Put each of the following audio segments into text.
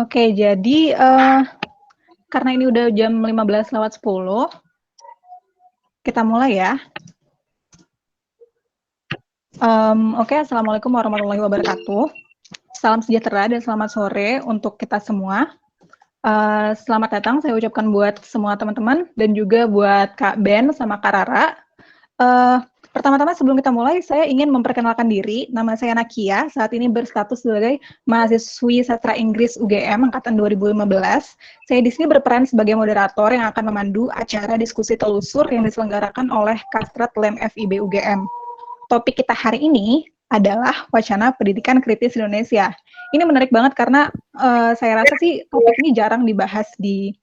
Oke, jadi karena ini udah jam 15:10, kita mulai ya. Oke, Assalamualaikum warahmatullahi wabarakatuh. Salam sejahtera dan selamat sore untuk kita semua. Selamat datang saya ucapkan buat semua teman-teman dan juga buat Kak Ben sama Kak Rara. Pertama-tama sebelum kita mulai, saya ingin memperkenalkan diri. Nama saya Nakia, saat ini berstatus sebagai mahasiswi sastra Inggris UGM angkatan 2015. Saya di sini berperan sebagai moderator yang akan memandu acara diskusi telusur yang diselenggarakan oleh Kastrat Lem FIB UGM. Topik kita hari ini adalah wacana pendidikan kritis Indonesia. Ini menarik banget karena saya rasa sih topik ini jarang dibahas di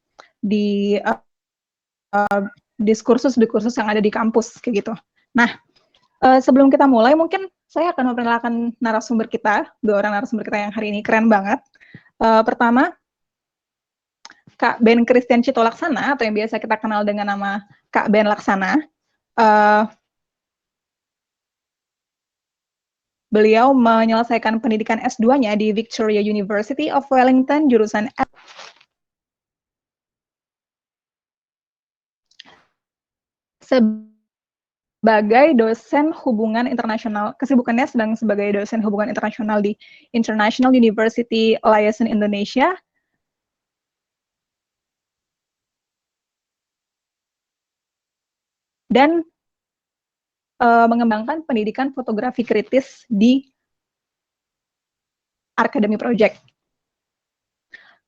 diskursus yang ada di kampus kayak gitu. Nah, sebelum kita mulai, mungkin saya akan memperkenalkan narasumber kita, 2 orang narasumber kita yang hari ini keren banget. Pertama, Kak Ben Christian Cito Laksana, atau yang biasa kita kenal dengan nama Kak Ben Laksana. Beliau menyelesaikan pendidikan S2-nya di Victoria University of Wellington, jurusan sebagai dosen hubungan internasional. Kesibukannya sedang sebagai dosen hubungan internasional di International University Liaison Indonesia. Dan mengembangkan pendidikan fotografi kritis di Academy Project.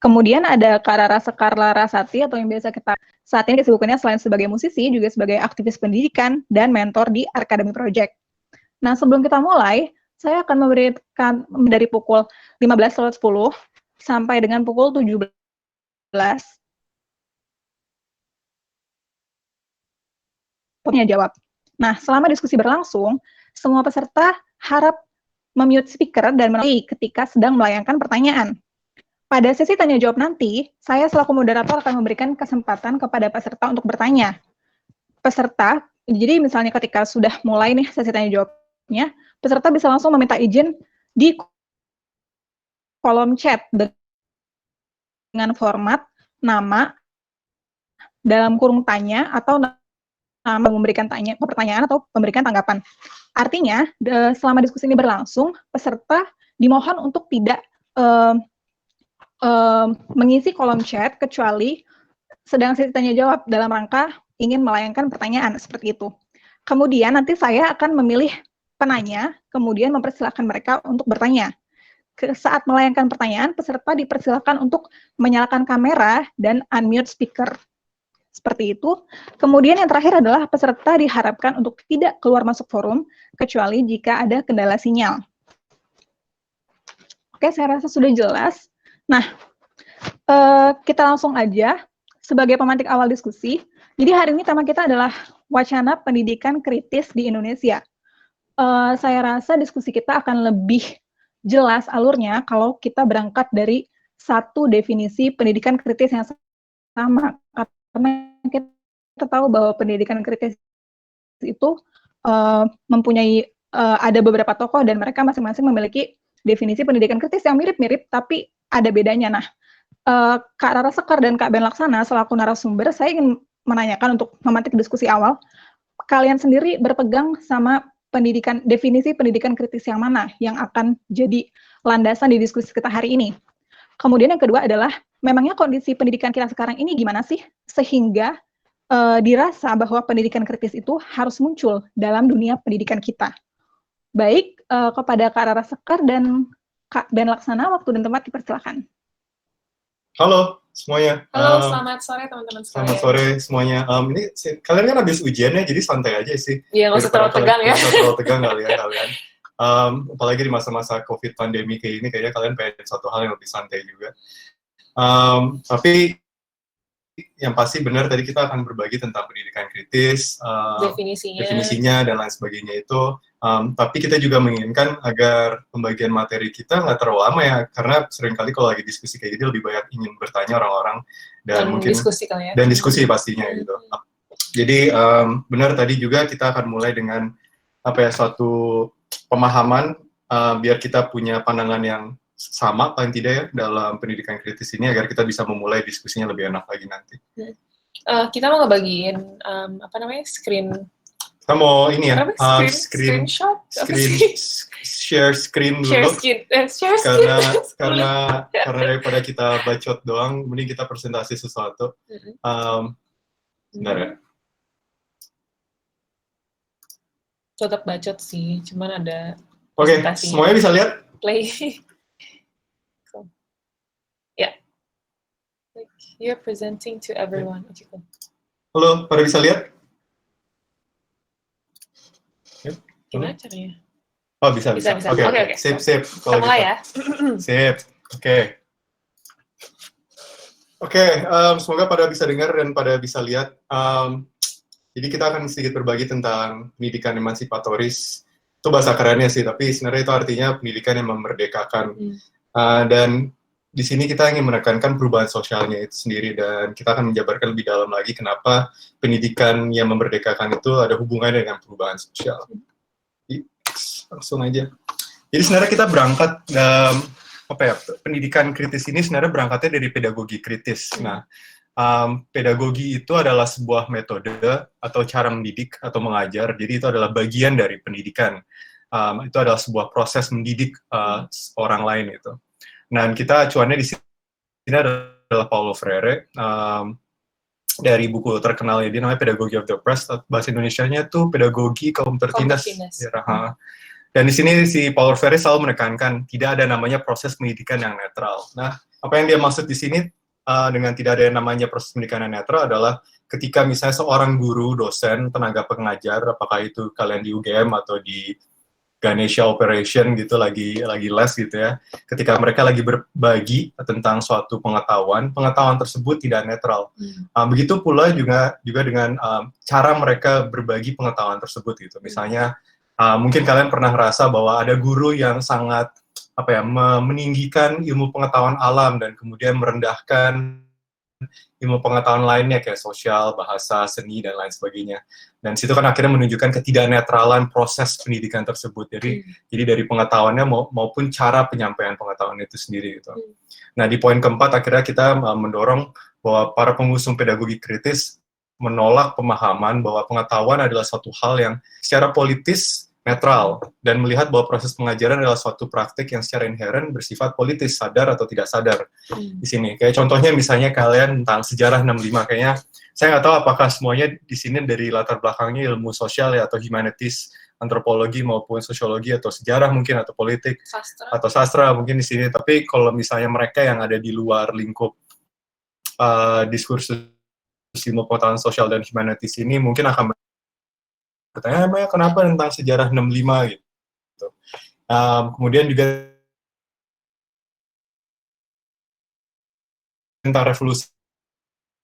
Kemudian ada Kak Rara Sekar Larasati, atau yang biasa kita saat ini kesibukannya selain sebagai musisi, juga sebagai aktivis pendidikan dan mentor di Academy Project. Nah, sebelum kita mulai, saya akan memberikan dari pukul 15:10 sampai dengan pukul 17. Punya jawab. Nah, selama diskusi berlangsung, semua peserta harap memute speaker dan menolak ketika sedang melayangkan pertanyaan. Pada sesi tanya jawab nanti, saya selaku moderator akan memberikan kesempatan kepada peserta untuk bertanya. Peserta, jadi misalnya ketika sudah mulai nih sesi tanya jawabnya, peserta bisa langsung meminta izin di kolom chat dengan format nama dalam kurung tanya atau memberikan pertanyaan atau memberikan tanggapan. Artinya, selama diskusi ini berlangsung, peserta dimohon untuk tidak mengisi kolom chat kecuali sedang sesi tanya jawab dalam rangka ingin melayangkan pertanyaan seperti itu. Kemudian nanti saya akan memilih penanya, kemudian mempersilahkan mereka untuk bertanya. Saat melayangkan pertanyaan, peserta dipersilakan untuk menyalakan kamera dan unmute speaker. Seperti itu. Kemudian yang terakhir adalah peserta diharapkan untuk tidak keluar masuk forum, kecuali jika ada kendala sinyal. Oke, saya rasa sudah jelas. Nah, kita langsung aja sebagai pemantik awal diskusi. Jadi hari ini tema kita adalah wacana pendidikan kritis di Indonesia. Saya rasa diskusi kita akan lebih jelas alurnya kalau kita berangkat dari satu definisi pendidikan kritis yang sama. Karena kita tahu bahwa pendidikan kritis itu mempunyai ada beberapa tokoh dan mereka masing-masing memiliki definisi pendidikan kritis yang mirip-mirip tapi ada bedanya. Nah, Kak Rara Sekar dan Kak Ben Laksana selaku narasumber, saya ingin menanyakan untuk memantik diskusi awal, kalian sendiri berpegang sama definisi pendidikan kritis yang mana yang akan jadi landasan di diskusi kita hari ini. Kemudian yang kedua adalah, memangnya kondisi pendidikan kita sekarang ini gimana sih? Sehingga dirasa bahwa pendidikan kritis itu harus muncul dalam dunia pendidikan kita. Baik, kepada Kak Rara Sekar dan Kak Ben Laksana, waktu dan tempat dipersilakan. Halo semuanya. Halo, selamat sore teman-teman sekalian. Selamat sore semuanya. Ini kalian kan habis ujian ya, jadi santai aja sih. Iya, nggak usah terlalu tegang ya. Nggak usah terlalu tegang kalian. Apalagi di masa-masa COVID pandemi kayak ini, kayaknya kalian pengen satu hal yang lebih santai juga. Tapi yang pasti benar tadi kita akan berbagi tentang pendidikan kritis, definisinya dan lain sebagainya itu. Tapi kita juga menginginkan agar pembagian materi kita nggak terlalu lama ya, karena seringkali kalau lagi diskusi kayak gitu lebih banyak ingin bertanya orang-orang dan mungkin diskusi kali ya. Dan diskusi pastinya gitu. Jadi benar tadi juga kita akan mulai dengan suatu pemahaman biar kita punya pandangan yang sama paling tidak ya dalam pendidikan kritis ini agar kita bisa memulai diskusinya lebih enak lagi nanti. Kita mau ngebagiin screen. Kita mau ini ya, Screenshot, share screen dulu. Share screen. Karena daripada kita bacot doang, mending kita presentasi sesuatu. Bentar ya. Tetap bacot sih, cuman ada. Oke, semuanya bisa lihat? Play. Ya. Like, you're presenting to everyone. Okay, cool. Halo, pada bisa lihat? Gimana caranya? Oh, bisa. Oke. Sip. Kita mulai ya. Sip. Oke, semoga pada bisa dengar dan pada bisa lihat. Jadi kita akan sedikit berbagi tentang pendidikan emansipatoris. Itu bahasa kerennya sih, tapi sebenarnya itu artinya pendidikan yang memerdekakan. Dan di sini kita ingin menekankan perubahan sosialnya itu sendiri, dan kita akan menjabarkan lebih dalam lagi kenapa pendidikan yang memerdekakan itu ada hubungannya dengan perubahan sosial. Langsung aja. Jadi sebenarnya kita berangkat pendidikan kritis ini sebenarnya berangkatnya dari pedagogi kritis. Nah, pedagogi itu adalah sebuah metode atau cara mendidik atau mengajar. Jadi itu adalah bagian dari pendidikan. Itu adalah sebuah proses mendidik orang lain itu. Dan kita acuannya di sini adalah Paulo Freire. Dari buku terkenalnya, dia namanya Pedagogy of the Oppressed, bahasa Indonesianya tuh pedagogi kaum tertindas. Dan di sini si Paulo Freire selalu menekankan tidak ada namanya proses pendidikan yang netral. Nah, apa yang dia maksud di sini dengan tidak ada yang namanya proses pendidikan yang netral adalah ketika misalnya seorang guru, dosen, tenaga pengajar, apakah itu kalian di UGM atau di Ganesha Operation gitu lagi les gitu ya. Ketika mereka lagi berbagi tentang suatu pengetahuan tersebut tidak netral. Begitu pula juga dengan cara mereka berbagi pengetahuan tersebut gitu. Misalnya mungkin kalian pernah ngerasa bahwa ada guru yang sangat meninggikan ilmu pengetahuan alam dan kemudian merendahkan ilmu pengetahuan lainnya kayak sosial, bahasa, seni, dan lain sebagainya. Dan situ kan akhirnya menunjukkan ketidaknetralan proses pendidikan tersebut. Jadi dari pengetahuannya maupun cara penyampaian pengetahuan itu sendiri gitu. Nah, di poin keempat akhirnya kita mendorong bahwa para pengusung pedagogi kritis menolak pemahaman bahwa pengetahuan adalah suatu hal yang secara politis netral, dan melihat bahwa proses pengajaran adalah suatu praktik yang secara inheren bersifat politis, sadar atau tidak sadar. Di sini, kayak contohnya misalnya kalian tentang sejarah 65, kayaknya saya nggak tahu apakah semuanya di sini dari latar belakangnya ilmu sosial ya, atau humanities, antropologi maupun sosiologi atau sejarah mungkin, atau politik, atau sastra mungkin di sini. Tapi kalau misalnya mereka yang ada di luar lingkup diskursus ilmu pengetahuan sosial dan humanities ini mungkin akan bertanya, emangnya kenapa tentang sejarah 65 gitu. Kemudian juga tentang revolusi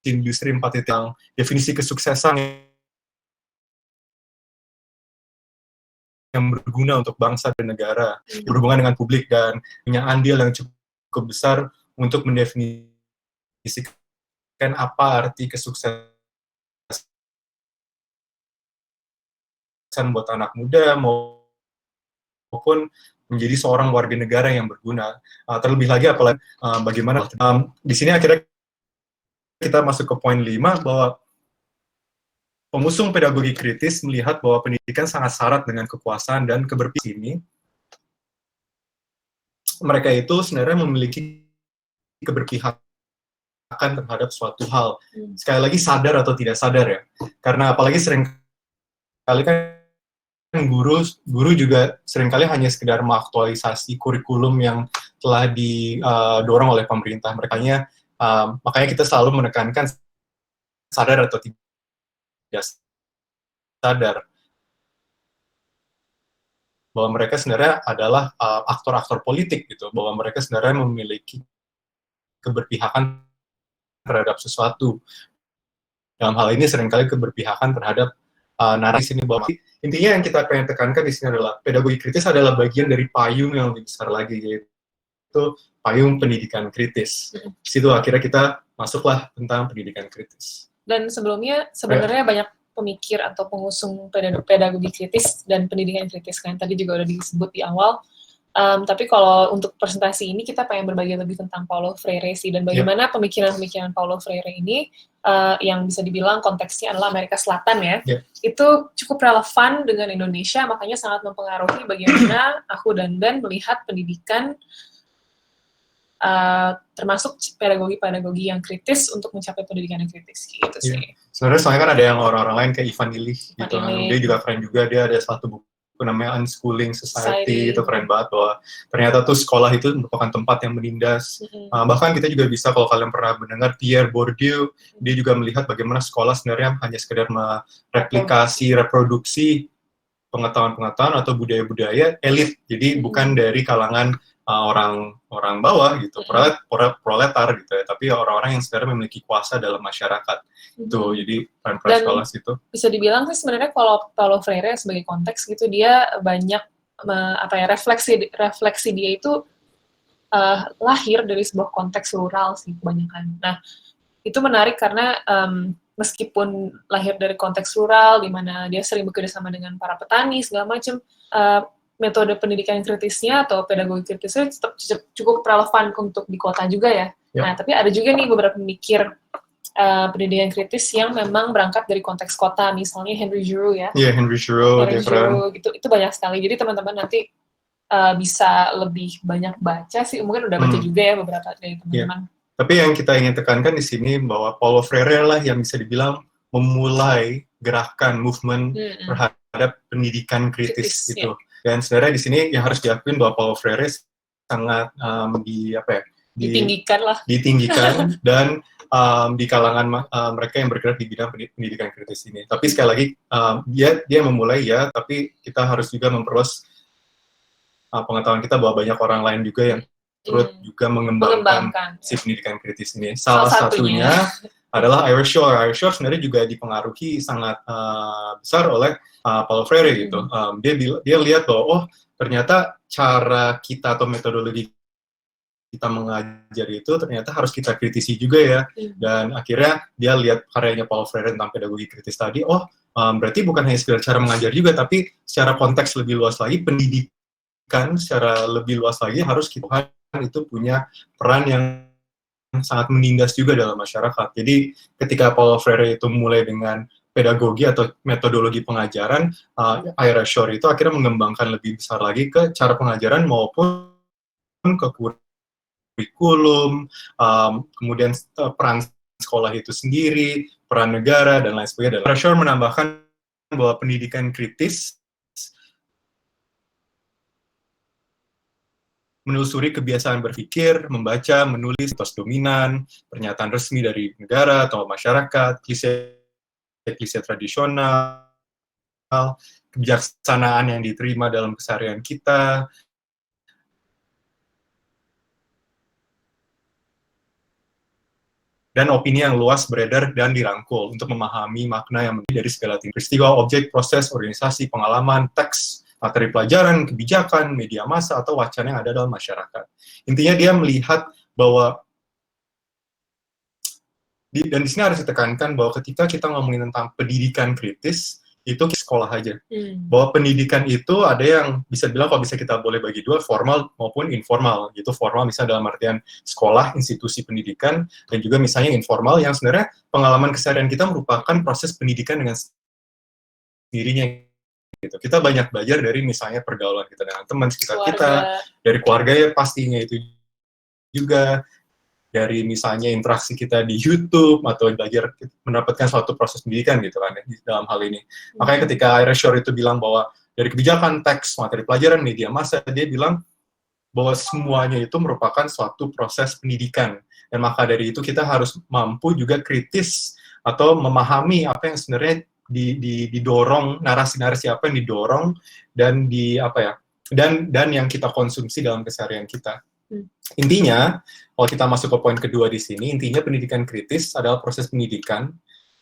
industri 4.0, yang definisi kesuksesan yang berguna untuk bangsa dan negara, berhubungan dengan publik dan punya andil yang cukup besar untuk mendefinisikan apa arti kesuksesan buat anak muda maupun menjadi seorang warga negara yang berguna. Terlebih lagi apalagi bagaimana di sini akhirnya kita masuk ke poin 5 bahwa pengusung pedagogi kritis melihat bahwa pendidikan sangat syarat dengan kekuasaan dan keberpihakan ini. Mereka itu sebenarnya memiliki keberpihakan terhadap suatu hal. Sekali lagi sadar atau tidak sadar ya. Karena apalagi sering kali kan guru juga seringkali hanya sekedar mengaktualisasi kurikulum yang telah didorong oleh pemerintah. Makanya kita selalu menekankan sadar atau tidak sadar bahwa mereka sebenarnya adalah aktor-aktor politik gitu, bahwa mereka sebenarnya memiliki keberpihakan terhadap sesuatu. Dalam hal ini seringkali keberpihakan terhadap narasi ini, bahwa intinya yang kita pengen tekankan di sini adalah pedagogi kritis adalah bagian dari payung yang lebih besar lagi, yaitu payung pendidikan kritis. Di situ akhirnya kita masuklah tentang pendidikan kritis. Dan sebelumnya sebenarnya banyak pemikir atau pengusung pedagogi kritis dan pendidikan kritis kan tadi juga udah disebut di awal. Tapi kalau untuk presentasi ini kita pengen berbagi lebih tentang Paulo Freire sih, dan bagaimana pemikiran-pemikiran Paulo Freire ini yang bisa dibilang konteksnya adalah Amerika Selatan ya, itu cukup relevan dengan Indonesia, makanya sangat mempengaruhi bagaimana aku dan Ben melihat pendidikan, termasuk pedagogi-pedagogi yang kritis untuk mencapai pendidikan yang kritis gitu sih. Sebenarnya soalnya kan ada yang orang-orang lain kayak Ivan Illich gitu kan, dia juga keren juga, dia ada satu buku namanya Unschooling Society, itu keren banget bahwa ternyata tuh sekolah itu merupakan tempat yang menindas. Bahkan kita juga bisa, kalau kalian pernah mendengar Pierre Bourdieu, dia juga melihat bagaimana sekolah sebenarnya hanya sekedar mereplikasi, reproduksi pengetahuan-pengetahuan atau budaya-budaya elit, jadi bukan dari kalangan orang bawah gitu, proletar gitu ya, tapi orang-orang yang sebenarnya memiliki kuasa dalam masyarakat. Tuh, jadi peran-peran sekolah situ. Bisa dibilang sih sebenarnya kalau Paulo Freire sebagai konteks gitu, dia banyak refleksi dia itu lahir dari sebuah konteks rural sih kebanyakan. Nah, itu menarik karena meskipun lahir dari konteks rural, di mana dia sering bekerja sama dengan para petani segala macam, metode pendidikan kritisnya atau pedagogi kritisnya tetap cukup relevan untuk di kota juga ya. Nah, tapi ada juga nih beberapa pemikir pendidikan kritis yang memang berangkat dari konteks kota, misalnya Henry Giroux ya. Iya, Henry Giroux gitu, itu banyak sekali. Jadi teman-teman nanti bisa lebih banyak baca sih, mungkin udah baca juga ya beberapa dari teman-teman. Tapi yang kita ingin tekankan di sini bahwa Paulo Freire lah yang bisa dibilang memulai gerakan movement terhadap pendidikan kritis gitu. Dan sebenarnya di sini yang harus diakuin bahwa Paulo Freire sangat ditinggikan dan di kalangan mereka yang bergerak di bidang pendidikan kritis ini. Tapi sekali lagi dia memulai ya, tapi kita harus juga memperluas pengetahuan kita bahwa banyak orang lain juga yang turut juga mengembangkan si pendidikan kritis ini. Salah satunya adalah Ira Shore. Ira Shore sebenarnya juga dipengaruhi sangat besar oleh Paulo Freire gitu. Dia lihat bahwa ternyata cara kita atau metodologi kita mengajar itu ternyata harus kita kritisi juga ya. Dan akhirnya dia lihat karyanya Paulo Freire tentang pedagogi kritis tadi, berarti bukan hanya sekedar cara mengajar juga, tapi secara konteks lebih luas lagi, pendidikan secara lebih luas lagi harus kita itu punya peran yang sangat menindas juga dalam masyarakat. Jadi ketika Paulo Freire itu mulai dengan pedagogi atau metodologi pengajaran, Ira Shore itu akhirnya mengembangkan lebih besar lagi ke cara pengajaran maupun ke kurikulum, kemudian peran sekolah itu sendiri, peran negara, dan lain sebagainya. Ira Shore menambahkan bahwa pendidikan kritis menelusuri kebiasaan berpikir, membaca, menulis, mitos dominan, pernyataan resmi dari negara atau masyarakat, klise tradisional, kebijaksanaan yang diterima dalam keseharian kita, dan opini yang luas beredar dan dirangkul untuk memahami makna yang dari segala peristiwa, objek, proses, organisasi, pengalaman, teks, materi pelajaran, kebijakan, media massa, atau wacana yang ada dalam masyarakat. Intinya dia melihat bahwa, dan di sini harus ditekankan bahwa ketika kita ngomongin tentang pendidikan kritis, itu sekolah aja. Bahwa pendidikan itu ada yang bisa bilang kalau bisa kita boleh bagi dua, formal maupun informal. Gitu formal misalnya dalam artian sekolah, institusi pendidikan, dan juga misalnya informal yang sebenarnya pengalaman keseharian kita merupakan proses pendidikan dengan sendirinya. Gitu. Kita banyak belajar dari misalnya pergaulan kita dengan teman sekitar kita, dari keluarga ya pastinya itu juga, dari misalnya interaksi kita di YouTube atau belajar mendapatkan suatu proses pendidikan gitu kan dalam hal ini. Makanya ketika Ira Shore itu bilang bahwa dari kebijakan, teks, materi pelajaran, media massa, dia bilang bahwa semuanya itu merupakan suatu proses pendidikan. Dan maka dari itu kita harus mampu juga kritis atau memahami apa yang sebenarnya didorong, narasi-narasi apa yang didorong dan dan yang kita konsumsi dalam keseharian kita. Intinya, kalau kita masuk ke poin kedua di sini, intinya pendidikan kritis adalah proses pendidikan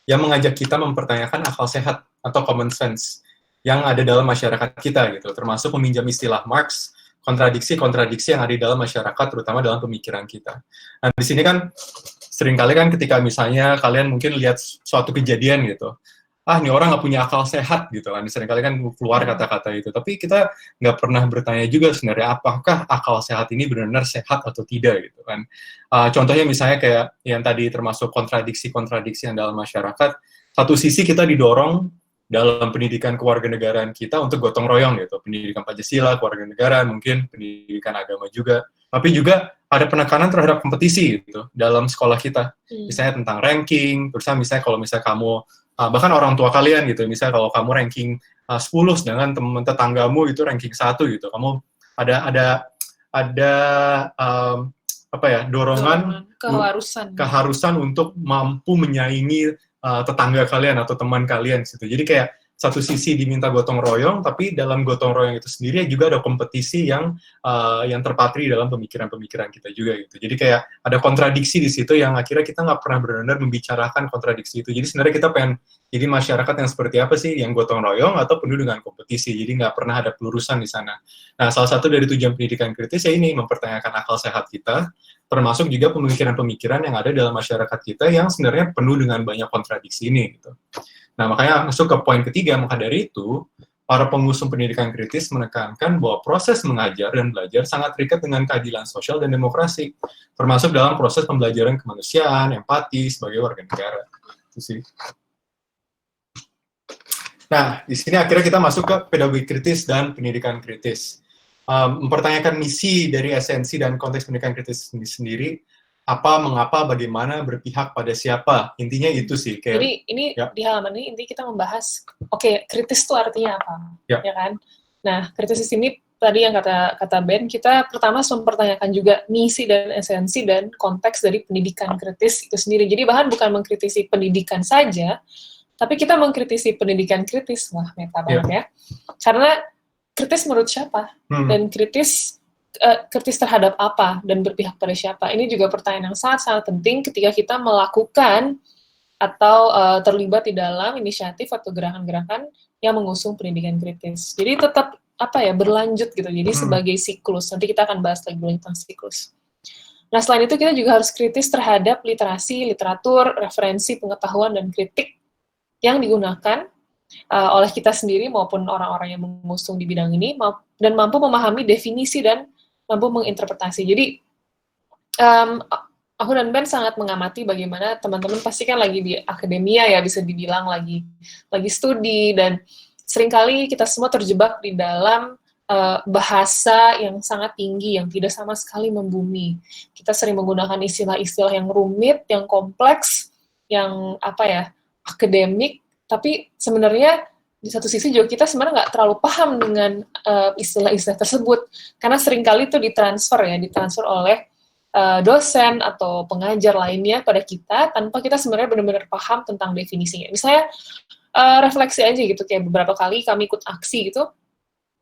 yang mengajak kita mempertanyakan akal sehat atau common sense yang ada dalam masyarakat kita gitu, termasuk meminjam istilah Marx, kontradiksi-kontradiksi yang ada di dalam masyarakat, terutama dalam pemikiran kita. Nah, di sini kan seringkali kan ketika misalnya kalian mungkin lihat suatu kejadian gitu, ini orang nggak punya akal sehat gitu kan, seringkali kan keluar kata-kata itu, tapi kita nggak pernah bertanya juga sebenarnya apakah akal sehat ini benar-benar sehat atau tidak gitu kan. Contohnya misalnya kayak yang tadi termasuk kontradiksi-kontradiksi yang dalam masyarakat, satu sisi kita didorong dalam pendidikan kewarganegaraan kita untuk gotong royong gitu, pendidikan Pancasila, kewarganegaraan, mungkin pendidikan agama juga, tapi juga ada penekanan terhadap kompetisi gitu dalam sekolah kita, misalnya tentang ranking, terus misalnya kalau misalnya kamu bahkan orang tua kalian gitu, misalnya kalau kamu ranking 10 sedangkan teman tetanggamu itu ranking 1 gitu, kamu ada dorongan keharusan untuk mampu menyaingi tetangga kalian atau teman kalian gitu. Jadi kayak satu sisi diminta gotong royong, tapi dalam gotong royong itu sendiri juga ada kompetisi yang terpatri dalam pemikiran-pemikiran kita juga gitu. Jadi kayak ada kontradiksi di situ yang akhirnya kita nggak pernah benar-benar membicarakan kontradiksi itu. Jadi sebenarnya kita pengen jadi masyarakat yang seperti apa sih, yang gotong royong atau penuh dengan kompetisi. Jadi nggak pernah ada pelurusan di sana. Nah, salah satu dari tujuan pendidikan kritis ya ini, mempertanyakan akal sehat kita, termasuk juga pemikiran-pemikiran yang ada dalam masyarakat kita yang sebenarnya penuh dengan banyak kontradiksi ini gitu. Nah, makanya masuk ke poin ketiga, maka dari itu, para pengusung pendidikan kritis menekankan bahwa proses mengajar dan belajar sangat terikat dengan keadilan sosial dan demokrasi, termasuk dalam proses pembelajaran kemanusiaan, empati, sebagai warga negara. Itu sih. Nah, di sini akhirnya kita masuk ke pedagogi kritis dan pendidikan kritis. Mempertanyakan misi dari esensi dan konteks pendidikan kritis sendiri, apa, mengapa, bagaimana, berpihak pada siapa. Intinya itu sih. Kayak, jadi ini di halaman ini intinya kita membahas, kritis itu artinya apa, ya kan? Nah, kritis di sini tadi yang kata Ben, kita pertama mempertanyakan juga misi dan esensi dan konteks dari pendidikan kritis itu sendiri. Jadi bahan bukan mengkritisi pendidikan saja, tapi kita mengkritisi pendidikan kritis. Wah, meta banget ya. Karena kritis menurut siapa? Dan kritis terhadap apa dan berpihak pada siapa? Ini juga pertanyaan yang sangat-sangat penting ketika kita melakukan atau terlibat di dalam inisiatif atau gerakan-gerakan yang mengusung pendidikan kritis. Jadi tetap berlanjut gitu. Jadi sebagai siklus. Nanti kita akan bahas lagi tentang siklus. Nah, selain itu kita juga harus kritis terhadap literasi, literatur, referensi, pengetahuan, dan kritik yang digunakan oleh kita sendiri maupun orang-orang yang mengusung di bidang ini, dan mampu memahami definisi dan mampu menginterpretasi. Jadi, aku dan Ben sangat mengamati bagaimana teman-teman pasti kan lagi di akademia ya, bisa dibilang lagi studi, dan seringkali kita semua terjebak di dalam bahasa yang sangat tinggi, yang tidak sama sekali membumi. Kita sering menggunakan istilah-istilah yang rumit, yang kompleks, yang akademik, tapi sebenarnya di satu sisi juga kita sebenarnya nggak terlalu paham dengan istilah-istilah tersebut, karena seringkali itu ditransfer oleh dosen atau pengajar lainnya pada kita, tanpa kita sebenarnya benar-benar paham tentang definisinya. Misalnya, refleksi aja gitu, kayak beberapa kali kami ikut aksi gitu,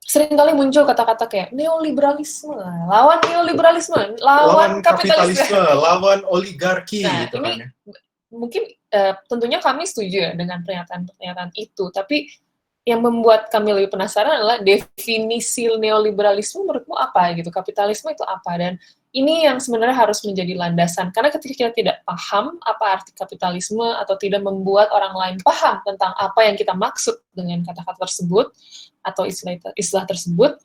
seringkali muncul kata-kata kayak neoliberalisme, lawan neoliberalisme, lawan kapitalisme, lawan oligarki. Nah, gitu ini mungkin tentunya kami setuju ya dengan pernyataan-pernyataan itu, tapi yang membuat kami lebih penasaran adalah definisi neoliberalisme menurutmu apa gitu, kapitalisme itu apa, dan ini yang sebenarnya harus menjadi landasan, karena ketika kita tidak paham apa arti kapitalisme atau tidak membuat orang lain paham tentang apa yang kita maksud dengan kata-kata tersebut atau istilah tersebut,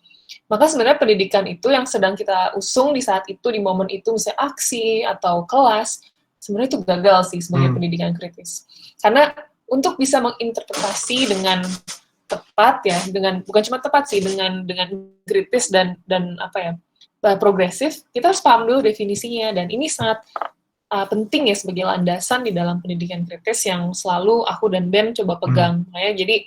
maka sebenarnya pendidikan itu yang sedang kita usung di saat itu, di momen itu, misalnya aksi atau kelas, sebenarnya itu gagal sih sebagai pendidikan kritis. Karena untuk bisa menginterpretasi dengan tepat ya, dengan bukan cuma tepat sih, dengan kritis dan progresif, kita harus paham dulu definisinya, dan ini sangat penting ya sebagai landasan di dalam pendidikan kritis yang selalu aku dan Ben coba pegang. Jadi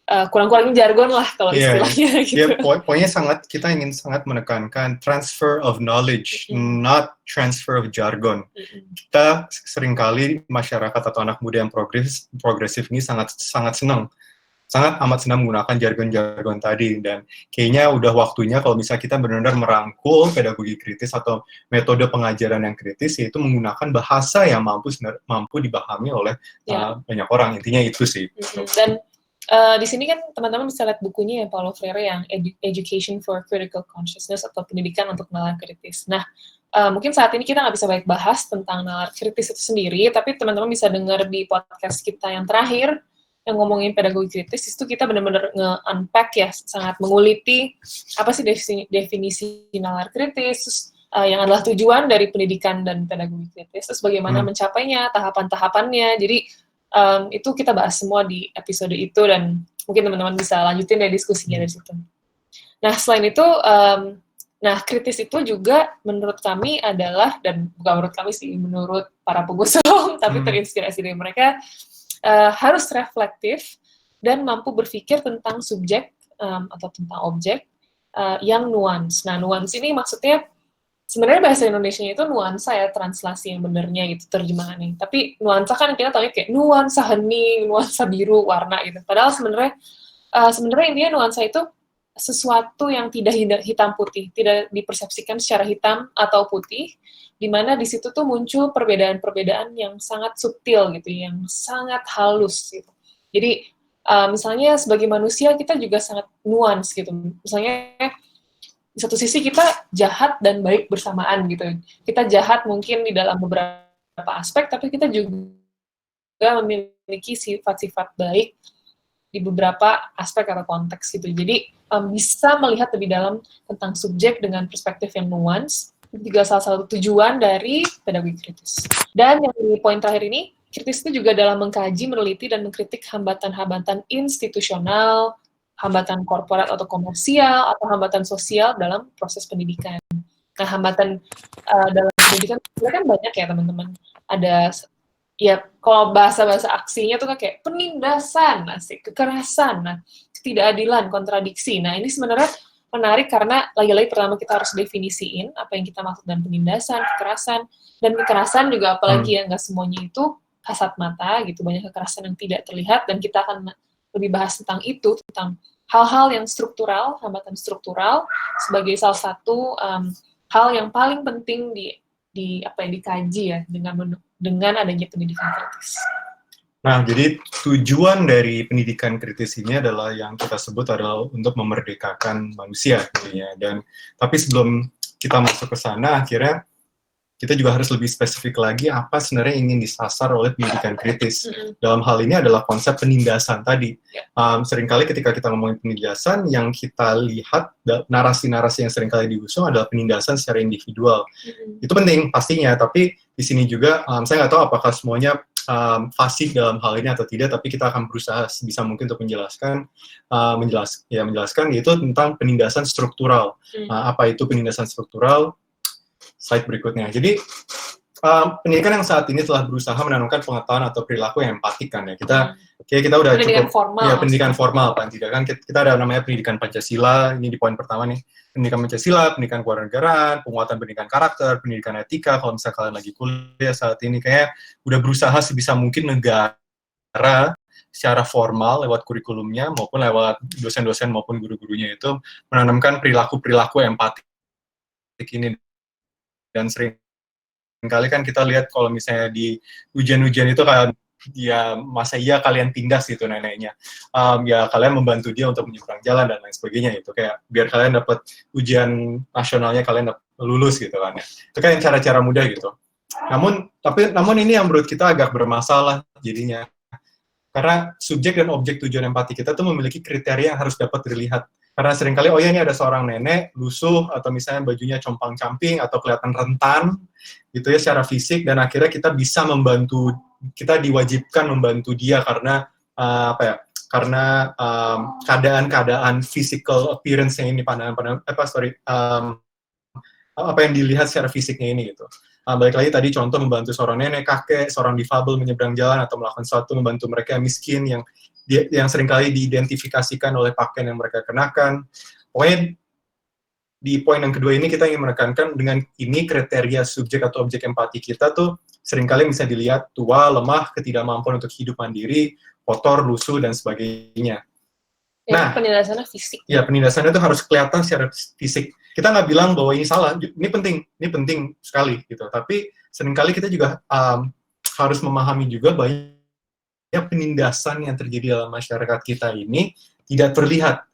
kurang-kurangin jargon lah kalau istilahnya gitu. Poinnya kita ingin sangat menekankan transfer of knowledge, not transfer of jargon. Kita seringkali masyarakat atau anak muda yang progresif ini sangat amat senang menggunakan jargon-jargon tadi, dan kayaknya udah waktunya kalau misalnya kita benar-benar merangkul pedagogi kritis atau metode pengajaran yang kritis, yaitu menggunakan bahasa yang mampu dipahami oleh banyak orang. Intinya itu sih. Dan di sini kan teman-teman bisa lihat bukunya ya Paulo Freire yang Education for Critical Consciousness atau pendidikan untuk nalar kritis. Nah, mungkin saat ini kita nggak bisa banyak bahas tentang nalar kritis itu sendiri, tapi teman-teman bisa dengar di podcast kita yang terakhir yang ngomongin pedagogi kritis, itu kita benar-benar nge-unpack ya, sangat menguliti apa sih definisi nalar kritis, terus yang adalah tujuan dari pendidikan dan pedagogi kritis, terus bagaimana mencapainya, tahapan-tahapannya. Jadi itu kita bahas semua di episode itu, dan mungkin teman-teman bisa lanjutin ya diskusinya dari situ. Nah, selain itu, kritis itu juga menurut kami adalah, dan bukan menurut kami sih, menurut para pengusung, tapi terinspirasi dari mereka, harus reflektif dan mampu berpikir tentang subjek atau tentang objek yang nuans. Nah, nuans ini maksudnya sebenarnya bahasa Indonesianya itu nuansa ya, translasi yang benernya gitu, terjemahannya. Tapi nuansa kan kita tahu kayak nuansa hening, nuansa biru, warna gitu. Padahal sebenarnya intinya nuansa itu sesuatu yang tidak hitam putih, tidak dipersepsikan secara hitam atau putih, di mana di situ tuh muncul perbedaan-perbedaan yang sangat subtil gitu, yang sangat halus gitu. Jadi misalnya sebagai manusia kita juga sangat nuans gitu. Misalnya di satu sisi kita jahat dan baik bersamaan gitu. Kita jahat mungkin di dalam beberapa aspek, tapi kita juga memiliki sifat-sifat baik di beberapa aspek atau konteks gitu. Jadi bisa melihat lebih dalam tentang subjek dengan perspektif yang nuans, juga salah satu tujuan dari pedagogi kritis. Dan yang di poin terakhir ini, kritis itu juga dalam mengkaji, meneliti, dan mengkritik hambatan-hambatan institusional, hambatan korporat atau komersial, atau hambatan sosial dalam proses pendidikan. Nah, hambatan dalam pendidikan kan banyak ya teman-teman. Ada, ya kalau bahasa-bahasa aksinya tuh kayak penindasan, kekerasan, ketidakadilan, kontradiksi. Nah, ini sebenarnya menarik karena lagi-lagi pertama kita harus definisiin apa yang kita maksud dengan penindasan, kekerasan, dan kekerasan juga apalagi ya nggak semuanya itu kasat mata gitu, banyak kekerasan yang tidak terlihat, dan kita akan lebih bahas tentang itu, tentang hal-hal yang struktural, hambatan struktural sebagai salah satu hal yang paling penting dikaji ya dengan adanya pendidikan kritis. Nah, jadi tujuan dari pendidikan kritis ini adalah yang kita sebut adalah untuk memerdekakan manusia, ya. Tapi sebelum kita masuk ke sana, akhirnya kita juga harus lebih spesifik lagi apa sebenarnya ingin disasar oleh pendidikan kritis. Dalam hal ini adalah konsep penindasan tadi. Seringkali ketika kita ngomongin penindasan, yang kita lihat narasi-narasi yang seringkali diusung adalah penindasan secara individual. Itu penting pastinya, tapi di sini juga saya nggak tahu apakah semuanya fasih dalam hal ini atau tidak, tapi kita akan berusaha sebisa mungkin untuk menjelaskan yaitu tentang penindasan struktural. Apa itu penindasan struktural? Slide berikutnya. Jadi pendidikan yang saat ini telah berusaha menanamkan pengetahuan atau perilaku yang empatik kan ya. Kita udah pendidikan cukup formal, ya pendidikan formal kan tidak kan, kita ada namanya pendidikan Pancasila, ini di poin pertama nih. Pendidikan Pancasila, pendidikan kewarganegaraan, penguatan pendidikan karakter, pendidikan etika. Kalau misalnya kalian lagi kuliah saat ini kayak udah berusaha sebisa mungkin negara secara formal lewat kurikulumnya maupun lewat dosen-dosen maupun guru-gurunya itu menanamkan perilaku-perilaku empatik ini. Dan sering kali kan kita lihat kalau misalnya di ujian-ujian itu kayak ya masa iya kalian tindas gitu neneknya, ya kalian membantu dia untuk menyeberang jalan dan lain sebagainya, itu kayak biar kalian dapat ujian nasionalnya kalian lulus gitu kan ya. Itu kan cara-cara mudah gitu. Namun ini yang menurut kita agak bermasalah jadinya, karena subjek dan objek tujuan empati kita tuh memiliki kriteria yang harus dapat dilihat. Karena seringkali, oh ya ini ada seorang nenek, lusuh, atau misalnya bajunya compang-camping, atau kelihatan rentan, gitu ya secara fisik, dan akhirnya kita bisa membantu, kita diwajibkan membantu dia karena, karena keadaan physical appearance-nya ini, apa yang dilihat secara fisiknya ini, gitu. Balik lagi tadi contoh membantu seorang nenek, kakek, seorang difabel menyeberang jalan, atau melakukan sesuatu membantu mereka yang miskin, yang seringkali diidentifikasikan oleh pakaian yang mereka kenakan. Pokoknya di poin yang kedua ini kita ingin menekankan dengan ini kriteria subjek atau objek empati kita tuh seringkali bisa dilihat tua, lemah, ketidakmampuan untuk hidup mandiri, kotor, lusuh, dan sebagainya. Nah, penindasannya fisik. Ya, penindasannya itu harus kelihatan secara fisik. Kita nggak bilang bahwa ini salah, ini penting sekali gitu. Tapi seringkali kita juga harus memahami juga banyak penindasan yang terjadi dalam masyarakat kita ini tidak terlihat.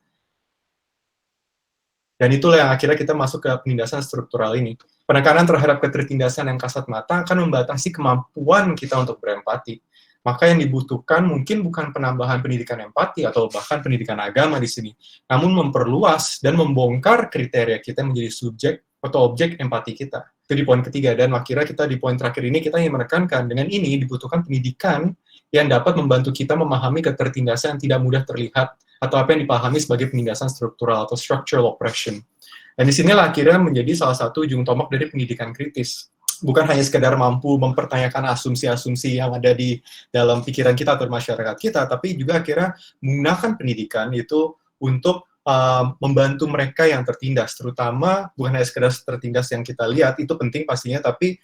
Dan itulah yang akhirnya kita masuk ke penindasan struktural ini. Penekanan terhadap ketertindasan yang kasat mata akan membatasi kemampuan kita untuk berempati. Maka yang dibutuhkan mungkin bukan penambahan pendidikan empati atau bahkan pendidikan agama di sini, namun memperluas dan membongkar kriteria kita menjadi subjek atau objek empati kita. Itu di poin ketiga, dan akhirnya kita di poin terakhir ini kita ingin menekankan dengan ini dibutuhkan pendidikan yang dapat membantu kita memahami ketertindasan yang tidak mudah terlihat atau apa yang dipahami sebagai penindasan struktural atau structural oppression. Dan disinilah akhirnya menjadi salah satu ujung tombak dari pendidikan kritis. Bukan hanya sekedar mampu mempertanyakan asumsi-asumsi yang ada di dalam pikiran kita atau masyarakat kita, tapi juga akhirnya menggunakan pendidikan itu untuk membantu mereka yang tertindas, terutama bukan hanya sekedar tertindas yang kita lihat, itu penting pastinya, tapi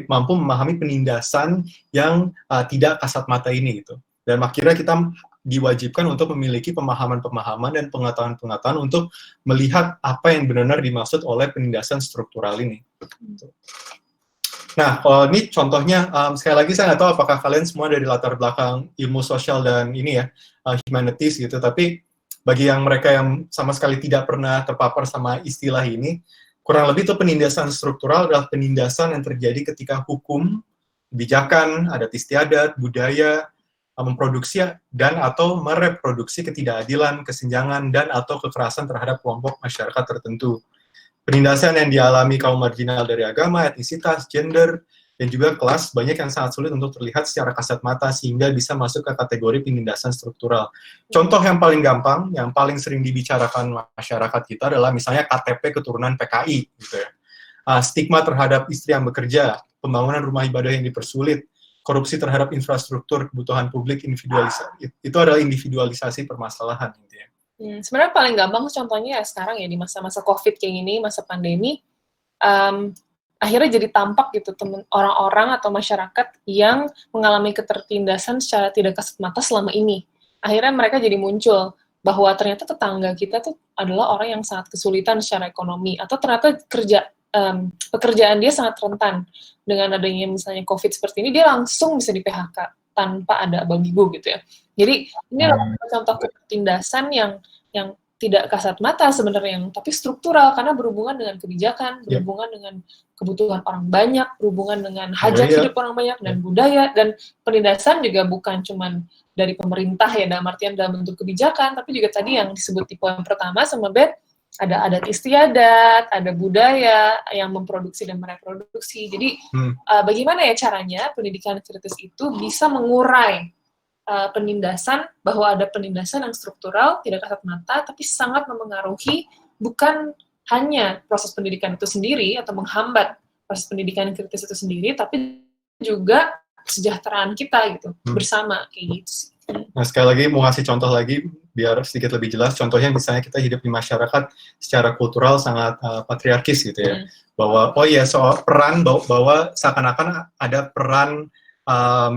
mampu memahami penindasan yang tidak kasat mata ini gitu. Dan akhirnya kita diwajibkan untuk memiliki pemahaman-pemahaman dan pengetahuan-pengetahuan untuk melihat apa yang benar-benar dimaksud oleh penindasan struktural ini. Nah, kalau ini contohnya, sekali lagi saya nggak tahu apakah kalian semua dari latar belakang ilmu sosial dan ini ya, humanities gitu, tapi bagi yang mereka yang sama sekali tidak pernah terpapar sama istilah ini, kurang lebih itu penindasan struktural adalah penindasan yang terjadi ketika hukum, kebijakan, adat istiadat, budaya, memproduksi dan atau mereproduksi ketidakadilan, kesenjangan, dan atau kekerasan terhadap kelompok masyarakat tertentu. Penindasan yang dialami kaum marginal dari agama, etnisitas, gender, dan juga kelas banyak yang sangat sulit untuk terlihat secara kasat mata sehingga bisa masuk ke kategori penindasan struktural. Contoh yang paling gampang, yang paling sering dibicarakan masyarakat kita adalah misalnya KTP keturunan PKI, gitu ya. Stigma terhadap istri yang bekerja, pembangunan rumah ibadah yang dipersulit, korupsi terhadap infrastruktur kebutuhan publik, individualisasi. Itu adalah individualisasi permasalahan intinya. Sebenarnya paling gampang contohnya ya sekarang ya di masa-masa COVID kayak gini, masa pandemi, akhirnya jadi tampak gitu orang-orang atau masyarakat yang mengalami ketertindasan secara tidak kasat mata selama ini. Akhirnya mereka jadi muncul bahwa ternyata tetangga kita tuh adalah orang yang sangat kesulitan secara ekonomi, atau ternyata pekerjaan dia sangat rentan. Dengan adanya misalnya COVID seperti ini, dia langsung bisa di-PHK tanpa ada babi-bu gitu ya. Jadi ini adalah contoh ketertindasan yang tidak kasat mata sebenarnya, tapi struktural karena berhubungan dengan kebijakan, berhubungan dengan kebutuhan orang banyak, berhubungan dengan hajat hidup orang banyak dan budaya, dan penindasan juga bukan cuman dari pemerintah ya dalam artian dalam bentuk kebijakan, tapi juga tadi yang disebut di poin pertama sama Beth, ada adat istiadat, ada budaya yang memproduksi dan mereproduksi. Jadi bagaimana ya caranya pendidikan kritis itu bisa mengurai penindasan, bahwa ada penindasan yang struktural, tidak kasat mata, tapi sangat memengaruhi bukan hanya proses pendidikan itu sendiri atau menghambat proses pendidikan kritis itu sendiri, tapi juga kesejahteraan kita gitu bersama kayak gitu. Nah, sekali lagi mau ngasih contoh lagi biar sedikit lebih jelas. Contohnya misalnya kita hidup di masyarakat secara kultural sangat patriarkis gitu ya. Bahwa soal peran bahwa seakan-akan ada peran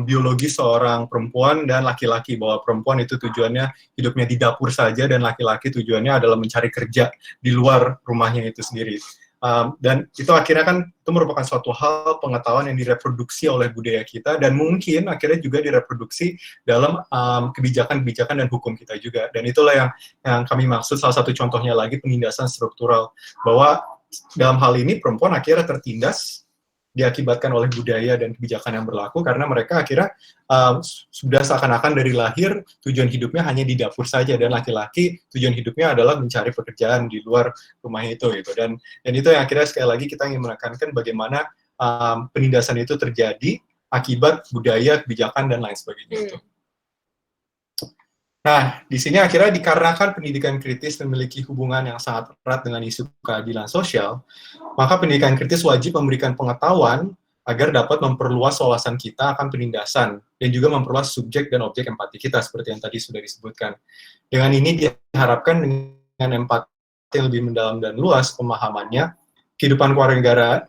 biologi seorang perempuan dan laki-laki, bahwa perempuan itu tujuannya hidupnya di dapur saja dan laki-laki tujuannya adalah mencari kerja di luar rumahnya itu sendiri. Dan itu akhirnya kan itu merupakan suatu hal pengetahuan yang direproduksi oleh budaya kita dan mungkin akhirnya juga direproduksi dalam kebijakan-kebijakan dan hukum kita juga. Dan itulah yang kami maksud salah satu contohnya lagi penindasan struktural, bahwa dalam hal ini perempuan akhirnya tertindas diakibatkan oleh budaya dan kebijakan yang berlaku karena mereka akhirnya sudah seakan-akan dari lahir tujuan hidupnya hanya di dapur saja, dan laki-laki tujuan hidupnya adalah mencari pekerjaan di luar rumah itu gitu. Dan itu yang akhirnya sekali lagi kita ingin menekankan bagaimana penindasan itu terjadi akibat budaya, kebijakan dan lain sebagainya itu. Nah, di sini akhirnya dikarenakan pendidikan kritis memiliki hubungan yang sangat erat dengan isu keadilan sosial, maka pendidikan kritis wajib memberikan pengetahuan agar dapat memperluas wawasan kita akan penindasan dan juga memperluas subjek dan objek empati kita seperti yang tadi sudah disebutkan. Dengan ini diharapkan dengan empati yang lebih mendalam dan luas pemahamannya, kehidupan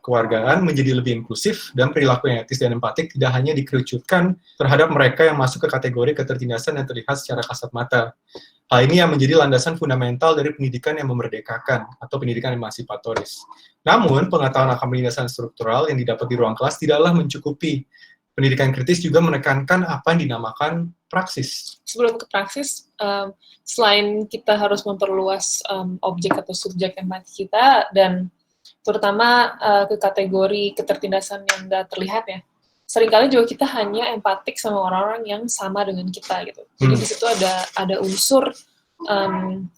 kewargaan menjadi lebih inklusif dan perilaku yang etis dan empatik tidak hanya dikerucutkan terhadap mereka yang masuk ke kategori ketertindasan yang terlihat secara kasat mata. Hal ini yang menjadi landasan fundamental dari pendidikan yang memerdekakan atau pendidikan emansipatoris. Namun, pengetahuan akan penindasan struktural yang didapat di ruang kelas tidaklah mencukupi. Pendidikan kritis juga menekankan apa yang dinamakan praksis. Sebelum ke praksis, selain kita harus memperluas objek atau subjek empati kita dan terutama ke kategori ketertindasan yang nggak terlihat ya. seringkali juga kita hanya empatik sama orang-orang yang sama dengan kita gitu. Jadi di situ ada unsur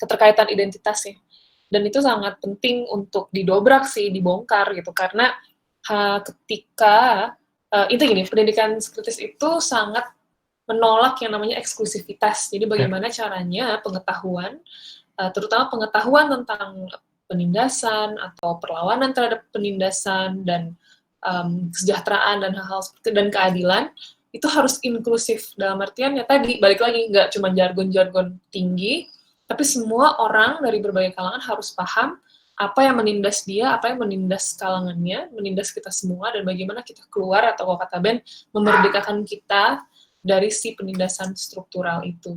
keterkaitan identitasnya. Dan itu sangat penting untuk didobrak sih, dibongkar gitu. Karena ketika itu gini, pendidikan kritis itu sangat menolak yang namanya eksklusivitas. Jadi bagaimana caranya pengetahuan, terutama pengetahuan tentang penindasan atau perlawanan terhadap penindasan dan kesejahteraan dan hal-hal seperti dan keadilan itu harus inklusif. Dalam artian ya tadi balik lagi nggak cuma jargon-jargon tinggi, tapi semua orang dari berbagai kalangan harus paham apa yang menindas dia, apa yang menindas kalangannya, menindas kita semua, dan bagaimana kita keluar, atau kalau kata Ben, memerdekakan kita dari si penindasan struktural itu.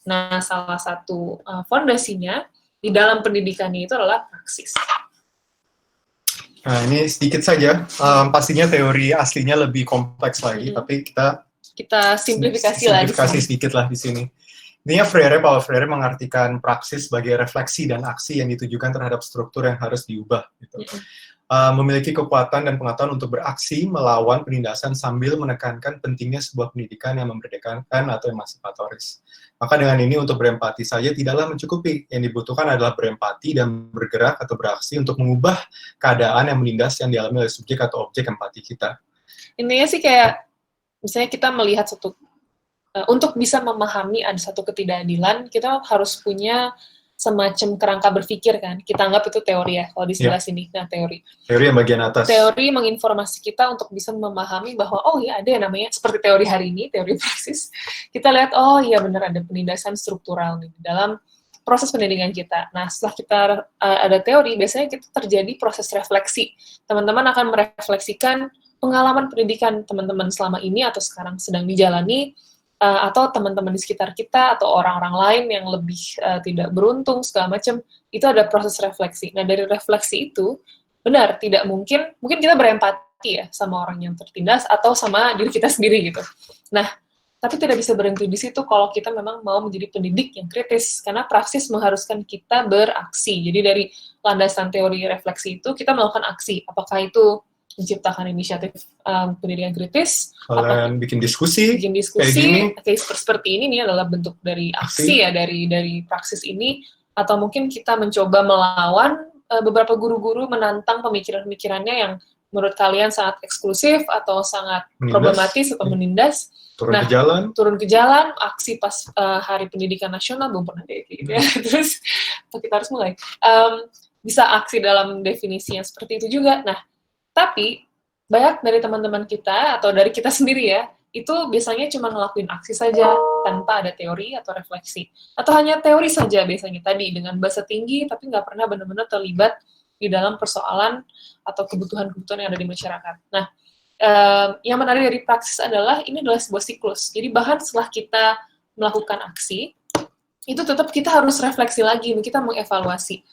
Nah, salah satu fondasinya di dalam pendidikannya itu adalah praksis. Nah, ini sedikit saja. Pastinya teori aslinya lebih kompleks lagi, tapi kita simplifikasi sedikit lah di sini. Intinya Paulo Freire mengartikan praksis sebagai refleksi dan aksi yang ditujukan terhadap struktur yang harus diubah. Gitu. Memiliki kekuatan dan pengetahuan untuk beraksi melawan penindasan sambil menekankan pentingnya sebuah pendidikan yang memerdekakan atau emansipatoris. Maka dengan ini untuk berempati saja tidaklah mencukupi. Yang dibutuhkan adalah berempati dan bergerak atau beraksi untuk mengubah keadaan yang menindas yang dialami oleh subjek atau objek empati kita. Intinya sih kayak, misalnya kita melihat untuk bisa memahami ada satu ketidakadilan, kita harus punya semacam kerangka berpikir kan. Kita anggap itu teori ya, kalau di sebelah sini. Nah, teori. Teori yang bagian atas. Teori menginformasi kita untuk bisa memahami bahwa, oh ya ada yang namanya, seperti teori hari ini, teori praksis. Kita lihat, oh iya benar ada penindasan struktural nih dalam proses pendidikan kita. Nah, setelah kita ada teori, biasanya kita terjadi proses refleksi. Teman-teman akan merefleksikan pengalaman pendidikan teman-teman selama ini atau sekarang sedang dijalani, atau teman-teman di sekitar kita, atau orang-orang lain yang lebih tidak beruntung, segala macam, itu ada proses refleksi. Nah, dari refleksi itu, benar, tidak mungkin kita berempati ya, sama orang yang tertindas, atau sama diri kita sendiri gitu. Nah, tapi tidak bisa berhenti di situ kalau kita memang mau menjadi pendidik yang kritis, karena praksis mengharuskan kita beraksi. Jadi dari landasan teori refleksi itu, kita melakukan aksi. Apakah itu menciptakan inisiatif pendidikan kritis, kalian bikin diskusi kayak seperti ini adalah bentuk dari aksi ya, dari praksis ini, atau mungkin kita mencoba melawan beberapa guru-guru, menantang pemikiran-pemikirannya yang menurut kalian sangat eksklusif atau sangat problematis atau menindas. Turun ke jalan, aksi pas Hari Pendidikan Nasional, belum pernah deh gitu ya. Terus kita harus mulai bisa aksi dalam definisi yang seperti itu juga. Nah, tapi banyak dari teman-teman kita atau dari kita sendiri ya, itu biasanya cuma ngelakuin aksi saja tanpa ada teori atau refleksi. Atau hanya teori saja biasanya tadi dengan bahasa tinggi, tapi nggak pernah benar-benar terlibat di dalam persoalan atau kebutuhan-kebutuhan yang ada di masyarakat. Nah, yang menarik dari praksis adalah ini adalah sebuah siklus. Jadi bahkan setelah kita melakukan aksi, itu tetap kita harus refleksi lagi, kita mengevaluasi.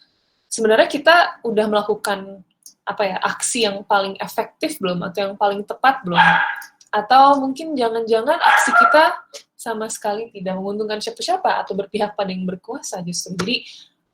Sebenarnya kita udah melakukan aksi yang paling efektif belum, atau yang paling tepat belum, atau mungkin jangan-jangan aksi kita sama sekali tidak menguntungkan siapa-siapa atau berpihak pada yang berkuasa justru. Jadi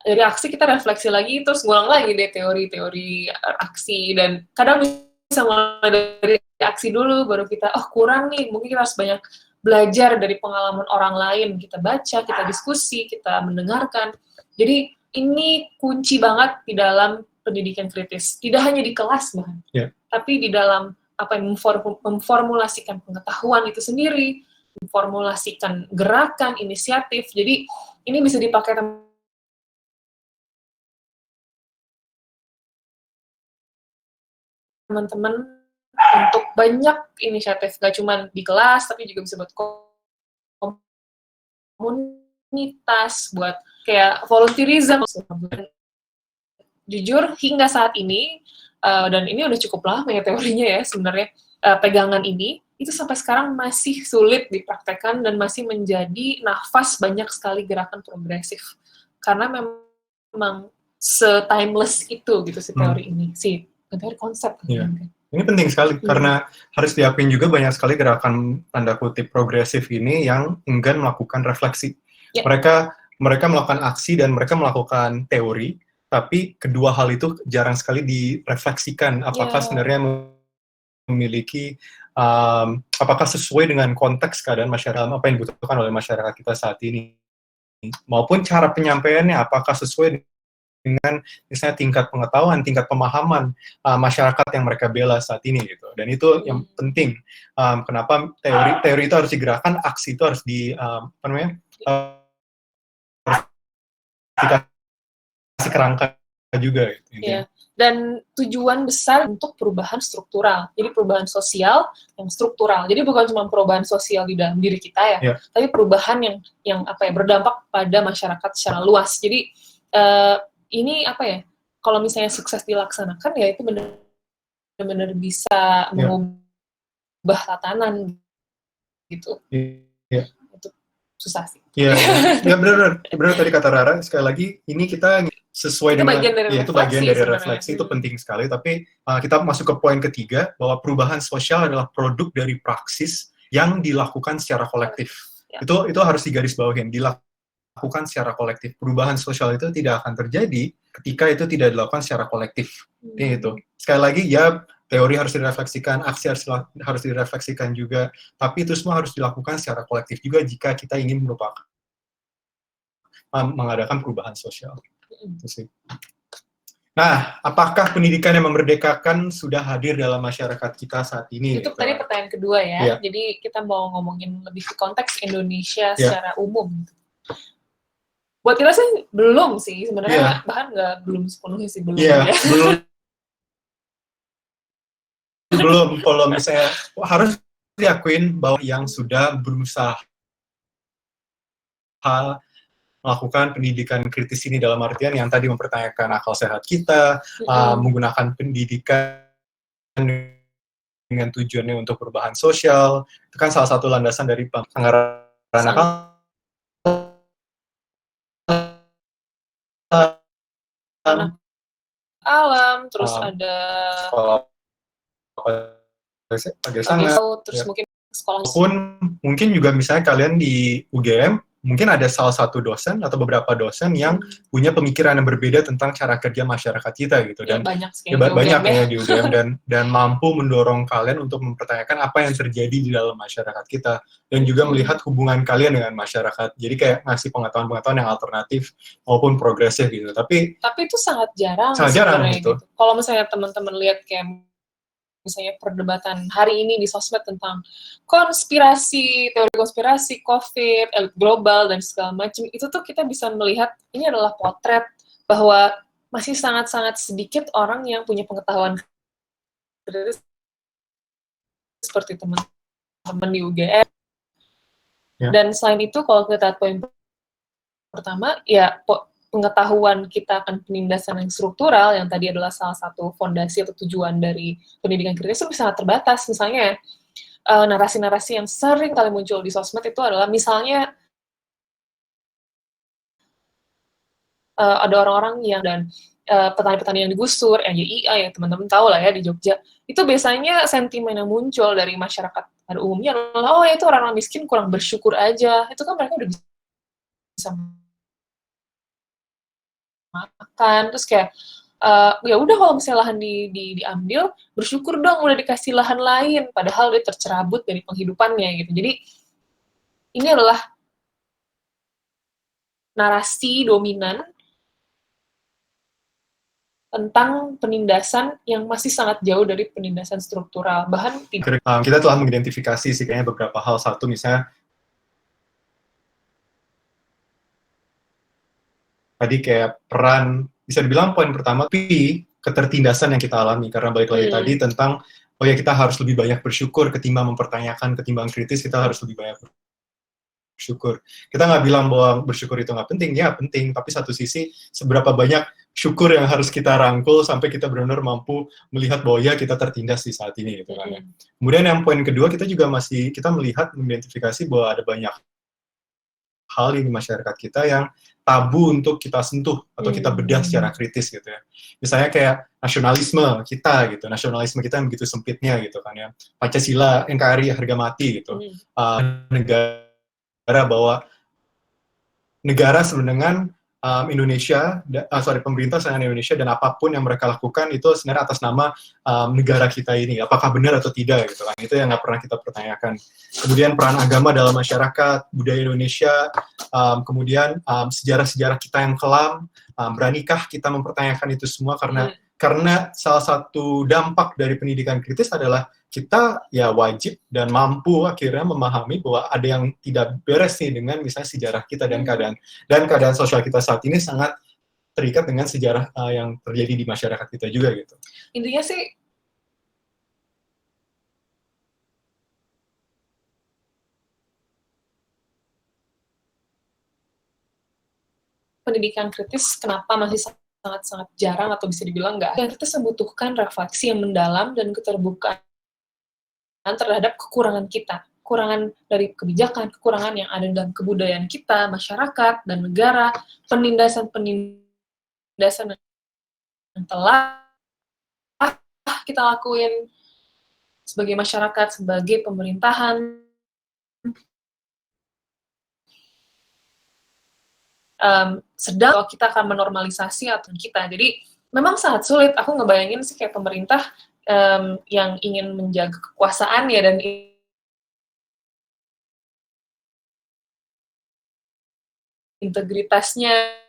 dari aksi kita refleksi lagi, terus ngulang lagi deh teori-teori aksi, dan kadang bisa mulai dari aksi dulu, baru kita kurang nih, mungkin kita harus banyak belajar dari pengalaman orang lain, kita baca, kita diskusi, kita mendengarkan. Jadi ini kunci banget di dalam pendidikan kritis, tidak hanya di kelas bahkan, tapi di dalam memformulasikan pengetahuan itu sendiri, memformulasikan gerakan, inisiatif. Jadi ini bisa dipakai teman-teman untuk banyak inisiatif, gak cuma di kelas, tapi juga bisa buat komunitas, buat kayak volunteerism. Jujur, hingga saat ini, dan ini udah cukup lama ya teorinya ya sebenarnya, pegangan ini, itu sampai sekarang masih sulit dipraktekkan dan masih menjadi nafas banyak sekali gerakan progresif. Karena memang se-timeless itu gitu si teori ini, si teori konsep. Ini penting sekali, karena harus diakuin juga banyak sekali gerakan tanda kutip progresif ini yang enggan melakukan refleksi. Mereka melakukan aksi dan mereka melakukan teori, tapi kedua hal itu jarang sekali direfleksikan. Apakah sebenarnya memiliki apakah sesuai dengan konteks keadaan masyarakat, apa yang dibutuhkan oleh masyarakat kita saat ini, maupun cara penyampaiannya apakah sesuai dengan misalnya tingkat pengetahuan, tingkat pemahaman masyarakat yang mereka bela saat ini gitu. Dan itu yang penting. Kenapa teori itu harus digerakkan, aksi itu harus dikasih kerangka juga. Gitu, yeah. Dan tujuan besar untuk perubahan struktural. Jadi perubahan sosial yang struktural. Jadi bukan cuma perubahan sosial di dalam diri kita ya, tapi perubahan yang berdampak pada masyarakat secara luas. Jadi ini kalau misalnya sukses dilaksanakan ya itu benar-benar bisa mengubah tatanan gitu. Iya. Itu susah sih. Iya, benar tadi kata Rara. Sekali lagi ini kita sesuai dengan itu bagian dari refleksi, itu penting sekali. Tapi kita masuk ke poin ketiga bahwa perubahan sosial adalah produk dari praksis yang dilakukan secara kolektif. Itu harus digarisbawahi, dilakukan secara kolektif. Perubahan sosial itu tidak akan terjadi ketika itu tidak dilakukan secara kolektif. Itu. Sekali lagi ya, teori harus direfleksikan, aksi harus direfleksikan juga, tapi itu semua harus dilakukan secara kolektif juga jika kita ingin mengadakan perubahan sosial. Itu sih. Nah, apakah pendidikan yang memerdekakan sudah hadir dalam masyarakat kita saat ini? Itu tadi pertanyaan kedua ya. Jadi kita mau ngomongin lebih ke konteks Indonesia secara umum. Buat kita sih belum sih sebenarnya, bahkan belum sepenuhnya sih belum. Belum. Kalau misalnya harus diakuin bahwa yang sudah berusaha melakukan pendidikan kritis ini dalam artian yang tadi mempertanyakan akal sehat kita, menggunakan pendidikan dengan tujuannya untuk perubahan sosial, itu kan salah satu landasan dari pengarahan akal. Alam, terus ada terus mungkin sekolah. Walaupun mungkin juga misalnya kalian di UGM mungkin ada salah satu dosen atau beberapa dosen yang punya pemikiran yang berbeda tentang cara kerja masyarakat kita gitu, dan banyak ya di UGM dan mampu mendorong kalian untuk mempertanyakan apa yang terjadi di dalam masyarakat kita dan juga melihat hubungan kalian dengan masyarakat. Jadi kayak ngasih pengetahuan yang alternatif maupun progresif gitu. Tapi itu sangat jarang gitu. Kalau misalnya teman-teman lihat kayak misalnya perdebatan hari ini di sosmed tentang teori konspirasi, COVID, elit global, dan segala macam, itu tuh kita bisa melihat ini adalah potret bahwa masih sangat-sangat sedikit orang yang punya pengetahuan seperti teman-teman di UGM. Dan selain itu, kalau kita lihat poin pertama, ya pengetahuan kita akan penindasan yang struktural, yang tadi adalah salah satu fondasi atau tujuan dari pendidikan kritis, itu sangat terbatas. Misalnya, narasi-narasi yang sering kali muncul di sosmed itu adalah misalnya ada orang-orang yang dan petani-petani yang digusur, NJIA ya teman-teman tahu lah ya di Jogja, itu biasanya sentimen yang muncul dari masyarakat pada umumnya adalah, itu orang-orang miskin kurang bersyukur aja. Itu kan mereka udah bisa makan, terus kayak ya udah kalau misalnya lahan diambil, bersyukur dong udah dikasih lahan lain, padahal dia tercerabut dari penghidupannya gitu. Jadi ini adalah narasi dominan tentang penindasan yang masih sangat jauh dari penindasan struktural. Bahkan kita telah mengidentifikasi sih kayaknya beberapa hal. Satu misalnya tadi kayak peran, bisa dibilang poin pertama, tapi ketertindasan yang kita alami, karena balik lagi tadi tentang, kita harus lebih banyak bersyukur ketimbang mempertanyakan, ketimbang kritis, kita harus lebih banyak bersyukur. Kita nggak bilang bahwa bersyukur itu nggak penting, ya penting, tapi satu sisi, seberapa banyak syukur yang harus kita rangkul sampai kita benar-benar mampu melihat bahwa ya kita tertindas di saat ini, gitu kan. Kemudian yang poin kedua, kita juga kita melihat, mengidentifikasi bahwa ada banyak hal di masyarakat kita yang tabu untuk kita sentuh atau kita bedah secara kritis gitu ya. Misalnya kayak nasionalisme kita yang begitu sempitnya gitu kan ya. Pancasila, NKRI, harga mati gitu. Negara bahwa negara sebenarnya Indonesia, pemerintah sekarang Indonesia dan apapun yang mereka lakukan itu sebenarnya atas nama negara kita ini, apakah benar atau tidak gitu kan, itu yang nggak pernah kita pertanyakan. Kemudian peran agama dalam masyarakat, budaya Indonesia, kemudian sejarah-sejarah kita yang kelam, beranikah kita mempertanyakan itu semua karena salah satu dampak dari pendidikan kritis adalah kita ya wajib dan mampu akhirnya memahami bahwa ada yang tidak beres nih dengan misalnya sejarah kita dan keadaan sosial kita saat ini sangat terikat dengan sejarah yang terjadi di masyarakat kita juga gitu. Intinya sih pendidikan kritis kenapa masih sangat-sangat jarang atau bisa dibilang nggak. Yang kritis membutuhkan refleksi yang mendalam dan keterbukaan terhadap kekurangan kita, kekurangan dari kebijakan, kekurangan yang ada dalam kebudayaan kita, masyarakat, dan negara, penindasan-penindasan yang telah kita lakuin sebagai masyarakat, sebagai pemerintahan, sedang kita akan menormalisasi aturan kita. Jadi memang sangat sulit. Aku ngebayangin sih kayak pemerintah yang ingin menjaga kekuasaan ya dan integritasnya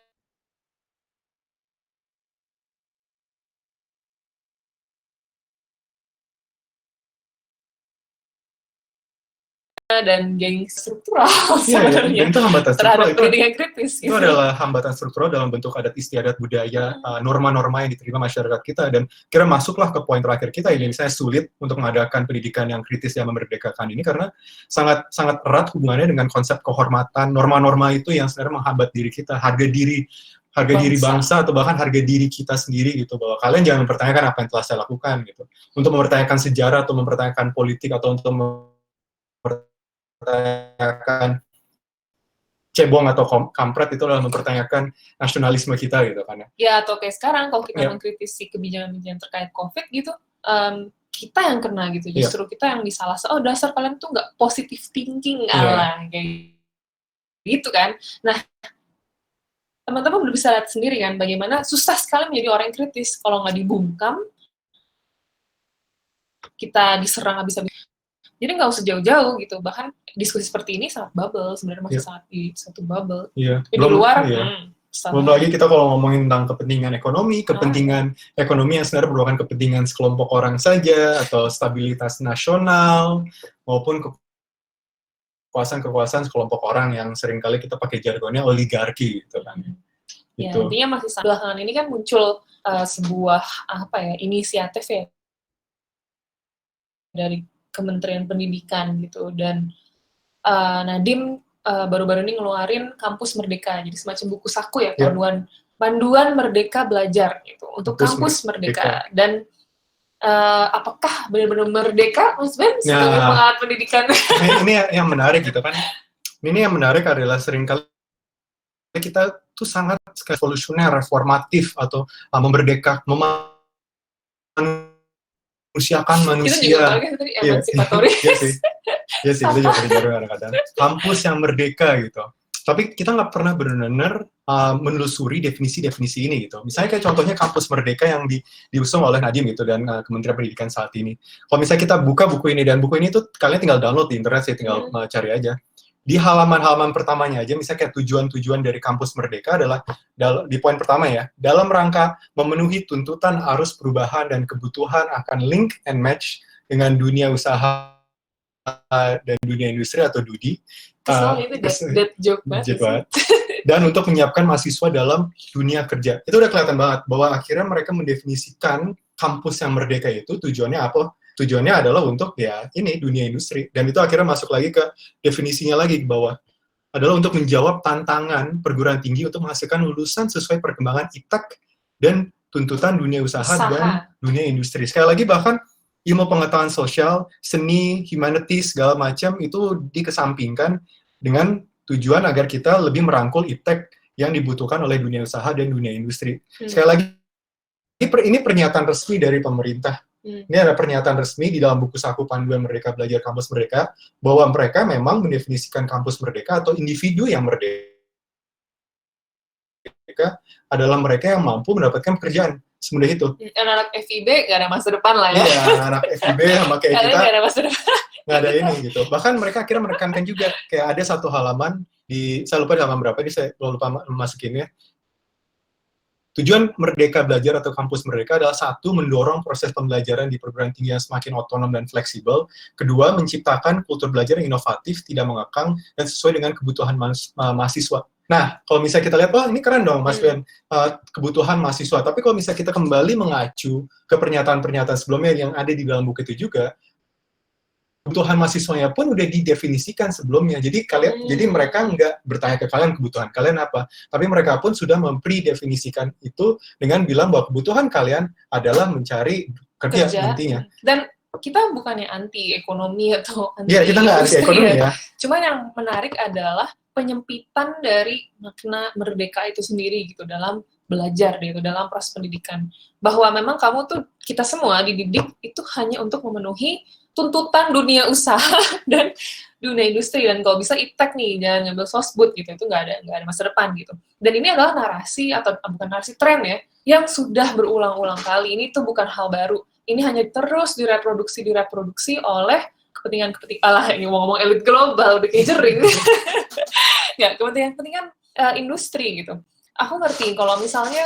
dan geng struktural sebenarnya itu hambatan terhadap struktural, pendidikan kritis. Itu adalah hambatan struktural dalam bentuk adat istiadat budaya, norma-norma yang diterima masyarakat kita, dan kira masuklah ke poin terakhir kita ini, misalnya sulit untuk mengadakan pendidikan yang kritis yang memerdekakan ini karena sangat sangat erat hubungannya dengan konsep kehormatan, norma-norma itu yang sebenarnya menghambat diri kita, harga diri bangsa atau bahkan harga diri kita sendiri gitu, bahwa kalian jangan mempertanyakan apa yang telah saya lakukan gitu, untuk mempertanyakan sejarah atau mempertanyakan politik atau untuk mempertanyakan cebong atau kampret itu adalah mempertanyakan nasionalisme kita gitu kan ya. Ya atau kayak sekarang kalau kita mengkritisi kebijakan-kebijakan terkait COVID gitu, kita yang kena gitu, justru kita yang disalah. Oh dasar kalian tuh nggak positive thinking kayak gitu kan. Nah teman-teman udah bisa lihat sendiri kan bagaimana susah sekali menjadi orang yang kritis kalau nggak dibungkam, kita diserang habis-habis. Jadi nggak usah jauh-jauh gitu, bahkan diskusi seperti ini sangat bubble, sebenarnya masih sangat di satu bubble. Di luar, belum lagi kita kalau ngomongin tentang kepentingan ekonomi yang sebenarnya merupakan kepentingan sekelompok orang saja, atau stabilitas nasional, maupun kekuasaan sekelompok orang yang seringkali kita pakai jargonnya oligarki gitu kan. Ya, intinya masih belakangan ini kan muncul sebuah inisiatif ya dari Kementerian Pendidikan gitu, dan Nadiem baru-baru ini ngeluarin Kampus Merdeka, jadi semacam buku saku ya, panduan Merdeka Belajar gitu untuk Kampus Merdeka. Dan apakah benar-benar merdeka, Mas Ben, sebagai pengamat pendidikan? Ini yang menarik gitu kan. Ini yang menarik adalah seringkali kita tuh sangat revolusioner, reformatif atau memanusiakan manusia. Kita juga tadi emansipatoris. Iya sih, itu juga terjadi kadang-kadang. Kampus yang merdeka gitu. Tapi kita nggak pernah benar-benar menelusuri definisi-definisi ini gitu. Misalnya kayak contohnya Kampus Merdeka yang diusung oleh Nadiem gitu dan Kementerian Pendidikan saat ini. Kalau misalnya kita buka buku ini, dan buku ini tuh kalian tinggal download di internet, saya tinggal cari aja. Di halaman-halaman pertamanya aja, misalnya kayak tujuan-tujuan dari Kampus Merdeka adalah, di poin pertama ya, dalam rangka memenuhi tuntutan arus perubahan dan kebutuhan akan link and match dengan dunia usaha dan dunia industri atau DUDI. That joke banget. Dan untuk menyiapkan mahasiswa dalam dunia kerja. Itu udah kelihatan banget bahwa akhirnya mereka mendefinisikan kampus yang merdeka itu tujuannya apa? Tujuannya adalah untuk dunia industri. Dan itu akhirnya masuk lagi ke definisinya lagi ke bawah. Adalah untuk menjawab tantangan perguruan tinggi untuk menghasilkan lulusan sesuai perkembangan IPTEK dan tuntutan dunia usaha dan dunia industri. Sekali lagi bahkan ilmu pengetahuan sosial, seni, humanities, segala macam itu dikesampingkan dengan tujuan agar kita lebih merangkul IPTEK yang dibutuhkan oleh dunia usaha dan dunia industri. Sekali lagi, ini pernyataan resmi dari pemerintah. Ini ada pernyataan resmi di dalam buku saku Panduan Merdeka Belajar Kampus Merdeka, bahwa mereka memang mendefinisikan kampus merdeka atau individu yang merdeka merdeka adalah mereka yang mampu mendapatkan pekerjaan. Semudah itu. Anak FIB gak ada masa depan lah ya. Iya, anak FIB sama kayak kita Gak ada masa depan. nggak ada ini gitu. Bahkan mereka akhirnya menekankan juga, kayak ada satu halaman saya lupa di halaman berapa, ini saya lupa masukinnya. Tujuan Merdeka Belajar atau Kampus Merdeka adalah satu, mendorong proses pembelajaran di perguruan tinggi yang semakin otonom dan fleksibel. Kedua, menciptakan kultur belajar yang inovatif, tidak mengekang, dan sesuai dengan kebutuhan mahasiswa. Nah, kalau misalnya kita lihat, ini keren dong Mas Ben, kebutuhan mahasiswa. Tapi kalau misalnya kita kembali mengacu ke pernyataan-pernyataan sebelumnya yang ada di dalam buku itu juga, kebutuhan mahasiswanya pun udah didefinisikan sebelumnya. Jadi jadi mereka nggak bertanya ke kalian kebutuhan kalian apa, tapi mereka pun sudah mempredefinisikan itu dengan bilang bahwa kebutuhan kalian adalah mencari kerja. Intinya. Dan kita bukannya anti ekonomi atau anti kita nggak anti ekonomi ya. Cuma yang menarik adalah penyempitan dari makna merdeka itu sendiri gitu dalam belajar gitu, dalam proses pendidikan. Bahwa memang kamu tuh, kita semua dididik itu hanya untuk memenuhi tuntutan dunia usaha dan dunia industri, dan kalau bisa iptek nih, jangan ngambil sosbud gitu, itu nggak ada masa depan gitu. Dan ini adalah narasi atau bukan narasi, tren ya, yang sudah berulang-ulang kali. Ini tuh bukan hal baru. Ini hanya terus direproduksi oleh kepentingan ini mau ngomong elit global, udah kayak jering. Ya, kepentingan industri gitu. Aku ngerti kalau misalnya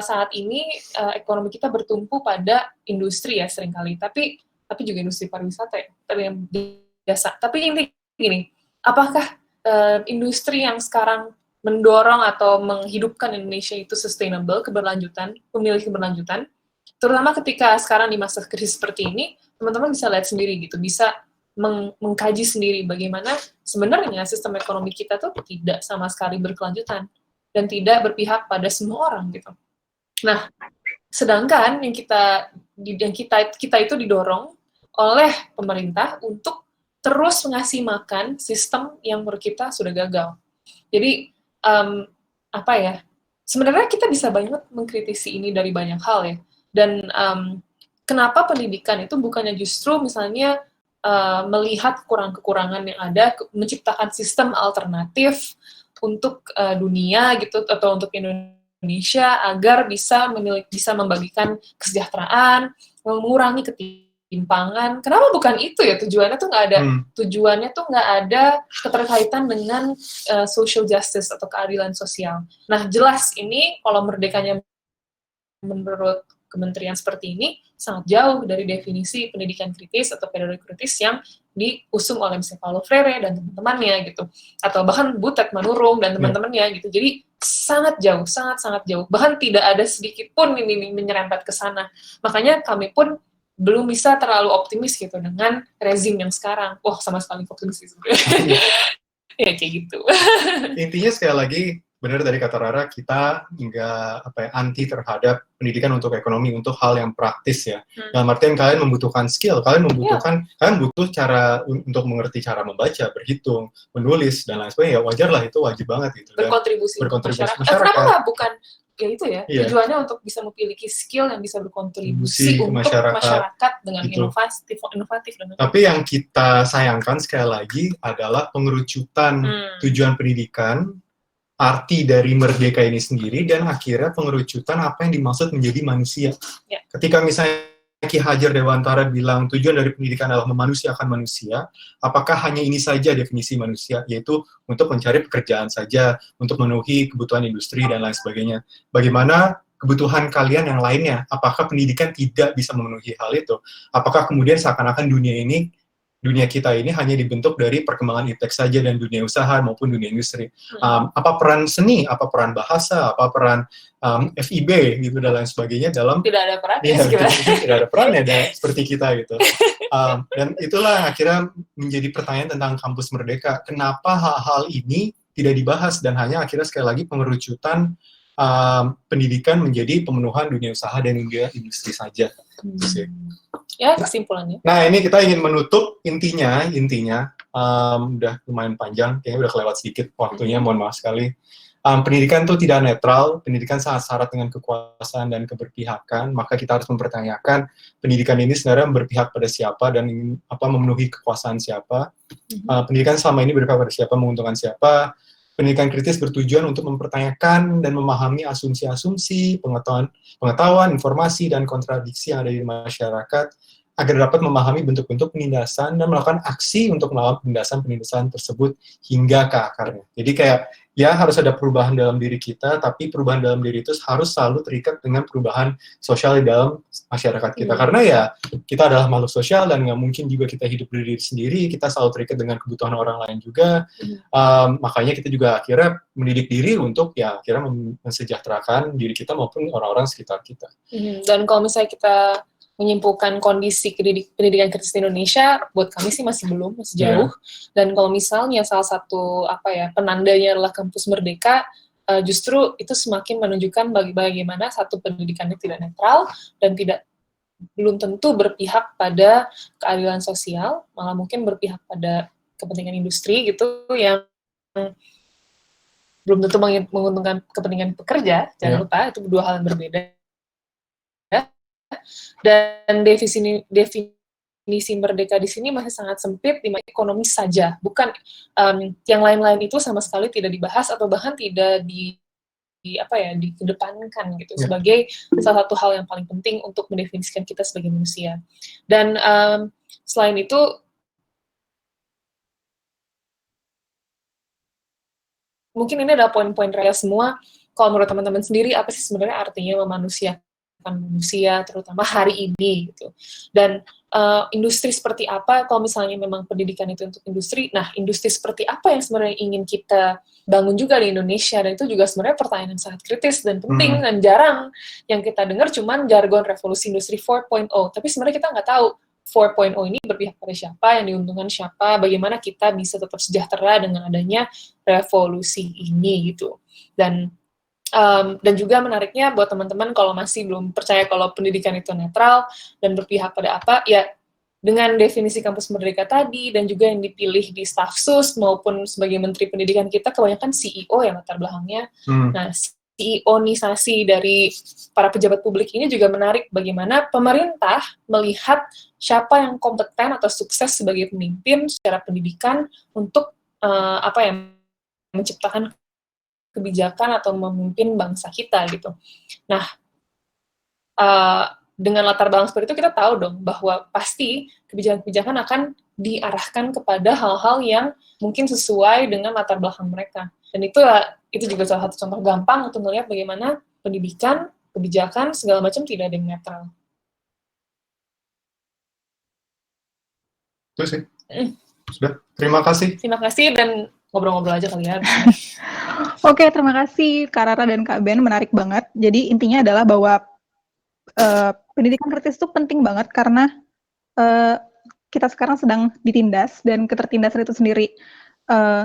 saat ini ekonomi kita bertumpu pada industri ya seringkali, tapi juga industri pariwisata ya, tapi yang biasa. Tapi intinya gini, apakah industri yang sekarang mendorong atau menghidupkan Indonesia itu sustainable, memiliki keberlanjutan, terutama ketika sekarang di masa krisis seperti ini, teman-teman bisa lihat sendiri gitu, bisa mengkaji sendiri bagaimana sebenarnya sistem ekonomi kita tuh tidak sama sekali berkelanjutan dan tidak berpihak pada semua orang gitu. Nah, sedangkan yang kita itu didorong oleh pemerintah untuk terus ngasih makan sistem yang menurut kita sudah gagal. Jadi sebenarnya kita bisa banget mengkritisi ini dari banyak hal ya. Dan kenapa pendidikan itu bukannya justru misalnya melihat kekurangan yang ada, menciptakan sistem alternatif untuk dunia gitu atau untuk Indonesia agar bisa membagikan kesejahteraan, mengurangi ketimpangan. Kenapa bukan itu ya tujuannya tuh nggak ada tujuannya tuh nggak ada keterkaitan dengan social justice atau keadilan sosial. Nah jelas ini kalau merdekanya menurut kementerian seperti ini sangat jauh dari definisi pendidikan kritis atau pedagogi kritis yang diusung oleh misalnya Paulo Freire dan teman-temannya gitu, atau bahkan Butet Manurung dan teman-temannya gitu. Jadi sangat jauh, sangat jauh. Bahkan tidak ada sedikit pun ini menyerempet ke sana. Makanya kami pun belum bisa terlalu optimis gitu dengan rezim yang sekarang. Wah, sama sekali optimis sebenarnya. Ya kayak gitu. Intinya sekali lagi, benar dari kata Rara, kita nggak anti terhadap pendidikan untuk ekonomi, untuk hal yang praktis ya. Dalam artian kalian membutuhkan skill, kalian butuh cara untuk mengerti cara membaca, berhitung, menulis dan lain sebagainya. Ya wajar lah, itu wajib banget gitu. Berkontribusi masyarakat. Kenapa nggak bukan ya itu ya, tujuannya untuk bisa memiliki skill yang bisa berkontribusi untuk masyarakat dengan gitu. inovatif. Tapi yang kita sayangkan sekali lagi adalah pengerucutan tujuan pendidikan, arti dari merdeka ini sendiri, dan akhirnya pengerucutan apa yang dimaksud menjadi manusia. Ya. Ketika misalnya Ki Hajar Dewantara bilang tujuan dari pendidikan adalah memanusiakan manusia, apakah hanya ini saja definisi manusia, yaitu untuk mencari pekerjaan saja, untuk memenuhi kebutuhan industri dan lain sebagainya. Bagaimana kebutuhan kalian yang lainnya? Apakah pendidikan tidak bisa memenuhi hal itu? Apakah kemudian seakan-akan dunia kita ini hanya dibentuk dari perkembangan iptek saja dan dunia usaha maupun dunia industri? Apa peran seni, apa peran bahasa, apa peran FIB gitu dan lain sebagainya dalam tidak ada peran tidak ada perannya seperti kita gitu. Dan itulah akhirnya menjadi pertanyaan tentang kampus merdeka. Kenapa hal-hal ini tidak dibahas dan hanya akhirnya sekali lagi pengerucutan pendidikan menjadi pemenuhan dunia usaha dan dunia industri saja. Ya, kesimpulannya. Nah, ini kita ingin menutup intinya udah lumayan panjang, kayaknya udah kelewat sedikit waktunya, mohon maaf sekali. Pendidikan itu tidak netral, pendidikan sangat syarat dengan kekuasaan dan keberpihakan, maka kita harus mempertanyakan pendidikan ini sebenarnya berpihak pada siapa dan memenuhi kekuasaan siapa. Pendidikan selama ini berpihak pada siapa, menguntungkan siapa. pendidikan kritis bertujuan untuk mempertanyakan dan memahami asumsi-asumsi, pengetahuan, informasi, dan kontradiksi yang ada di masyarakat, agar dapat memahami bentuk-bentuk penindasan dan melakukan aksi untuk melawan penindasan tersebut hingga ke akarnya. Jadi kayak, ya harus ada perubahan dalam diri kita, tapi perubahan dalam diri itu harus selalu terikat dengan perubahan sosial di dalam masyarakat kita. Karena ya, kita adalah makhluk sosial dan nggak mungkin juga kita hidup berdiri sendiri, kita selalu terikat dengan kebutuhan orang lain juga. Makanya kita juga akhirnya mendidik diri untuk ya akhirnya mensejahterakan diri kita maupun orang-orang sekitar kita. Dan kalau misalnya kita menyimpulkan kondisi pendidikan kritis di Indonesia, buat kami sih masih jauh. Dan kalau misalnya salah satu penandanya adalah kampus merdeka, justru itu semakin menunjukkan bagaimana satu pendidikannya tidak netral dan belum tentu berpihak pada keadilan sosial, malah mungkin berpihak pada kepentingan industri gitu yang belum tentu menguntungkan kepentingan pekerja. Jangan lupa itu dua hal yang berbeda. Dan definisi merdeka di sini masih sangat sempit di ekonomi saja, bukan yang lain-lain itu sama sekali tidak dibahas atau bahkan tidak dikedepankan gitu sebagai salah satu hal yang paling penting untuk mendefinisikan kita sebagai manusia. Dan selain itu mungkin ini adalah poin-poin raya semua. Kalau menurut teman-teman sendiri, apa sih sebenarnya artinya memanusiakan manusia, terutama hari ini gitu. Dan industri seperti apa, kalau misalnya memang pendidikan itu untuk industri, nah industri seperti apa yang sebenarnya ingin kita bangun juga di Indonesia, dan itu juga sebenarnya pertanyaan yang sangat kritis dan penting, dan jarang yang kita dengar cuman jargon revolusi industri 4.0, tapi sebenarnya kita nggak tahu 4.0 ini berpihak pada siapa, yang diuntungkan siapa, bagaimana kita bisa tetap sejahtera dengan adanya revolusi ini gitu. Dan juga menariknya buat teman-teman kalau masih belum percaya kalau pendidikan itu netral dan berpihak pada apa, ya dengan definisi kampus merdeka tadi dan juga yang dipilih di Stafsus maupun sebagai Menteri Pendidikan kita kebanyakan CEO yang latar belakangnya. Nah, CEO-nisasi dari para pejabat publik ini juga menarik bagaimana pemerintah melihat siapa yang kompeten atau sukses sebagai pemimpin secara pendidikan untuk menciptakan kebijakan atau memimpin bangsa kita gitu. Nah, dengan latar belakang seperti itu kita tahu dong bahwa pasti kebijakan-kebijakan akan diarahkan kepada hal-hal yang mungkin sesuai dengan latar belakang mereka. Dan itu juga salah satu contoh gampang untuk melihat bagaimana pendidikan, kebijakan, segala macam tidak ada yang netral. Itu sih. Sudah. Terima kasih. Terima kasih dan ngobrol-ngobrol aja kali ya. Oke, terima kasih Kak Rara dan Kak Ben, menarik banget. Jadi intinya adalah bahwa pendidikan kritis itu penting banget karena kita sekarang sedang ditindas, dan ketertindasan itu sendiri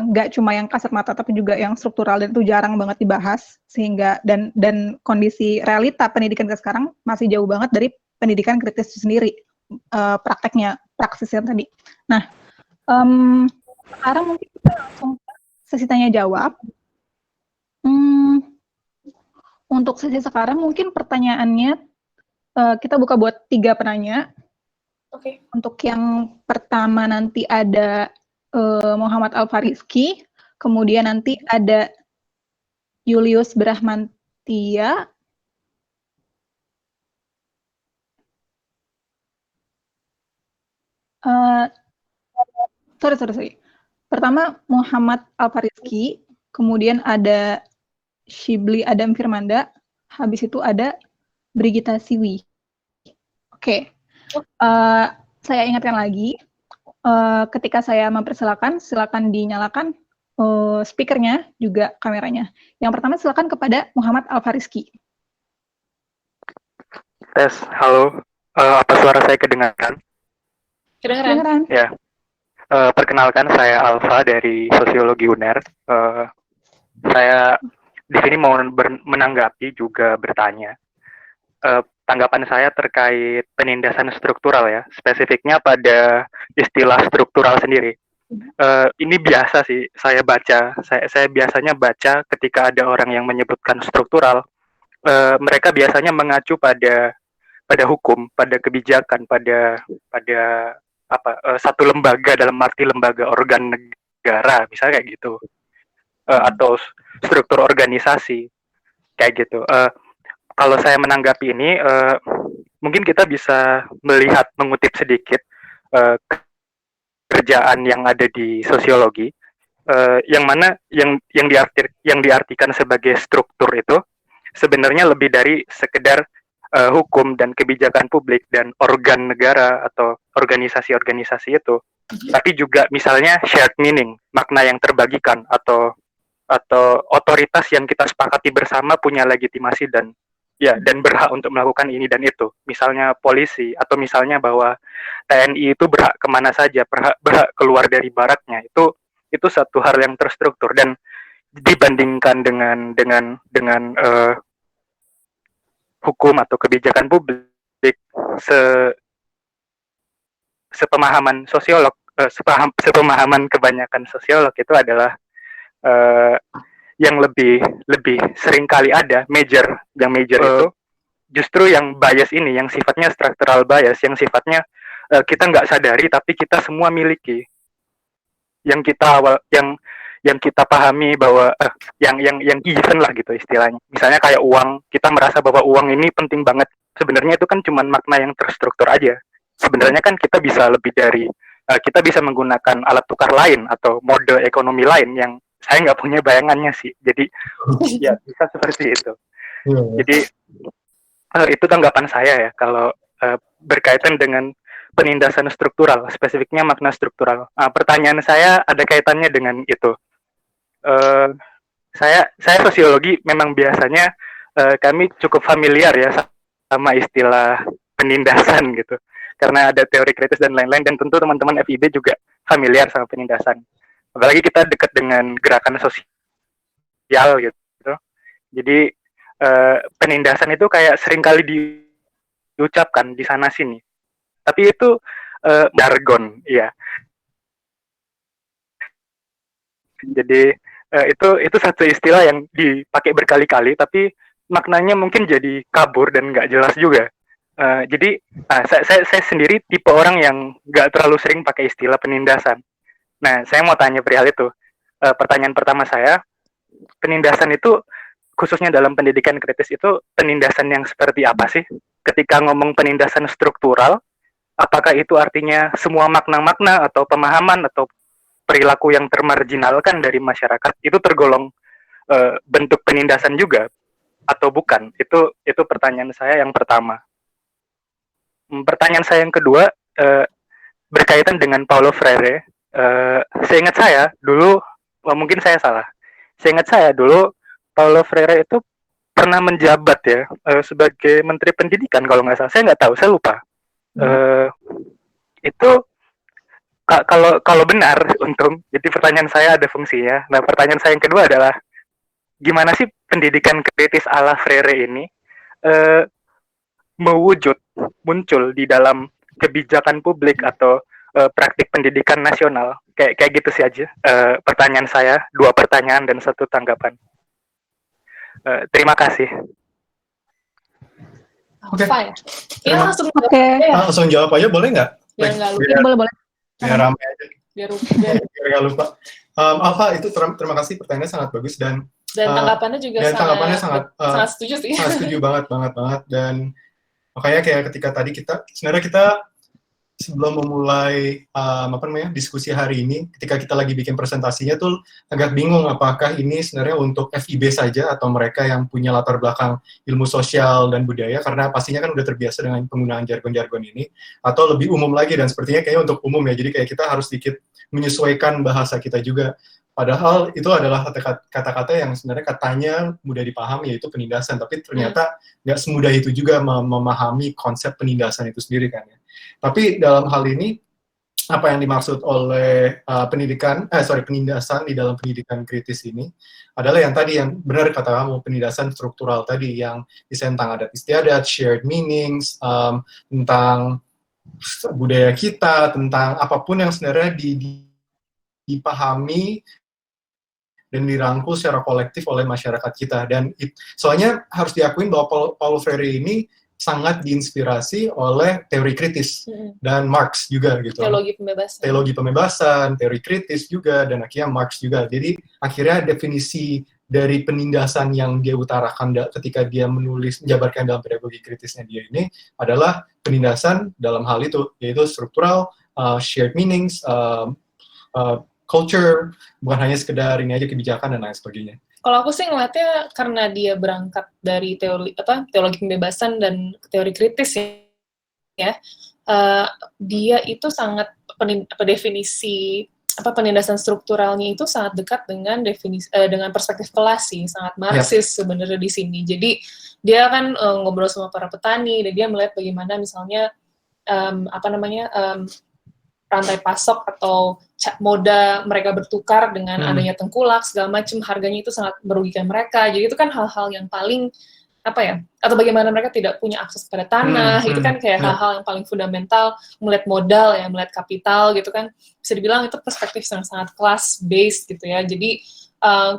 nggak cuma yang kasat mata tapi juga yang struktural, dan itu jarang banget dibahas, sehingga dan kondisi realita pendidikan kita sekarang masih jauh banget dari pendidikan kritis itu sendiri, prakteknya, praksisnya tadi. Nah, sekarang mungkin kita langsung sesi tanya jawab. Untuk sesi sekarang mungkin pertanyaannya kita buka buat 3 penanya. Oke. Untuk yang pertama nanti ada Muhammad Alfariski, kemudian nanti ada Julius Brahmantia, sorry. Pertama Muhammad Alfariski, kemudian ada Shibli Adam Firmanda, habis itu ada Brigita Siwi. Oke. Saya ingatkan lagi, ketika saya mempersilakan, silakan dinyalakan speakernya, juga kameranya. Yang pertama silakan kepada Muhammad Alfariski. Tes, halo. Apa suara saya kedengaran? Kedengaran. Ya. Perkenalkan, saya Alfa dari Sosiologi UNER. Saya di sini mau menanggapi juga bertanya. Tanggapan saya terkait penindasan struktural ya, spesifiknya pada istilah struktural sendiri. Ini biasa sih saya baca. Saya biasanya baca ketika ada orang yang menyebutkan struktural, mereka biasanya mengacu pada hukum, pada kebijakan, pada satu lembaga, dalam arti lembaga organ negara, misalnya kayak gitu. atau struktur organisasi kayak gitu. Kalau saya menanggapi ini, mungkin kita bisa mengutip sedikit kerjaan yang ada di sosiologi, yang mana yang diartikan sebagai struktur itu sebenarnya lebih dari sekedar hukum dan kebijakan publik dan organ negara atau organisasi-organisasi itu, tapi juga misalnya shared meaning, makna yang terbagikan atau otoritas yang kita sepakati bersama punya legitimasi dan berhak untuk melakukan ini dan itu. Misalnya polisi, atau misalnya bahwa TNI itu berhak kemana saja, berhak keluar dari baraknya. Itu satu hal yang terstruktur, dan dibandingkan dengan hukum atau kebijakan publik, sepemahaman sosiolog, sepemahaman kebanyakan sosiolog itu adalah yang lebih sering kali ada major itu justru yang bias ini, yang sifatnya structural bias, yang sifatnya kita nggak sadari tapi kita semua miliki, yang kita pahami bahwa yang given lah gitu istilahnya. Misalnya kayak uang, kita merasa bahwa uang ini penting banget, sebenarnya itu kan cuma makna yang terstruktur aja. Sebenarnya kan kita bisa lebih dari kita bisa menggunakan alat tukar lain atau mode ekonomi lain yang saya nggak punya bayangannya sih. Jadi ya bisa seperti itu. Jadi itu tanggapan saya ya kalau berkaitan dengan penindasan struktural, spesifiknya makna struktural. Pertanyaan saya ada kaitannya dengan itu. Saya sosiologi memang biasanya kami cukup familiar ya sama istilah penindasan gitu, karena ada teori kritis dan lain-lain, dan tentu teman-teman FIB juga familiar sama penindasan. Apalagi kita dekat dengan gerakan sosial gitu. Jadi penindasan itu kayak seringkali diucapkan di sana sini. Tapi itu jargon, ya. Jadi itu satu istilah yang dipakai berkali-kali, tapi maknanya mungkin jadi kabur dan nggak jelas juga. Jadi saya sendiri tipe orang yang nggak terlalu sering pakai istilah penindasan. Nah, saya mau tanya perihal itu. Pertanyaan pertama saya, penindasan itu khususnya dalam pendidikan kritis itu penindasan yang seperti apa sih? Ketika ngomong penindasan struktural, apakah itu artinya semua makna-makna atau pemahaman atau perilaku yang termarginalkan dari masyarakat itu tergolong bentuk penindasan juga atau bukan? Itu pertanyaan saya yang pertama. Pertanyaan saya yang kedua berkaitan dengan Paulo Freire. Seingat saya dulu, mungkin saya salah. Seingat saya dulu Paulo Freire itu pernah menjabat ya sebagai Menteri Pendidikan kalau nggak salah. Saya nggak tahu, saya lupa. Itu kalau benar, untung. Jadi pertanyaan saya ada fungsinya. Nah, pertanyaan saya yang kedua adalah gimana sih pendidikan kritis ala Freire ini muncul di dalam kebijakan publik atau praktik pendidikan nasional. Kayak gitu sih aja pertanyaan saya, 2 pertanyaan dan 1 tanggapan. Terima kasih. Oke. Langsung jawab aja, boleh nggak? Boleh. Biar ramai aja. Biar nggak lupa. Alfa, itu terima kasih, pertanyaannya sangat bagus dan tanggapannya juga sangat setuju sih. Sangat setuju banget. Dan makanya kayak ketika tadi kita sebelum memulai diskusi hari ini, ketika kita lagi bikin presentasinya tuh agak bingung apakah ini sebenarnya untuk FIB saja atau mereka yang punya latar belakang ilmu sosial dan budaya, karena pastinya kan udah terbiasa dengan penggunaan jargon-jargon ini, atau lebih umum lagi, dan sepertinya kayaknya untuk umum ya, jadi kayak kita harus sedikit menyesuaikan bahasa kita juga. Padahal itu adalah kata-kata yang sebenarnya katanya mudah dipahami, yaitu penindasan, tapi ternyata nggak semudah itu juga memahami konsep penindasan itu sendiri kan ya. Tapi dalam hal ini, apa yang dimaksud oleh penindasan di dalam pendidikan kritis ini adalah yang tadi, yang benar kata kamu, penindasan struktural tadi, yang tentang adat istiadat, shared meanings, tentang budaya kita, tentang apapun yang sebenarnya dipahami dan dirangkul secara kolektif oleh masyarakat kita. Dan soalnya harus diakuin bahwa Paulo Freire ini sangat diinspirasi oleh teori kritis dan Marx juga gitu. Teologi pembebasan, teori kritis juga, dan akhirnya Marx juga. Jadi akhirnya definisi dari penindasan yang dia utarakan ketika dia menjabarkan dalam pedagogi kritisnya dia ini adalah penindasan dalam hal itu, yaitu struktural, shared meanings, culture, bukan hanya sekedar ini aja kebijakan dan lain sebagainya. Kalau aku sih ngeliatnya karena dia berangkat dari teologi pembebasan dan teori kritis ya, dia itu sangat definisi penindasan strukturalnya itu sangat dekat dengan dengan perspektif kelas sih, sangat Marxis sebenarnya di sini. Jadi dia kan ngobrol sama para petani dan dia melihat bagaimana misalnya rantai pasok atau moda mereka bertukar dengan adanya tengkulak segala macam, harganya itu sangat merugikan mereka. Jadi itu kan hal-hal yang paling atau bagaimana mereka tidak punya akses pada tanah, itu kan kayak hal-hal yang paling fundamental, melihat modal ya, melihat kapital gitu kan, bisa dibilang itu perspektif yang sangat class based gitu ya. Jadi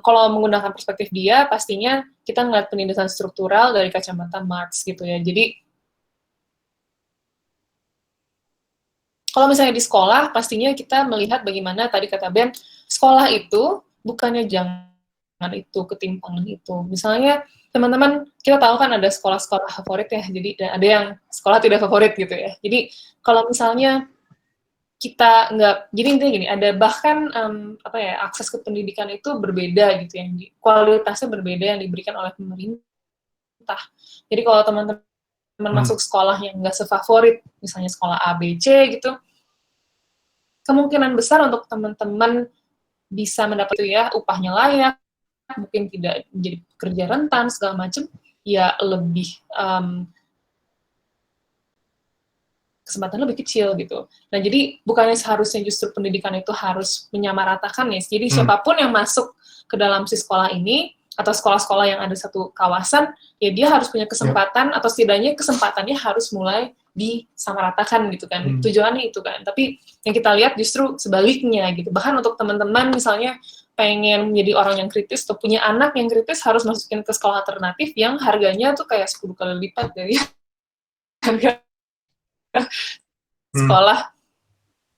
kalau menggunakan perspektif dia, pastinya kita ngeliat penindasan struktural dari kacamata Marx gitu ya. Jadi kalau misalnya di sekolah, pastinya kita melihat bagaimana tadi kata Ben, sekolah itu bukannya jangan itu, ketimpangan itu. Misalnya, teman-teman, kita tahu kan ada sekolah-sekolah favorit ya, jadi ada yang sekolah tidak favorit gitu ya. Jadi, kalau misalnya kita jadi intinya gini, ada bahkan akses ke pendidikan itu berbeda gitu, yang kualitasnya berbeda yang diberikan oleh pemerintah. Jadi, kalau teman-teman masuk sekolah yang nggak sefavorit, misalnya sekolah A, B, C gitu, kemungkinan besar untuk teman-teman bisa mendapat itu ya, upahnya layak, mungkin tidak menjadi pekerja rentan, segala macam, ya lebih, kesempatan lebih kecil gitu. Nah, jadi bukannya seharusnya justru pendidikan itu harus menyamaratakan ya, jadi siapapun yang masuk ke dalam si sekolah ini, atau sekolah-sekolah yang ada satu kawasan, ya dia harus punya kesempatan, atau setidaknya kesempatannya harus mulai disamaratakan gitu kan. Tujuannya itu kan. Tapi yang kita lihat justru sebaliknya gitu. Bahkan untuk teman-teman misalnya pengen menjadi orang yang kritis atau punya anak yang kritis, harus masukin ke sekolah alternatif yang harganya tuh kayak 10 kali lipat dari harga sekolah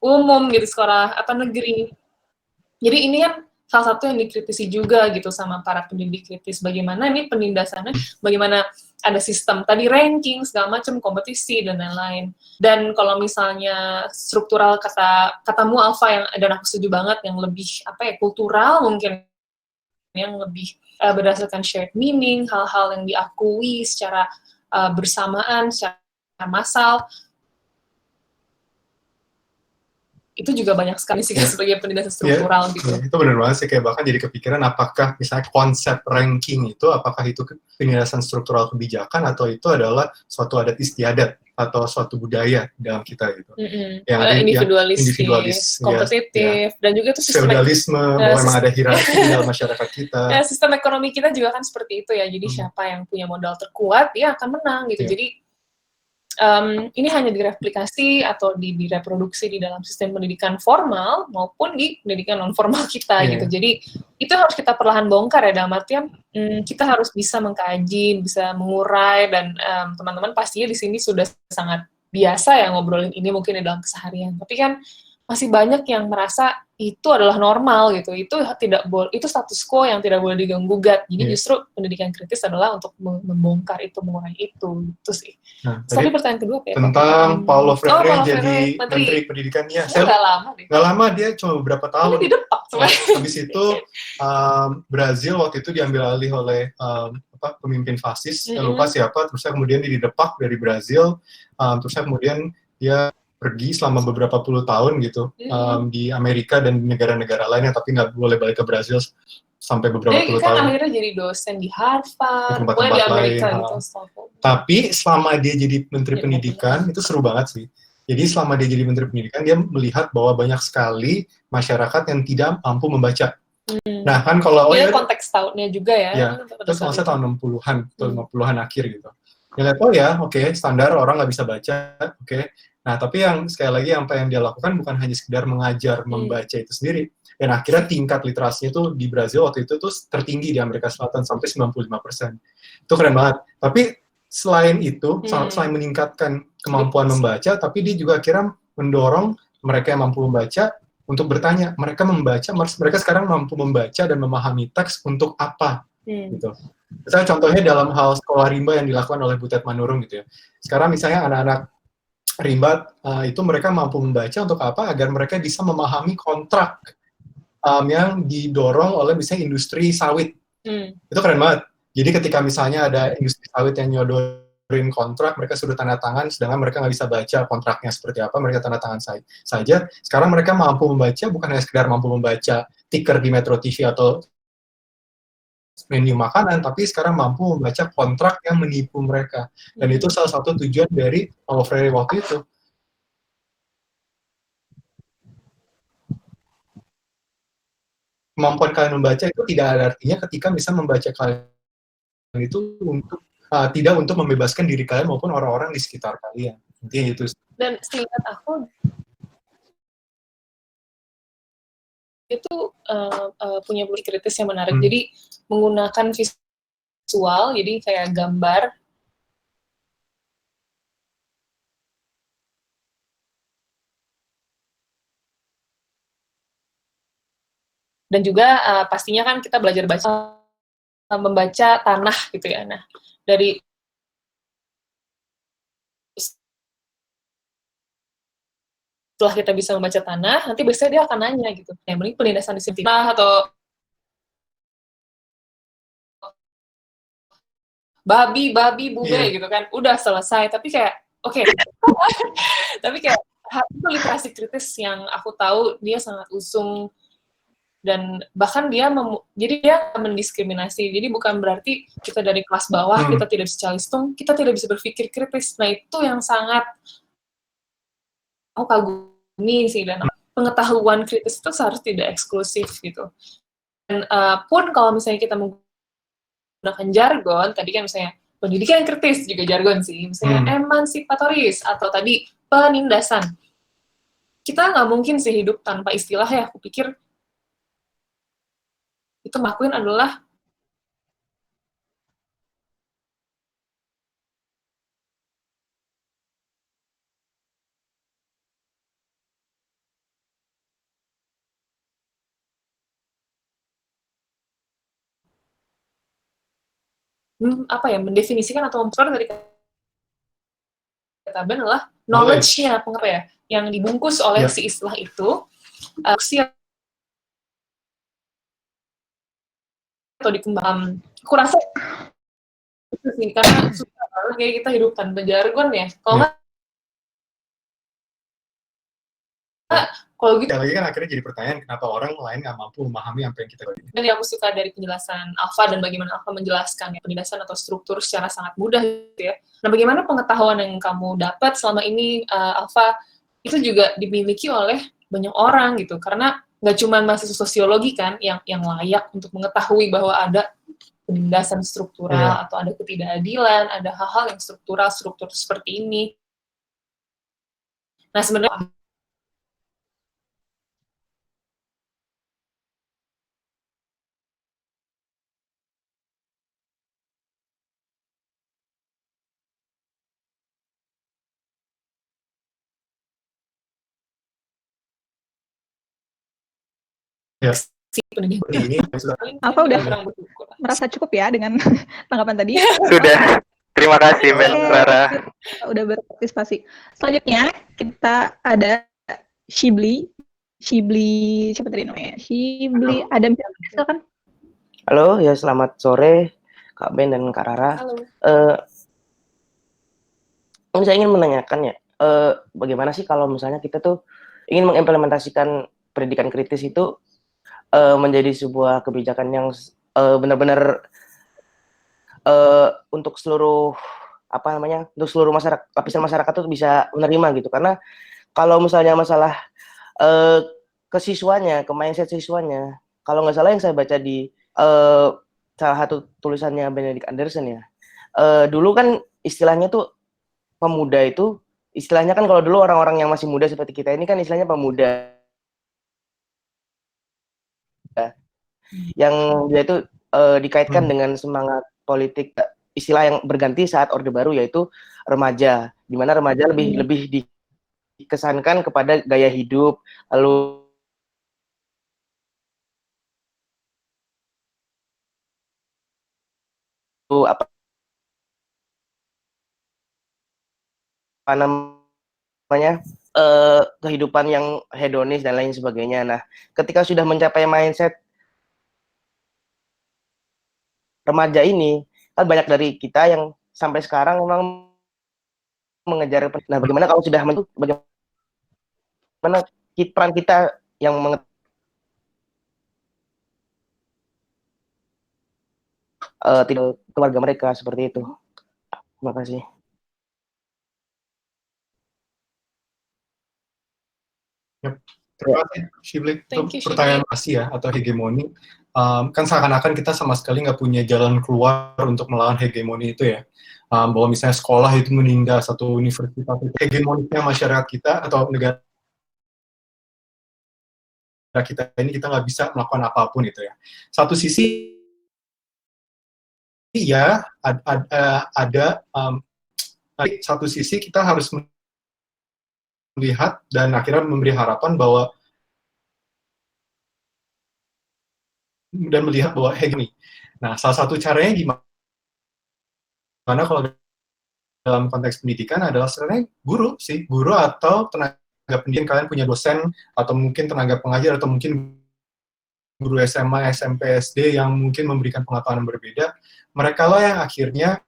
umum gitu, sekolah negeri. Jadi ini kan salah satu yang dikritisi juga gitu sama para pendidik kritis, bagaimana ini penindasannya, bagaimana ada sistem tadi ranking segala macam, kompetisi dan lain-lain. Dan kalau misalnya struktural katamu Alfa, yang dan aku setuju banget, yang lebih kultural mungkin, yang lebih berdasarkan shared meaning, hal-hal yang diakui secara bersamaan, secara massal, itu juga banyak sekali sih sebagai penindasan struktural gitu. Itu benar banget sih, kayak bahkan jadi kepikiran apakah misalnya konsep ranking itu, apakah itu penindasan struktural kebijakan atau itu adalah suatu adat istiadat atau suatu budaya dalam kita gitu. Yang individualis, kompetitif, dan juga itu sistem feudalisme, bahwa memang ada hierarki dalam masyarakat kita. Sistem ekonomi kita juga kan seperti itu ya, jadi siapa yang punya modal terkuat, dia akan menang gitu. Jadi ini hanya direplikasi atau direproduksi di dalam sistem pendidikan formal maupun di pendidikan non formal kita gitu. Jadi itu harus kita perlahan bongkar ya, dalam artian kita harus bisa mengkaji, bisa mengurai, dan teman-teman pastinya di sini sudah sangat biasa ya ngobrolin ini mungkin di dalam keseharian. Tapi kan masih banyak yang merasa itu adalah normal gitu. Itu itu status quo yang tidak boleh diganggu-gugat. Jadi justru pendidikan kritis adalah untuk membongkar itu, mengurangi itu. Itu sih. Nah, tadi pertanyaan kedua ya, tentang Paulo Freire jadi menteri pendidikannya. Nggak lama deh. Nggak lama, dia cuma beberapa tahun. Ini didepak. Habis itu Brazil waktu itu diambil alih oleh pemimpin fasis, saya lupa siapa, terusnya kemudian dia didepak dari Brazil, terusnya kemudian dia pergi selama beberapa puluh tahun gitu di Amerika dan negara-negara lainnya, tapi nggak boleh balik ke Brazil sampai beberapa puluh tahun. Kan akhirnya jadi dosen di Harvard, tempat-tempat di Amerika lain. Gitu. Tapi selama dia jadi menteri pendidikan, itu seru banget sih. Jadi selama dia jadi menteri pendidikan, dia melihat bahwa banyak sekali masyarakat yang tidak mampu membaca. Nah kan kalau konteks tahunnya juga ya. Itu masa tahun 60-an atau 50-an akhir gitu. Dia lihat, standar orang nggak bisa baca, Nah, tapi yang sekali lagi apa yang dia lakukan bukan hanya sekedar mengajar membaca itu sendiri. Dan akhirnya tingkat literasinya tuh di Brazil waktu itu tuh tertinggi di Amerika Selatan, sampai 95%. Itu keren banget. Tapi selain itu, selain meningkatkan kemampuan membaca, tapi dia juga akhirnya mendorong mereka yang mampu membaca untuk bertanya. Mereka sekarang mampu membaca dan memahami teks untuk apa, gitu. Misalnya contohnya dalam hal sekolah rimba yang dilakukan oleh Butet Manurung gitu ya. Sekarang misalnya anak-anak rimba itu mereka mampu membaca untuk apa? Agar mereka bisa memahami kontrak yang didorong oleh misalnya industri sawit. Itu keren banget. Jadi ketika misalnya ada industri sawit yang nyodorin kontrak, mereka sudah tanda tangan, sedangkan mereka nggak bisa baca kontraknya seperti apa, mereka tanda tangan saja. Sekarang mereka mampu membaca, bukan hanya sekedar mampu membaca ticker di Metro TV atau menu makanan, tapi sekarang mampu membaca kontrak yang menipu mereka. Dan itu salah satu tujuan dari Paulo Freire waktu itu. Kemampuan kalian membaca itu tidak ada artinya ketika bisa membaca kalian itu untuk tidak untuk membebaskan diri kalian maupun orang-orang di sekitar kalian. Intinya itu. Dan seingat aku itu punya bukti kritis yang menarik. Jadi menggunakan visual, jadi kayak gambar. Dan juga pastinya kan kita belajar membaca tanah gitu ya. Nah, dari setelah kita bisa membaca tanah, nanti biasanya dia akan nanya gitu, yang mending penindasan di sini atau babi bube gitu kan, udah selesai. Tapi kayak oke. Tapi kayak itu literasi kritis yang aku tahu dia sangat usung, dan bahkan jadi dia mendiskriminasi. Jadi bukan berarti kita dari kelas bawah kita tidak bisa calistung, kita tidak bisa berpikir kritis. Nah itu yang sangat aku kagumi sih, dan pengetahuan kritis itu seharusnya tidak eksklusif gitu. Dan pun kalau misalnya kita menggunakan jargon, tadi kan misalnya pendidikan kritis juga jargon sih, misalnya emansipatoris atau tadi penindasan. Kita nggak mungkin sih hidup tanpa istilah ya. Aku pikir itu makuin adalah mendefinisikan atau memperoleh dari kata Ben adalah knowledge-nya, yang dibungkus oleh si istilah itu, atau dikembang. Aku rasa itu sih, karena susah banget kayak kita hidup tanpa jargon ya. Kalau gitu, lagi kan akhirnya jadi pertanyaan kenapa orang lain nggak mampu memahami apa yang kita bagi. Dan yang aku suka dari penjelasan Alfa dan bagaimana Alfa menjelaskan penjelasan atau struktur secara sangat mudah gitu ya. Nah, bagaimana pengetahuan yang kamu dapat selama ini, Alfa, itu juga dimiliki oleh banyak orang gitu, karena nggak cuma mahasiswa sosiologi kan yang layak untuk mengetahui bahwa ada penindasan struktural atau ada ketidakadilan, ada hal-hal yang struktur seperti ini. Nah, sebenarnya si pendidik ini apa udah merasa cukup ya dengan tanggapan tadi? Sudah. Terima kasih, Mbak Clara. Udah berpartisipasi. Selanjutnya kita ada Shibli siapa tadi namanya? Shibli Adam, silakan. Halo, ya selamat sore Kak Ben dan Kak Rara. Halo. Saya ingin menanyakan ya, bagaimana sih kalau misalnya kita tuh ingin mengimplementasikan pendidikan kritis itu menjadi sebuah kebijakan yang benar-benar untuk seluruh untuk seluruh lapisan masyarakat tuh bisa menerima gitu. Karena kalau misalnya masalah ke siswanya, ke mindset siswanya, kalau nggak salah yang saya baca di salah satu tulisannya Benedict Anderson ya, dulu kan istilahnya tuh pemuda itu, istilahnya kan kalau dulu orang-orang yang masih muda seperti kita ini kan istilahnya pemuda, yang dia itu dikaitkan dengan semangat politik istilah yang berganti saat Orde Baru, yaitu remaja, di mana remaja lebih dikesankan kepada gaya hidup, lalu apa namanya kehidupan yang hedonis dan lain sebagainya. Nah, ketika sudah mencapai mindset remaja ini, kan banyak dari kita yang sampai sekarang memang mengejar. Nah, bagaimana kalau sudah bagaimana peran kita yang tidak keluarga mereka seperti itu. Terima kasih. Terima kasih, Shibli. Thank you, Untuk pertanyaan Asia atau hegemoni, kan seakan-akan kita sama sekali nggak punya jalan keluar untuk melawan hegemoni itu ya. Bahwa misalnya sekolah itu menindas satu universitas, hegemoniknya masyarakat kita atau negara kita ini, kita nggak bisa melakukan apapun itu ya. Satu sisi, ya ada satu sisi kita harus melihat dan akhirnya memberi harapan bahwa dan melihat bahwa hegemoni. Nah, salah satu caranya gimana kalau dalam konteks pendidikan adalah sebenarnya guru atau tenaga pendidik. Kalian punya dosen atau mungkin tenaga pengajar atau mungkin guru SMA, SMP, SD yang mungkin memberikan pengetahuan yang berbeda. Mereka lah yang akhirnya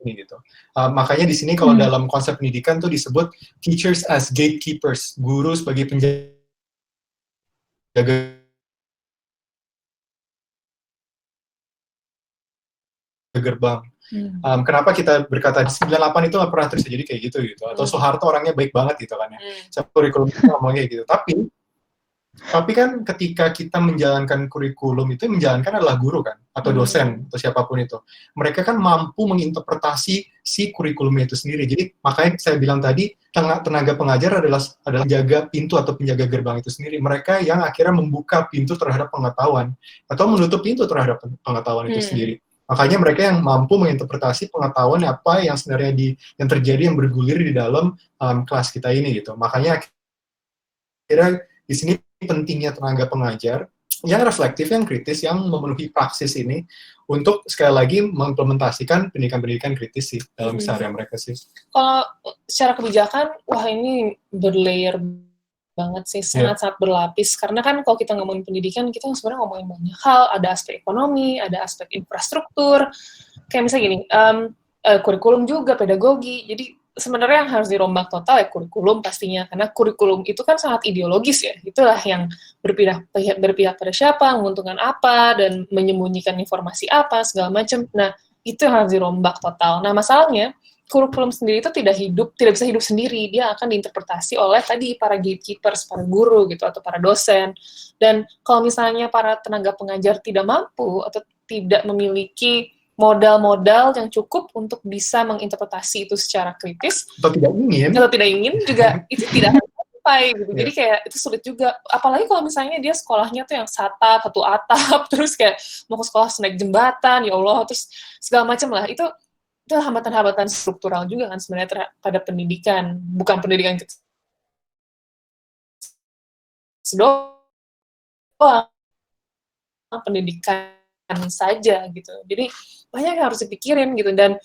ini gitu. Makanya di sini kalau dalam konsep pendidikan tuh disebut teachers as gatekeepers, guru sebagai penjaga gerbang. Kenapa kita berkata 98 itu nggak pernah terjadi kayak gitu atau Soeharto orangnya baik banget gitu kan ya. Saya kurikulum itu ngomongnya gitu. Tapi kan ketika kita menjalankan kurikulum itu menjalankan adalah guru kan atau dosen atau siapapun itu. Mereka kan mampu menginterpretasi si kurikulumnya itu sendiri. Jadi makanya saya bilang tadi tenaga pengajar adalah jaga pintu atau penjaga gerbang itu sendiri. Mereka yang akhirnya membuka pintu terhadap pengetahuan atau menutup pintu terhadap pengetahuan itu sendiri. Makanya mereka yang mampu menginterpretasi pengetahuan apa yang sebenarnya yang terjadi, yang bergulir di dalam kelas kita ini gitu. Makanya akhirnya di sini pentingnya tenaga pengajar yang reflektif, yang kritis, yang memenuhi praksis ini untuk sekali lagi mengimplementasikan pendidikan-pendidikan kritis sih dalam keseharian mereka sih. Kalau secara kebijakan, wah ini berlayer banget sih, sangat-sangat berlapis. Karena kan kalau kita ngomongin pendidikan, kita sebenarnya ngomongin banyak hal, ada aspek ekonomi, ada aspek infrastruktur, kayak misalnya gini, kurikulum juga, pedagogi, jadi sebenarnya yang harus dirombak total ya kurikulum pastinya, karena kurikulum itu kan sangat ideologis ya, itulah yang berpihak pada siapa, menguntungkan apa, dan menyembunyikan informasi apa, segala macam. Nah, itu yang harus dirombak total. Nah, masalahnya, kurikulum sendiri itu tidak bisa hidup sendiri, dia akan diinterpretasi oleh tadi para gatekeepers, para guru gitu, atau para dosen. Dan kalau misalnya para tenaga pengajar tidak mampu, atau tidak memiliki modal-modal yang cukup untuk bisa menginterpretasi itu secara kritis atau tidak ingin juga itu tidak akan sampai gitu. Jadi kayak itu sulit juga, apalagi kalau misalnya dia sekolahnya tuh yang satu atap terus kayak mau ke sekolah naik jembatan, ya Allah, terus segala macam lah, itu hambatan-hambatan struktural juga kan sebenarnya pada pendidikan, bukan pendidikan doang, pendidikan saja gitu. Jadi banyak yang harus dipikirin gitu. Dan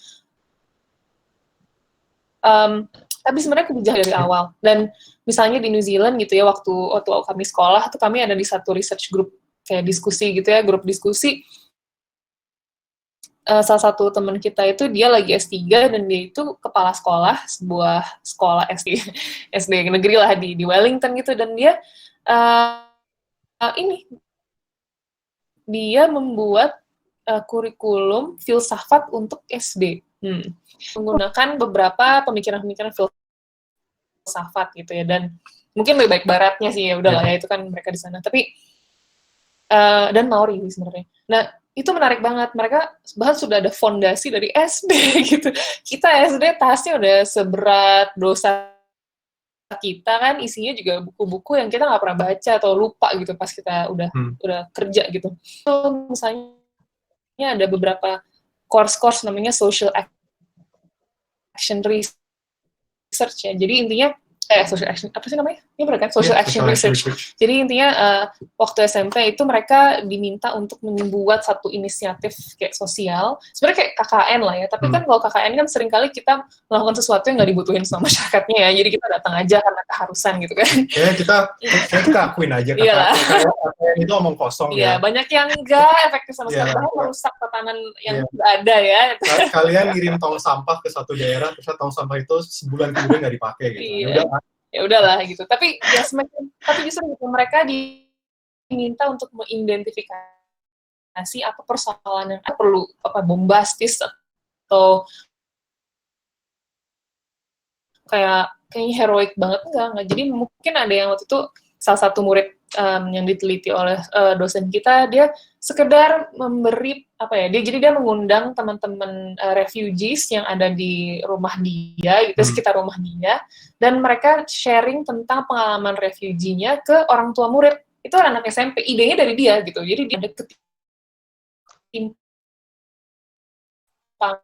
tapi sebenarnya kebijakan dari awal. Dan misalnya di New Zealand gitu ya, waktu kami sekolah tuh kami ada di satu research group kayak diskusi gitu ya, grup diskusi. Salah satu teman kita itu dia lagi S3 dan dia itu kepala sekolah, sebuah sekolah SD negeri lah di Wellington gitu, dan dia dia membuat kurikulum filsafat untuk SD. Menggunakan beberapa pemikiran-pemikiran filsafat gitu ya, dan mungkin lebih baik baratnya sih, ya udahlah ya, itu kan mereka di sana. Tapi dan Maori sebenarnya. Nah, itu menarik banget. Mereka bahkan sudah ada fondasi dari SD gitu. Kita SD tasnya udah seberat dosa kita kan isinya juga buku-buku yang kita nggak pernah baca atau lupa gitu pas kita udah kerja gitu. So, misalnya ada beberapa course namanya social action research ya. Jadi intinya social action apa sih namanya? Ini benar kan? Social action research. Jadi intinya waktu SMP itu mereka diminta untuk membuat satu inisiatif kayak sosial. Sebenarnya kayak KKN lah ya. Tapi kan kalau KKN kan seringkali kita melakukan sesuatu yang nggak dibutuhin sama masyarakatnya ya. Jadi kita datang aja karena keharusan gitu kan. Ya kita akuin aja KKN itu omong kosong ya. Banyak yang enggak efektif sama sekali, bahkan merusak tatanan yang ada ya. Kalian ngirim tong sampah ke satu daerah, terus tong sampah itu sebulan kemudian nggak dipakai gitu. Ya udahlah gitu. Tapi ya tapi justru gitu, mereka diminta untuk mengidentifikasi apa persoalan yang perlu bombastis atau kayaknya heroik banget enggak. Jadi mungkin ada yang waktu itu salah satu murid yang diteliti oleh dosen kita, dia sekedar memberi dia mengundang teman-teman refugees yang ada di rumah dia gitu, sekitar rumah dia, dan mereka sharing tentang pengalaman refuginya ke orang tua murid. Itu anak SMP, idenya dari dia gitu. Jadi dia ada ketimpangan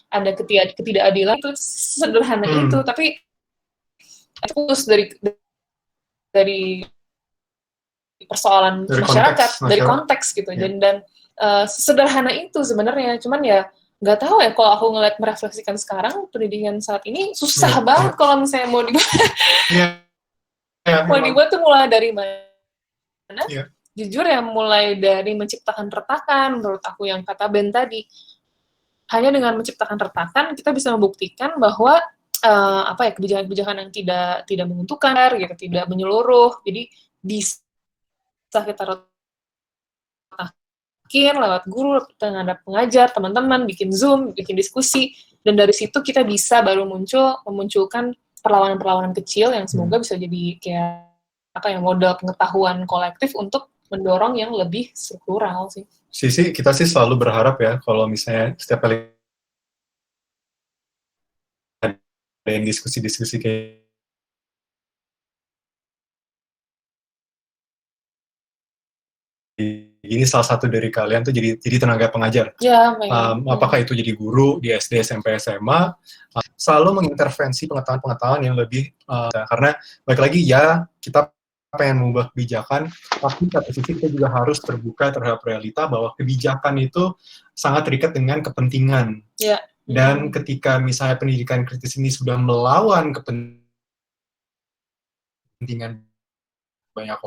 ada ketidakadilan itu sederhana itu, tapi fokus dari persoalan masyarakat, dari konteks gitu. Dan sederhana itu sebenarnya, cuman ya nggak tahu ya, kalau aku ngeliat merefleksikan sekarang pendidikan saat ini susah banget kalau misalnya mau dibuat tuh mulai dari mana? Jujur ya, mulai dari menciptakan retakan, menurut aku yang kata Ben tadi. Hanya dengan menciptakan retakan kita bisa membuktikan bahwa kebijakan-kebijakan yang tidak menguntungkan gitu, tidak menyeluruh. Jadi bisa kita retakin lewat guru, terhadap pengajar, teman-teman, bikin Zoom, bikin diskusi, dan dari situ kita bisa baru memunculkan perlawanan-perlawanan kecil yang semoga bisa jadi kayak modal pengetahuan kolektif untuk mendorong yang lebih struktural sih. Kita selalu berharap ya, kalau misalnya setiap kali ada yang diskusi-diskusi kayak ini, salah satu dari kalian tuh jadi tenaga pengajar. Apakah itu jadi guru di SD, SMP, SMA, selalu mengintervensi pengetahuan yang lebih, karena balik lagi ya, kita pengen mengubah kebijakan, tapi satu sisi kita juga harus terbuka terhadap realita bahwa kebijakan itu sangat terikat dengan kepentingan. Dan ketika misalnya pendidikan kritis ini sudah melawan kepentingan banyak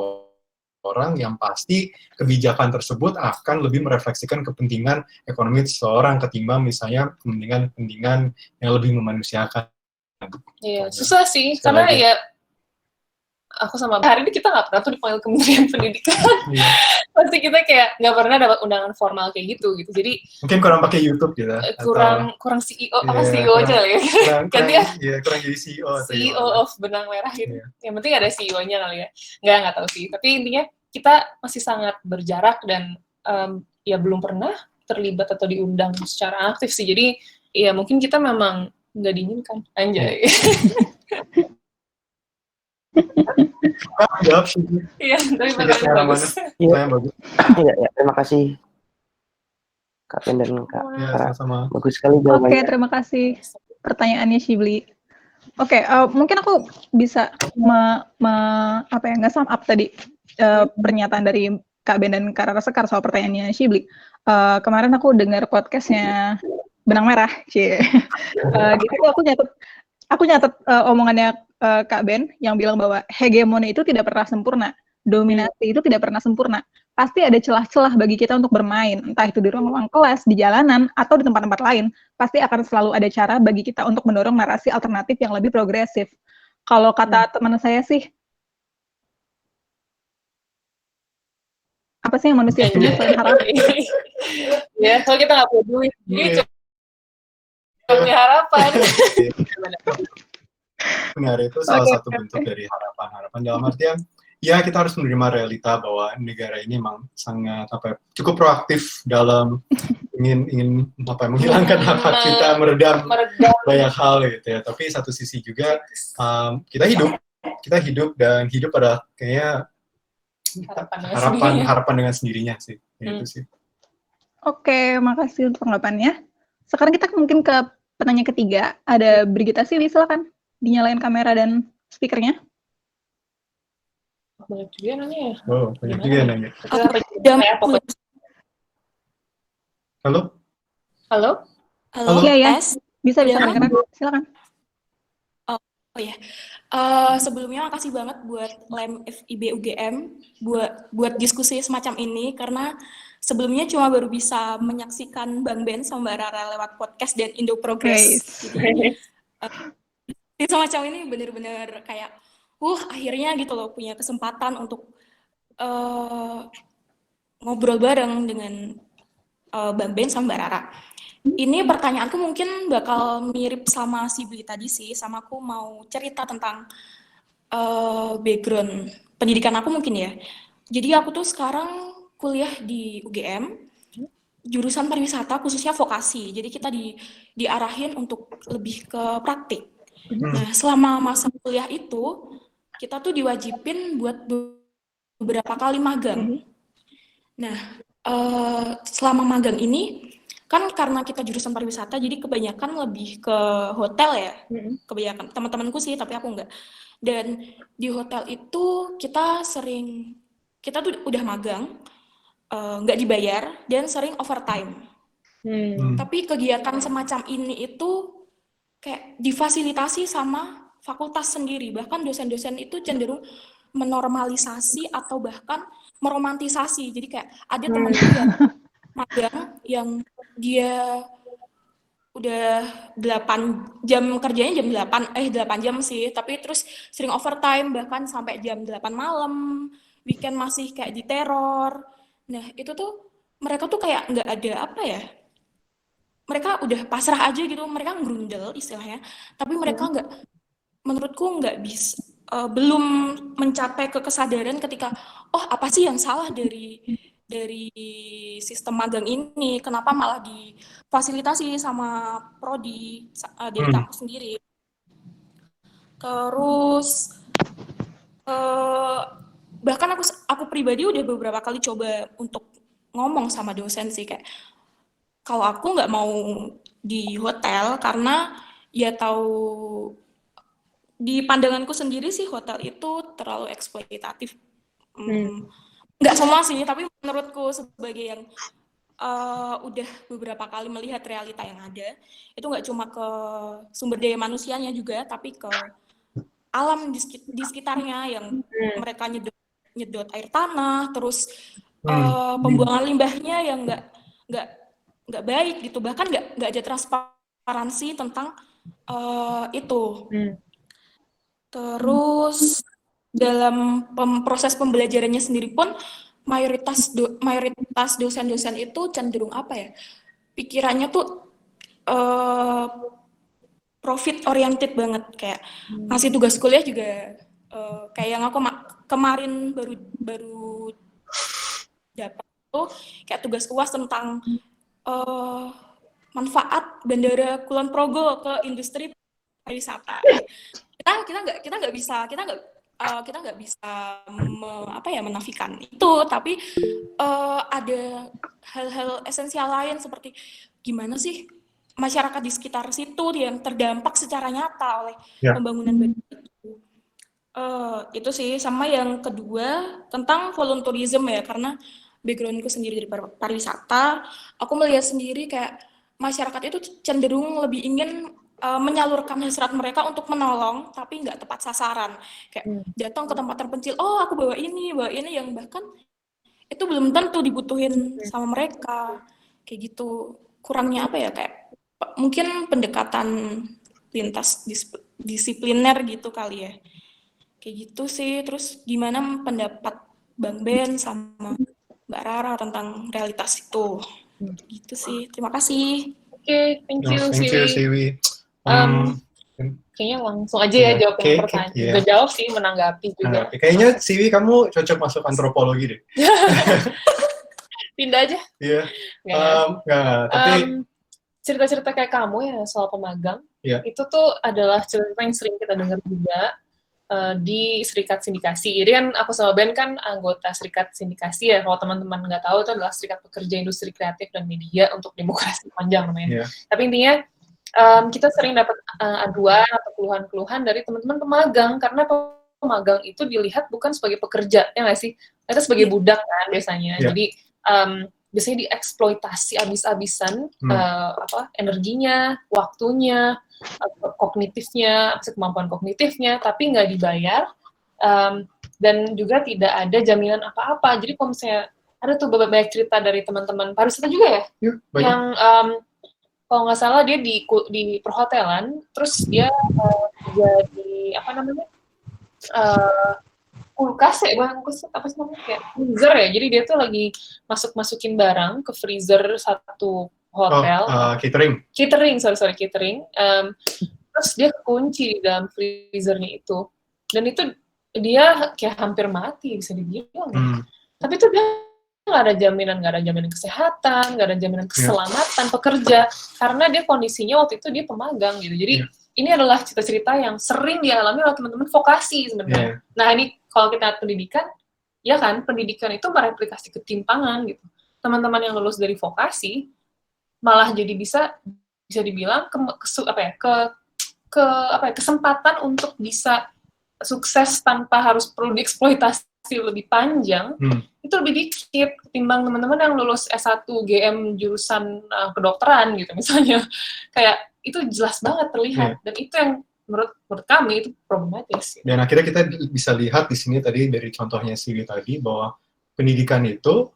orang, yang pasti kebijakan tersebut akan lebih merefleksikan kepentingan ekonomi seseorang ketimbang misalnya kepentingan yang lebih memanusiakan. Susah sih, karena ya aku sama hari ini kita nggak pernah tuh dipanggil Kementerian Pendidikan. Pasti kita kayak nggak pernah dapat undangan formal kayak gitu. Jadi mungkin kurang pakai YouTube gitu. Kurang CEO, CEO aja lah ya. Kurang jadi CEO of benang merah gitu. Yang penting ada CEO-nya kali ya. Nggak tahu sih. Tapi intinya kita masih sangat berjarak dan ya belum pernah terlibat atau diundang secara aktif sih. Jadi ya mungkin kita memang nggak diinginkan. Anjay. Iya, tapi bagus. Iya, terima kasih Kak Ben dan Kak Kara. Bagus sekali jawabannya. Oke, terima kasih pertanyaannya Shibli. Oke, mungkin aku bisa nge-sum up tadi pernyataan dari Kak Ben dan Kak Rara Sekar soal pertanyaannya Shibli. Kemarin aku dengar podcastnya Benang Merah, gitu aku nyatet omongannya Kak Ben yang bilang bahwa hegemoni itu tidak pernah sempurna, dominasi itu tidak pernah sempurna. Pasti ada celah-celah bagi kita untuk bermain, entah itu di ruang kelas, di jalanan, atau di tempat-tempat lain. Pasti akan selalu ada cara bagi kita untuk mendorong narasi alternatif yang lebih progresif. Kalau kata teman saya sih, apa sih yang manusia punya selain harapan? Ya, kalau kita nggak punya duit, jadi punya harapan. Benar, itu salah satu bentuk dari harapan dalam artian ya kita harus menerima realita bahwa negara ini memang sangat cukup proaktif dalam ingin menghilangkan hak kita, meredam banyak hal gitu ya. Tapi satu sisi juga kita hidup dan hidup pada kayaknya harapan dengan sendirinya sih. Itu sih. Oke, makasih untuk tanggapannya. Sekarang kita mungkin ke pertanyaan ketiga. Ada Brigita Silly, silakan dinyalain kamera dan speakernya. Banyak juga nanya ya. Oh, banyak juga nanya. Halo? Halo? Iya, bisa Ya. kedengaran. Silakan. Oh ya. Sebelumnya makasih banget buat LEM FIB UGM buat diskusi semacam ini, karena sebelumnya cuma baru bisa menyaksikan Bang Ben sama Mbak Rara lewat podcast dan Indo Progress. Jadi semacam ini benar-benar kayak akhirnya gitu loh punya kesempatan untuk ngobrol bareng dengan Bang Ben sama Mbak Rara. Ini pertanyaanku mungkin bakal mirip sama si Bli tadi sih, sama aku mau cerita tentang background pendidikan aku mungkin ya. Jadi aku tuh sekarang kuliah di UGM, jurusan pariwisata khususnya vokasi. Jadi kita diarahin untuk lebih ke praktik. Nah, selama masa kuliah itu, kita tuh diwajibin buat beberapa kali magang. Nah, selama magang ini, kan karena kita jurusan pariwisata, jadi kebanyakan lebih ke hotel ya. Kebanyakan teman-temanku sih, tapi aku enggak. Dan di hotel itu kita tuh udah magang, nggak dibayar, dan sering overtime. Tapi kegiatan semacam ini itu kayak difasilitasi sama fakultas sendiri. Bahkan dosen-dosen itu cenderung menormalisasi atau bahkan meromantisasi. Jadi kayak ada temanku yang magang yang dia udah 8 jam kerjanya jam 8 jam sih, tapi terus sering overtime bahkan sampai jam 8 malam, weekend masih kayak diteror. Nah, itu tuh mereka tuh kayak nggak ada apa ya, mereka udah pasrah aja gitu, mereka ngerundel istilahnya, tapi mereka menurutku nggak bisa, belum mencapai kesadaran ketika apa sih yang salah dari sistem magang ini, kenapa malah difasilitasi sama prodi dari kampus sendiri. Terus bahkan aku pribadi udah beberapa kali coba untuk ngomong sama dosen sih, kayak kalau aku nggak mau di hotel karena ya tahu di pandanganku sendiri sih hotel itu terlalu eksploitatif. Nggak semua sih, tapi menurutku sebagai yang udah beberapa kali melihat realita yang ada, itu nggak cuma ke sumber daya manusianya juga, tapi ke alam di sekitarnya yang mereka nyedot air tanah, terus pembuangan limbahnya yang nggak baik gitu, bahkan nggak ada transparansi tentang itu. Terus dalam proses pembelajarannya sendiri pun mayoritas dosen-dosen itu cenderung apa ya, pikirannya tuh profit oriented banget, kayak ngasih tugas kuliah juga kayak yang aku kemarin baru dapat tuh kayak tugas UAS tentang manfaat Bandara Kulon Progo ke industri pariwisata. Kita nggak bisa menafikan itu, tapi ada hal-hal esensial lain seperti gimana sih masyarakat di sekitar situ yang terdampak secara nyata oleh pembangunan bandara itu. Itu sih, sama yang kedua tentang volunteerism ya, karena backgroundku sendiri dari pariwisata, aku melihat sendiri kayak masyarakat itu cenderung lebih ingin menyalurkan hasrat mereka untuk menolong, tapi nggak tepat sasaran. Kayak datang ke tempat terpencil, aku bawa ini yang bahkan itu belum tentu dibutuhin sama mereka. Kayak gitu. Kurangnya apa ya, kayak mungkin pendekatan lintas disipliner gitu kali ya. Kayak gitu sih. Terus gimana pendapat Bang Ben sama Mbak Rara tentang realitas itu? Gitu sih. Terima kasih. Oke, thank you, Siwi. kayaknya langsung aja ya jawab yang pertanyaan. Udah jawab sih, menanggapi juga. Kayaknya Siwi kamu cocok masuk antropologi deh. Pindah aja. Iya. Tapi cerita-cerita kayak kamu ya soal pemagang, itu tuh adalah cerita yang sering kita dengar juga di Serikat Sindikasi. Jadi kan aku sama Ben kan anggota Serikat Sindikasi ya. Kalau teman-teman nggak tahu itu adalah Serikat Pekerja Industri Kreatif dan Media untuk Demokrasi Panjang namanya. Tapi intinya kita sering dapat aduan atau keluhan-keluhan dari teman-teman pemagang karena pemagang itu dilihat bukan sebagai pekerja, ya nggak sih? Itu sebagai budak kan biasanya. Jadi biasanya dieksploitasi abis-abisan energinya, waktunya, kognitifnya, kemampuan kognitifnya, tapi nggak dibayar, dan juga tidak ada jaminan apa-apa. Jadi kalau misalnya ada tuh banyak cerita dari teman-teman pariwisata juga ya, yang kalau nggak salah dia di perhotelan, terus dia jadi apa namanya kulkas ya, bukan kulkas apa sih namanya, kayak freezer ya. Jadi dia tuh lagi masukin barang ke freezer satu hotel. Catering. Terus dia kunci di dalam freezernya itu. Dan itu dia kayak hampir mati bisa dibilang. Tapi itu dia nggak ada jaminan kesehatan, nggak ada jaminan keselamatan pekerja karena dia kondisinya waktu itu dia pemagang gitu. Jadi ini adalah cerita-cerita yang sering dialami oleh teman-teman vokasi sebenarnya. Nah ini kalau kita pendidikan, ya kan pendidikan itu mereplikasi ketimpangan gitu. Teman-teman yang lulus dari vokasi malah jadi bisa dibilang kesempatan untuk bisa sukses tanpa harus perlu dieksploitasi lebih panjang itu lebih dikit ketimbang teman-teman yang lulus S1 GM jurusan kedokteran gitu misalnya. Kayak itu jelas banget terlihat dan itu yang menurut kami itu problematis. Dan akhirnya kita bisa lihat di sini tadi dari contohnya Siwi tadi bahwa pendidikan itu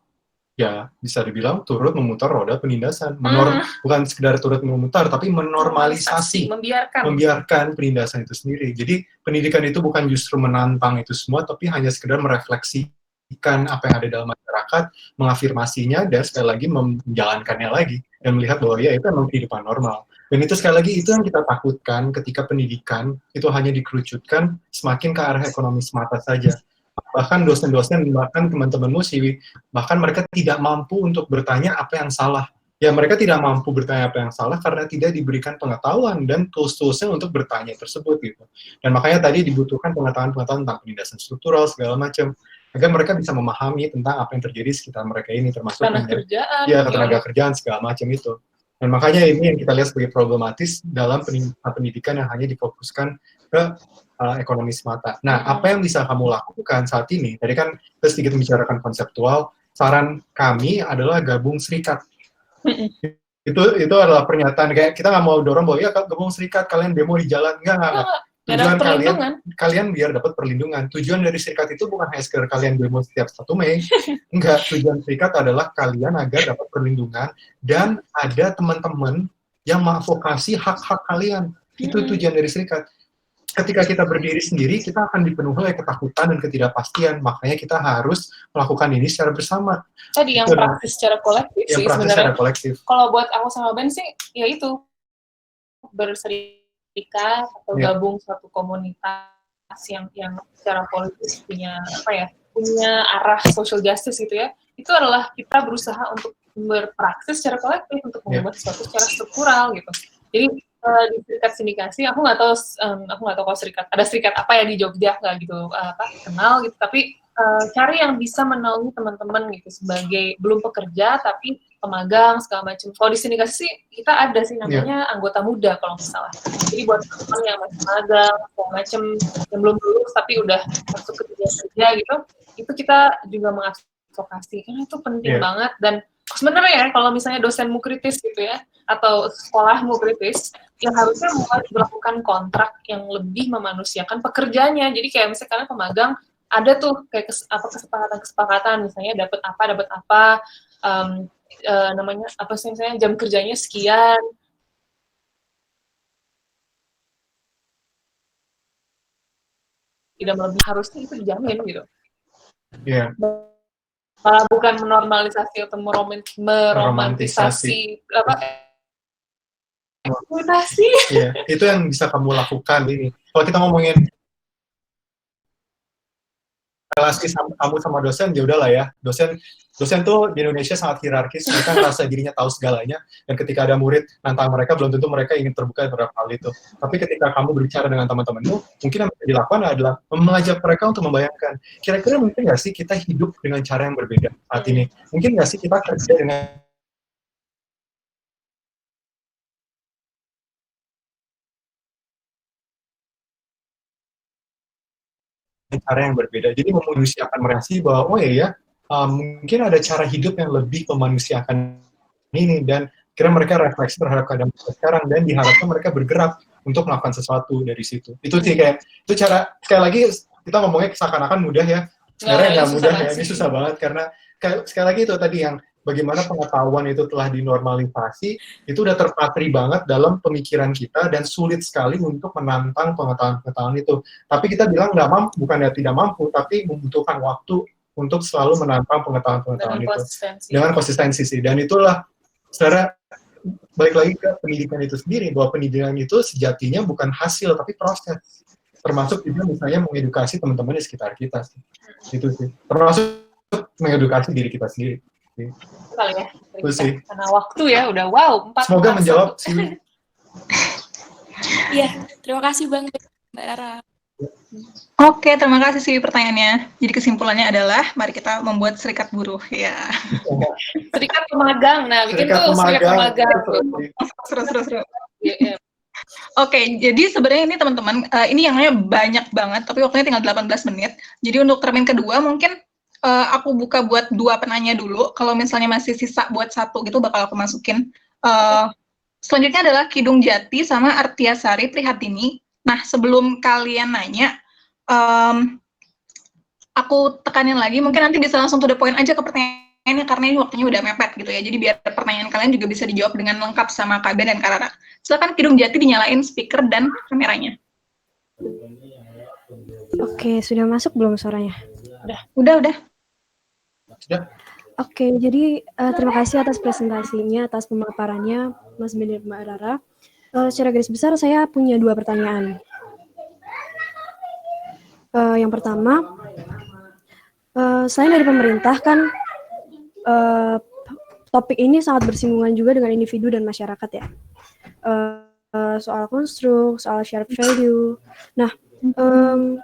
ya bisa dibilang turut memutar roda penindasan. Bukan sekedar turut memutar, tapi menormalisasi, membiarkan penindasan itu sendiri. Jadi pendidikan itu bukan justru menantang itu semua, tapi hanya sekedar merefleksikan apa yang ada dalam masyarakat, mengafirmasinya, dan sekali lagi menjalankannya lagi, dan melihat bahwa ya itu memang kehidupan normal. Dan itu sekali lagi itu yang kita takutkan ketika pendidikan itu hanya dikerucutkan semakin ke arah ekonomi semata saja. Bahkan dosen-dosen, bahkan teman-temanmu Siwi, bahkan mereka tidak mampu untuk bertanya apa yang salah. Ya mereka tidak mampu bertanya apa yang salah karena tidak diberikan pengetahuan dan tools-toolsnya untuk bertanya tersebut gitu. Dan makanya tadi dibutuhkan pengetahuan-pengetahuan tentang penindasan struktural segala macam agar mereka bisa memahami tentang apa yang terjadi di sekitar mereka ini termasuk tenaga kerjaan segala macam itu. Dan makanya ini yang kita lihat sebagai problematis dalam pendidikan yang hanya difokuskan ke ekonomi semata. Nah, apa yang bisa kamu lakukan saat ini? Tadi kan kita sedikit membicarakan konseptual. Saran kami adalah gabung serikat. Itu adalah pernyataan kayak kita nggak mau dorong bahwa ya gabung serikat kalian demo di jalan enggak. Tujuan kalian biar dapat perlindungan. Tujuan dari serikat itu bukan hanya sekedar kalian demo setiap 1 Mei. Enggak, tujuan serikat adalah kalian agar dapat perlindungan dan ada teman-teman yang mengadvokasi hak-hak kalian. Itu tujuan dari serikat. Ketika kita berdiri sendiri, kita akan dipenuhi oleh ketakutan dan ketidakpastian. Makanya kita harus melakukan ini secara bersama. Tadi yang praktis secara kolektif sih sebenarnya. Kalau buat aku sama Ben sih, ya itu berserikat atau gabung suatu komunitas yang secara politis punya arah social justice gitu ya. Itu adalah kita berusaha untuk berpraktis secara kolektif untuk mengubah sesuatu secara struktural gitu. Jadi di serikat sindikasi aku nggak tahu kalau ada serikat apa ya di Jogja nggak gitu kenal gitu, tapi cari yang bisa menaungi teman-teman gitu sebagai belum pekerja tapi pemagang segala macam. Kalau di sindikasi sih kita ada sih namanya anggota muda kalau nggak salah. Jadi buat teman-teman yang masih magang segala macam yang belum lulus tapi udah masuk ke dunia kerja gitu, itu kita juga mengadvokasi karena itu penting banget. Dan sebenarnya ya kalau misalnya dosenmu kritis gitu ya atau sekolahmu kritis, yang harusnya mulai melakukan kontrak yang lebih memanusiakan pekerjanya. Jadi kayak misalnya kalian pemagang ada tuh kayak kesepakatan misalnya dapat apa namanya apa sih misalnya jam kerjanya sekian. Tidak melebihi, harusnya itu dijamin gitu. Bukan menormalisasi atau meromantisasi Mutasi. Iya, itu yang bisa kamu lakukan ini. Kalau kita ngomongin relasi kamu sama dosen, ya udahlah ya. Dosen tuh di Indonesia sangat hierarkis, mereka merasa dirinya tahu segalanya, dan ketika ada murid nantang mereka, belum tentu mereka ingin terbuka terhadap hal itu. Tapi ketika kamu berbicara dengan teman-temanmu, mungkin yang bisa dilakukan adalah mengajak mereka untuk membayangkan, kira-kira mungkin nggak sih kita hidup dengan cara yang berbeda saat ini? Mungkin nggak sih kita kerja dengan cara yang berbeda. Jadi memanusiakan mereka sih bahwa, oh ya, mungkin ada cara hidup yang lebih memanusiakan ini, dan kira mereka refleksi terhadap keadaan sekarang, dan diharapkan mereka bergerak untuk melakukan sesuatu dari situ. Itu sih kayak, itu cara, sekali lagi kita ngomongnya seakan-akan mudah ya, sebenarnya nggak mudah ya, ini susah banget, karena sekali lagi itu tadi yang bagaimana pengetahuan itu telah dinormalisasi, itu udah terpatri banget dalam pemikiran kita, dan sulit sekali untuk menantang pengetahuan itu. Tapi kita bilang nggak mampu, bukannya tidak mampu, tapi membutuhkan waktu untuk selalu menantang pengetahuan itu. Dengan konsistensi sih. Dan itulah, secara balik lagi ke pendidikan itu sendiri, bahwa pendidikan itu sejatinya bukan hasil, tapi proses. Termasuk juga misalnya mengedukasi teman-teman di sekitar kita sih. Itu sih. Termasuk mengedukasi diri kita sendiri. Kali ya, karena waktu ya udah wow 4. Semoga menjawab sih. Iya, terima kasih Bang Mbak Rara. Oke, terima kasih sih pertanyaannya. Jadi kesimpulannya adalah mari kita membuat serikat buruh ya. Serikat pemagang, nah bikin Serikat tuh serikat pemagang. Seru. Oke, jadi sebenarnya ini teman-teman, ini yang banyak banget, tapi waktunya tinggal 18 menit. Jadi untuk termin kedua mungkin aku buka buat 2 penanya dulu. Kalau misalnya masih sisa buat 1 gitu, bakal aku masukin. Selanjutnya adalah Kidung Jati sama Artiasari Prihatini. Nah, sebelum kalian nanya, aku tekanin lagi, mungkin nanti bisa langsung to the point aja ke pertanyaannya, karena ini waktunya udah mepet gitu ya. Jadi biar pertanyaan kalian juga bisa dijawab dengan lengkap sama Kak Ben dan Kak Rara. Silakan Kidung Jati dinyalain speaker dan kameranya. Oke, sudah masuk belum suaranya? Udah. Oke, jadi terima kasih atas presentasinya, atas pemaparannya, Mas Ben dan Mbak Rara. Secara garis besar, saya punya 2 pertanyaan. Yang pertama, selain dari pemerintah kan, topik ini sangat bersinggungan juga dengan individu dan masyarakat ya. Soal konstruk, soal shared value. Nah,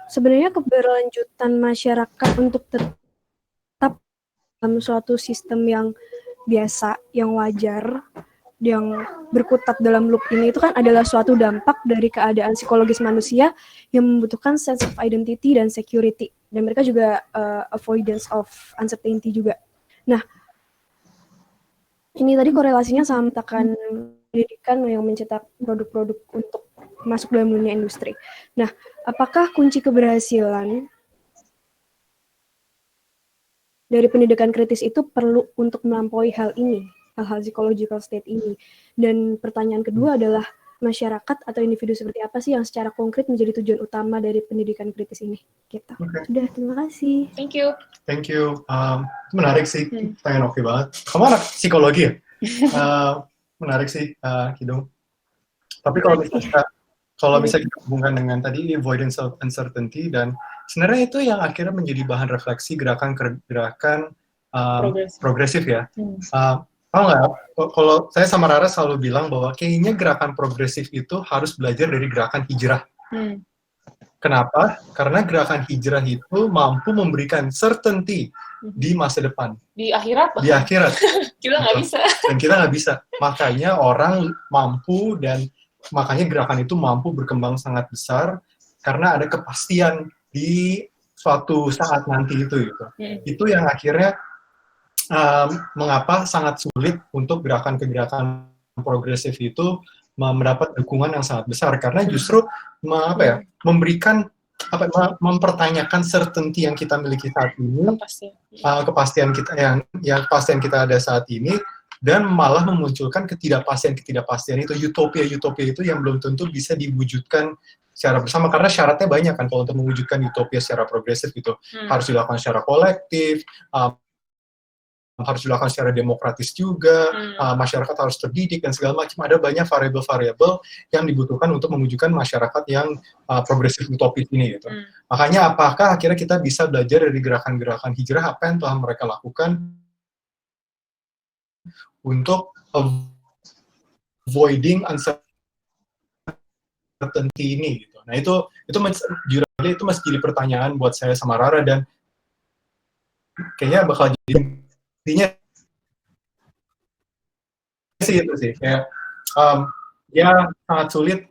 sebenarnya keberlanjutan masyarakat untuk tetap dalam suatu sistem yang biasa, yang wajar, yang berkutat dalam loop ini itu kan adalah suatu dampak dari keadaan psikologis manusia yang membutuhkan sense of identity dan security, dan mereka juga avoidance of uncertainty juga. Nah, ini tadi korelasinya sama tekan pendidikan yang mencetak produk-produk untuk masuk dalam dunia industri. Nah, apakah kunci keberhasilan dari pendidikan kritis itu perlu untuk melampaui hal ini, hal-hal psychological state ini? Dan pertanyaan kedua adalah, masyarakat atau individu seperti apa sih yang secara konkret menjadi tujuan utama dari pendidikan kritis ini? Gitu. Okay. Sudah, terima kasih. Thank you. Menarik sih, pertanyaan oke banget. Kamu anak psikologi ya? Menarik sih, Kidung. Tapi kalau bisa kita hubungkan dengan tadi avoidance of uncertainty, dan sebenarnya itu yang akhirnya menjadi bahan refleksi gerakan progresif ya. Tahu nggak? Kalau saya sama Rara selalu bilang bahwa kayaknya gerakan progresif itu harus belajar dari gerakan hijrah. Kenapa? Karena gerakan hijrah itu mampu memberikan certainty di masa depan. Di akhirat? Di akhirat. Kita nggak bisa. Dan kita nggak bisa. Makanya orang mampu, dan makanya gerakan itu mampu berkembang sangat besar, karena ada kepastian di suatu saat nanti itu. Itu yang akhirnya mengapa sangat sulit untuk gerakan-gerakan progresif itu mendapat dukungan yang sangat besar, karena justru memberikan mempertanyakan certainty yang kita miliki saat ini, kepastian kita ada saat ini, dan malah memunculkan ketidakpastian itu, utopia itu yang belum tentu bisa diwujudkan secara bersama, karena syaratnya banyak kan. Kalau untuk mewujudkan utopia secara progresif itu harus dilakukan secara kolektif, harus dilakukan secara demokratis juga, masyarakat harus terdidik dan segala macam. Ada banyak variabel-variabel yang dibutuhkan untuk mewujudkan masyarakat yang progresif utopis ini gitu. Makanya apakah akhirnya kita bisa belajar dari gerakan-gerakan hijrah apa yang telah mereka lakukan untuk avoiding uncertainty ini gitu. Nah itu masih jadi pertanyaan buat saya sama Rara, dan kayaknya bakal jadi intinya sih itu sih kayak ya sangat sulit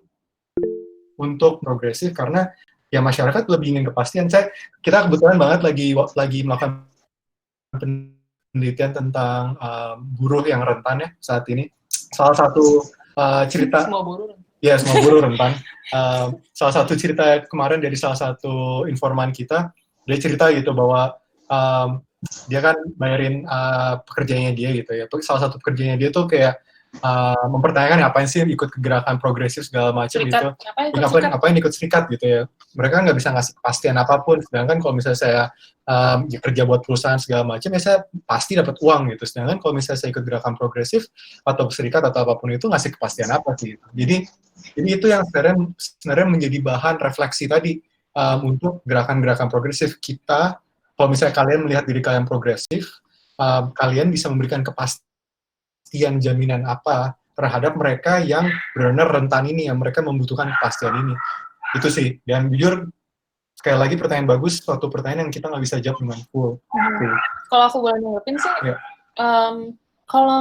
untuk progresif karena ya masyarakat lebih ingin kepastian. Kita kebetulan banget lagi melakukan penelitian tentang buruh yang rentan ya saat ini. Salah satu cerita semua buruh rentan. Salah satu cerita kemarin dari salah satu informan kita, dia cerita gitu bahwa dia kan bayarin pekerjanya dia gitu ya. Salah satu pekerjanya dia tuh kayak mempertanyakan ngapain sih ikut ke gerakan progresif segala macam gitu. Ngapain ikut serikat gitu ya. Mereka nggak bisa ngasih kepastian apapun. Sedangkan kalau misalnya saya kerja buat perusahaan segala macam, ya saya pasti dapat uang gitu. Sedangkan kalau misalnya saya ikut gerakan progresif atau serikat atau apapun itu ngasih kepastian apa sih? Jadi itu yang sebenarnya menjadi bahan refleksi tadi untuk gerakan-gerakan progresif kita. Kalau misalnya kalian melihat diri kalian progresif, kalian bisa memberikan kepastian jaminan apa terhadap mereka yang benar-benar rentan ini, yang mereka membutuhkan kepastian ini. Itu sih. Dan jujur, sekali lagi pertanyaan bagus, suatu pertanyaan yang kita nggak bisa jawab dengan full. Kalau aku boleh nanggepin sih, kalau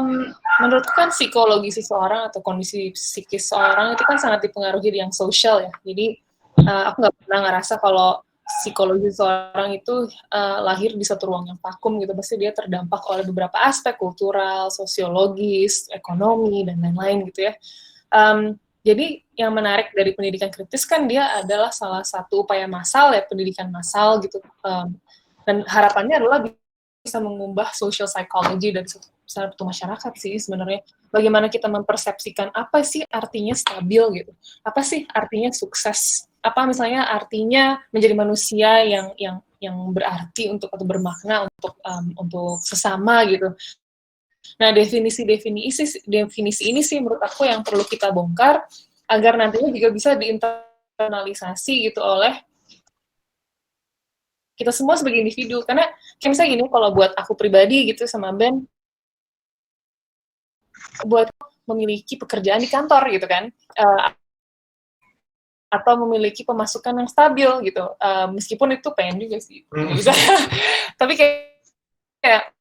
menurutku kan psikologi seseorang atau kondisi psikis seseorang itu kan sangat dipengaruhi yang sosial ya. Jadi aku nggak pernah ngerasa kalau psikologi seseorang itu lahir di satu ruang yang vakum gitu. Pasti dia terdampak oleh beberapa aspek kultural, sosiologis, ekonomi, dan lain-lain gitu ya. Jadi yang menarik dari pendidikan kritis kan dia adalah salah satu upaya massal ya, pendidikan massal gitu. Dan harapannya adalah bisa mengubah social psychology dari satu masyarakat sih sebenarnya. Bagaimana kita mempersepsikan apa sih artinya stabil gitu, apa sih artinya sukses, apa misalnya artinya menjadi manusia yang berarti untuk atau bermakna untuk sesama gitu. Nah definisi ini sih menurut aku yang perlu kita bongkar agar nantinya juga bisa diinternalisasi gitu oleh kita semua sebagai individu. Karena kayak misalnya gini, kalau buat aku pribadi gitu sama Ben, buat memiliki pekerjaan di kantor gitu kan, atau memiliki pemasukan yang stabil gitu, meskipun itu pengen juga sih bisa. Tapi kayak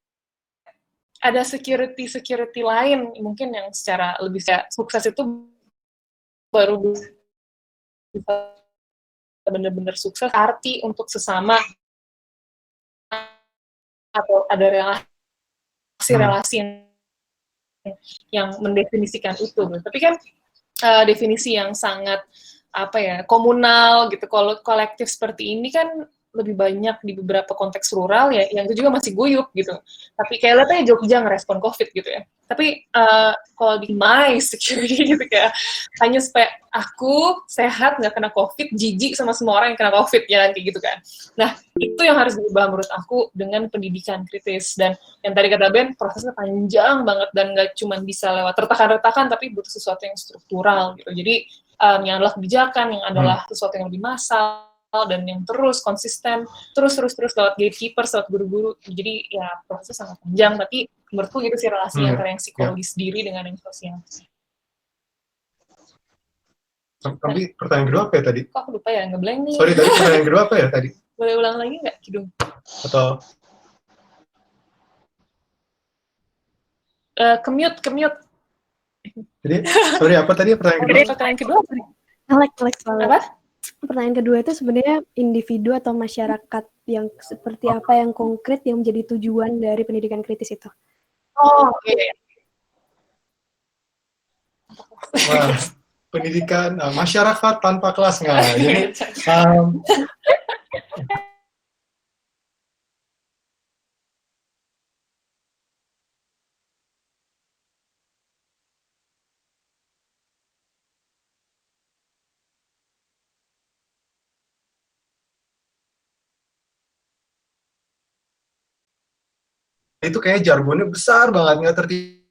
ada security lain mungkin yang secara lebih sukses itu baru bisa benar-benar sukses arti untuk sesama atau ada relasi yang mendefinisikan itu. Tapi kan definisi yang sangat komunal gitu, kalau kolektif seperti ini kan lebih banyak di beberapa konteks rural ya, yang itu juga masih guyup gitu. Tapi kayak lihat aja Jogja ngerespon COVID gitu ya. Tapi kalau di my security gitu kayak hanya supaya aku sehat nggak kena COVID, jijik sama semua orang yang kena COVID ya kayak gitu kan. Nah itu yang harus diubah menurut aku dengan pendidikan kritis. Dan yang tadi kata Ben, prosesnya panjang banget dan nggak cuma bisa lewat retakan-retakan, tapi butuh sesuatu yang struktural gitu. Jadi yang adalah kebijakan, yang adalah sesuatu yang lebih massal dan yang terus konsisten, terus lewat gatekeeper, lewat guru-guru. Jadi ya prosesnya sangat panjang, tapi menurutku gitu sih relasi antara yang psikologis diri dengan yang sosial. Tapi pertanyaan kedua apa ya tadi? Kok aku lupa ya, ngeblank nih. Sorry, tadi pertanyaan kedua apa ya tadi? Boleh ulang lagi nggak, Kidung? Atau Commute. jadi, sorry apa tadi pertanyaan kedua? Pertanyaan kedua Alex, apa? Pertanyaan kedua itu sebenarnya individu atau masyarakat yang seperti apa yang konkret yang menjadi tujuan dari pendidikan kritis itu. Oh, oke. Wah, pendidikan masyarakat tanpa kelas nggak. Jadi itu kayak jargonnya besar banget, nggak tertinggal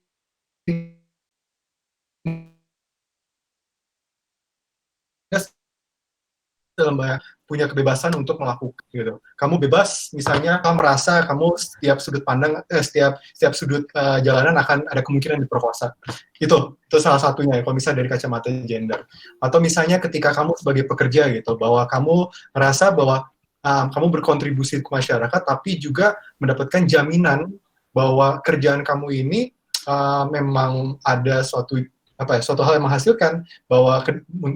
dalam punya kebebasan untuk melakukan gitu. Kamu bebas, misalnya kamu merasa kamu setiap sudut pandang, setiap sudut jalanan akan ada kemungkinan diperkosa. Itu salah satunya kalau misalnya dari kacamata gender. Atau misalnya ketika kamu sebagai pekerja gitu, bahwa kamu merasa bahwa kamu berkontribusi ke masyarakat, tapi juga mendapatkan jaminan bahwa kerjaan kamu ini memang ada suatu hal yang menghasilkan, bahwa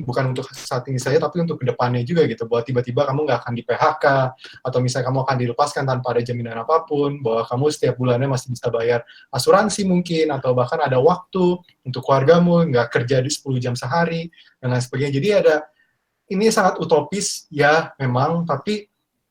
bukan untuk saat ini saja tapi untuk kedepannya juga gitu, bahwa tiba-tiba kamu nggak akan di PHK atau misalnya kamu akan dilepaskan tanpa ada jaminan apapun, bahwa kamu setiap bulannya masih bisa bayar asuransi mungkin, atau bahkan ada waktu untuk keluargamu, nggak kerja di 10 jam sehari dan lain sebagainya. Jadi ini sangat utopis ya memang, tapi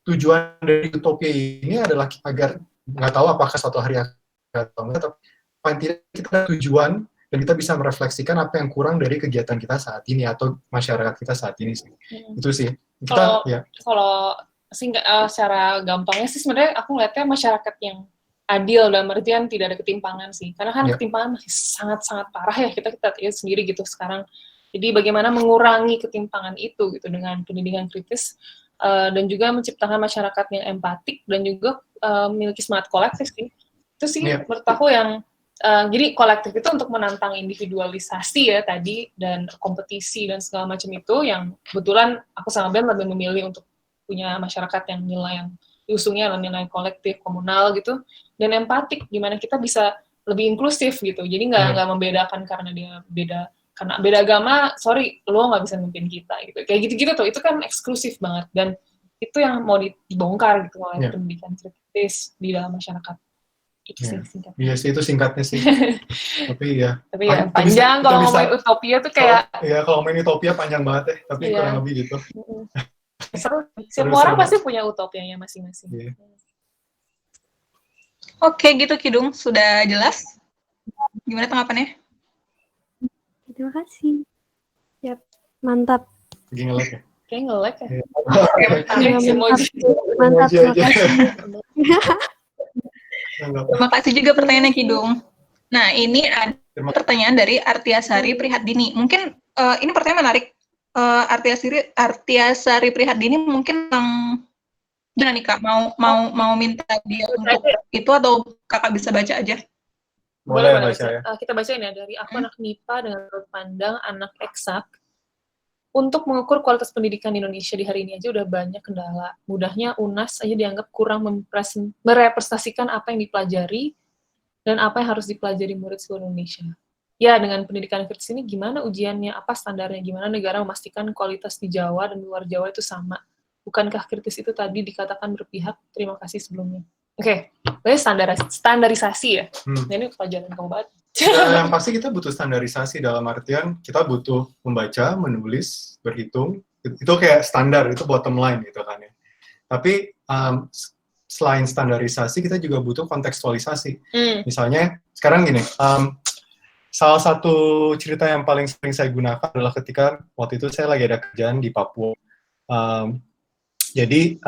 tujuan dari utopia ini adalah agar, nggak tahu apakah suatu hari atau enggak, tapi paling tidak kita ada tujuan dan kita bisa merefleksikan apa yang kurang dari kegiatan kita saat ini atau masyarakat kita saat ini sih. Itu sih. Kalau secara gampangnya sih sebenarnya aku ngeliatnya masyarakat yang adil dalam artian tidak ada ketimpangan sih. Karena kan ketimpangan masih sangat-sangat parah ya, kita lihat sendiri gitu sekarang. Jadi bagaimana mengurangi ketimpangan itu gitu dengan pendidikan kritis dan juga menciptakan masyarakat yang empatik dan juga memiliki semangat kolektif sih. Itu sih menurut aku yang jadi kolektif itu untuk menantang individualisasi ya tadi dan kompetisi dan segala macam itu, yang kebetulan aku sama Ben lebih memilih untuk punya masyarakat yang nilai yang diusungnya adalah nilai kolektif, komunal gitu, dan empatik, gimana kita bisa lebih inklusif gitu. Jadi nggak membedakan karena dia beda agama, sorry lo nggak bisa memimpin kita gitu. Kayak gitu-gitu tuh, itu kan eksklusif banget, dan itu yang mau dibongkar gitu oleh pendidikan kritis di dalam masyarakat. Itu sih singkatnya. Iya sih, itu singkatnya sih. Tapi ya panjang kalau ngomongin utopia tuh kayak kalau ngomongin utopia panjang banget ya, tapi kurang lebih gitu. Seru. Semua orang pasti punya utopianya masing-masing. Oke, gitu Kidung, sudah jelas. Gimana tanggapannya? Terima kasih. Yap, mantap. Lagi nge-lag ya? Kayak nge-lag ya. Mantap, terima kasih. Terima kasih juga pertanyaannya Kidung. Nah, ini ada pertanyaan dari Artiasari Prihatdini. Mungkin ini pertanyaan menarik. Artiasari Prihatdini mungkin gimana nih Kak? Mau minta dia untuk itu atau Kakak bisa baca aja? Boleh baca ya. Kita bacain ya dari aku anak MIPA dengan sudut pandang anak eksak. Untuk mengukur kualitas pendidikan di Indonesia di hari ini aja udah banyak kendala. Mudahnya UNAS aja dianggap kurang merepresentasikan apa yang dipelajari dan apa yang harus dipelajari murid seluruh Indonesia. Ya, dengan pendidikan kritis ini gimana ujiannya, apa standarnya, gimana negara memastikan kualitas di Jawa dan luar Jawa itu sama. Bukankah kritis itu tadi dikatakan berpihak? Terima kasih sebelumnya. Oke, berarti standarisasi ya. Ini pelajaran kamu banget. Yang pasti kita butuh standarisasi dalam artian kita butuh membaca, menulis, berhitung. Itu kayak standar, itu bottom line gitu kan ya. Tapi selain standarisasi kita juga butuh kontekstualisasi. Misalnya sekarang gini, salah satu cerita yang paling sering saya gunakan adalah ketika waktu itu saya lagi ada kerjaan di Papua. Jadi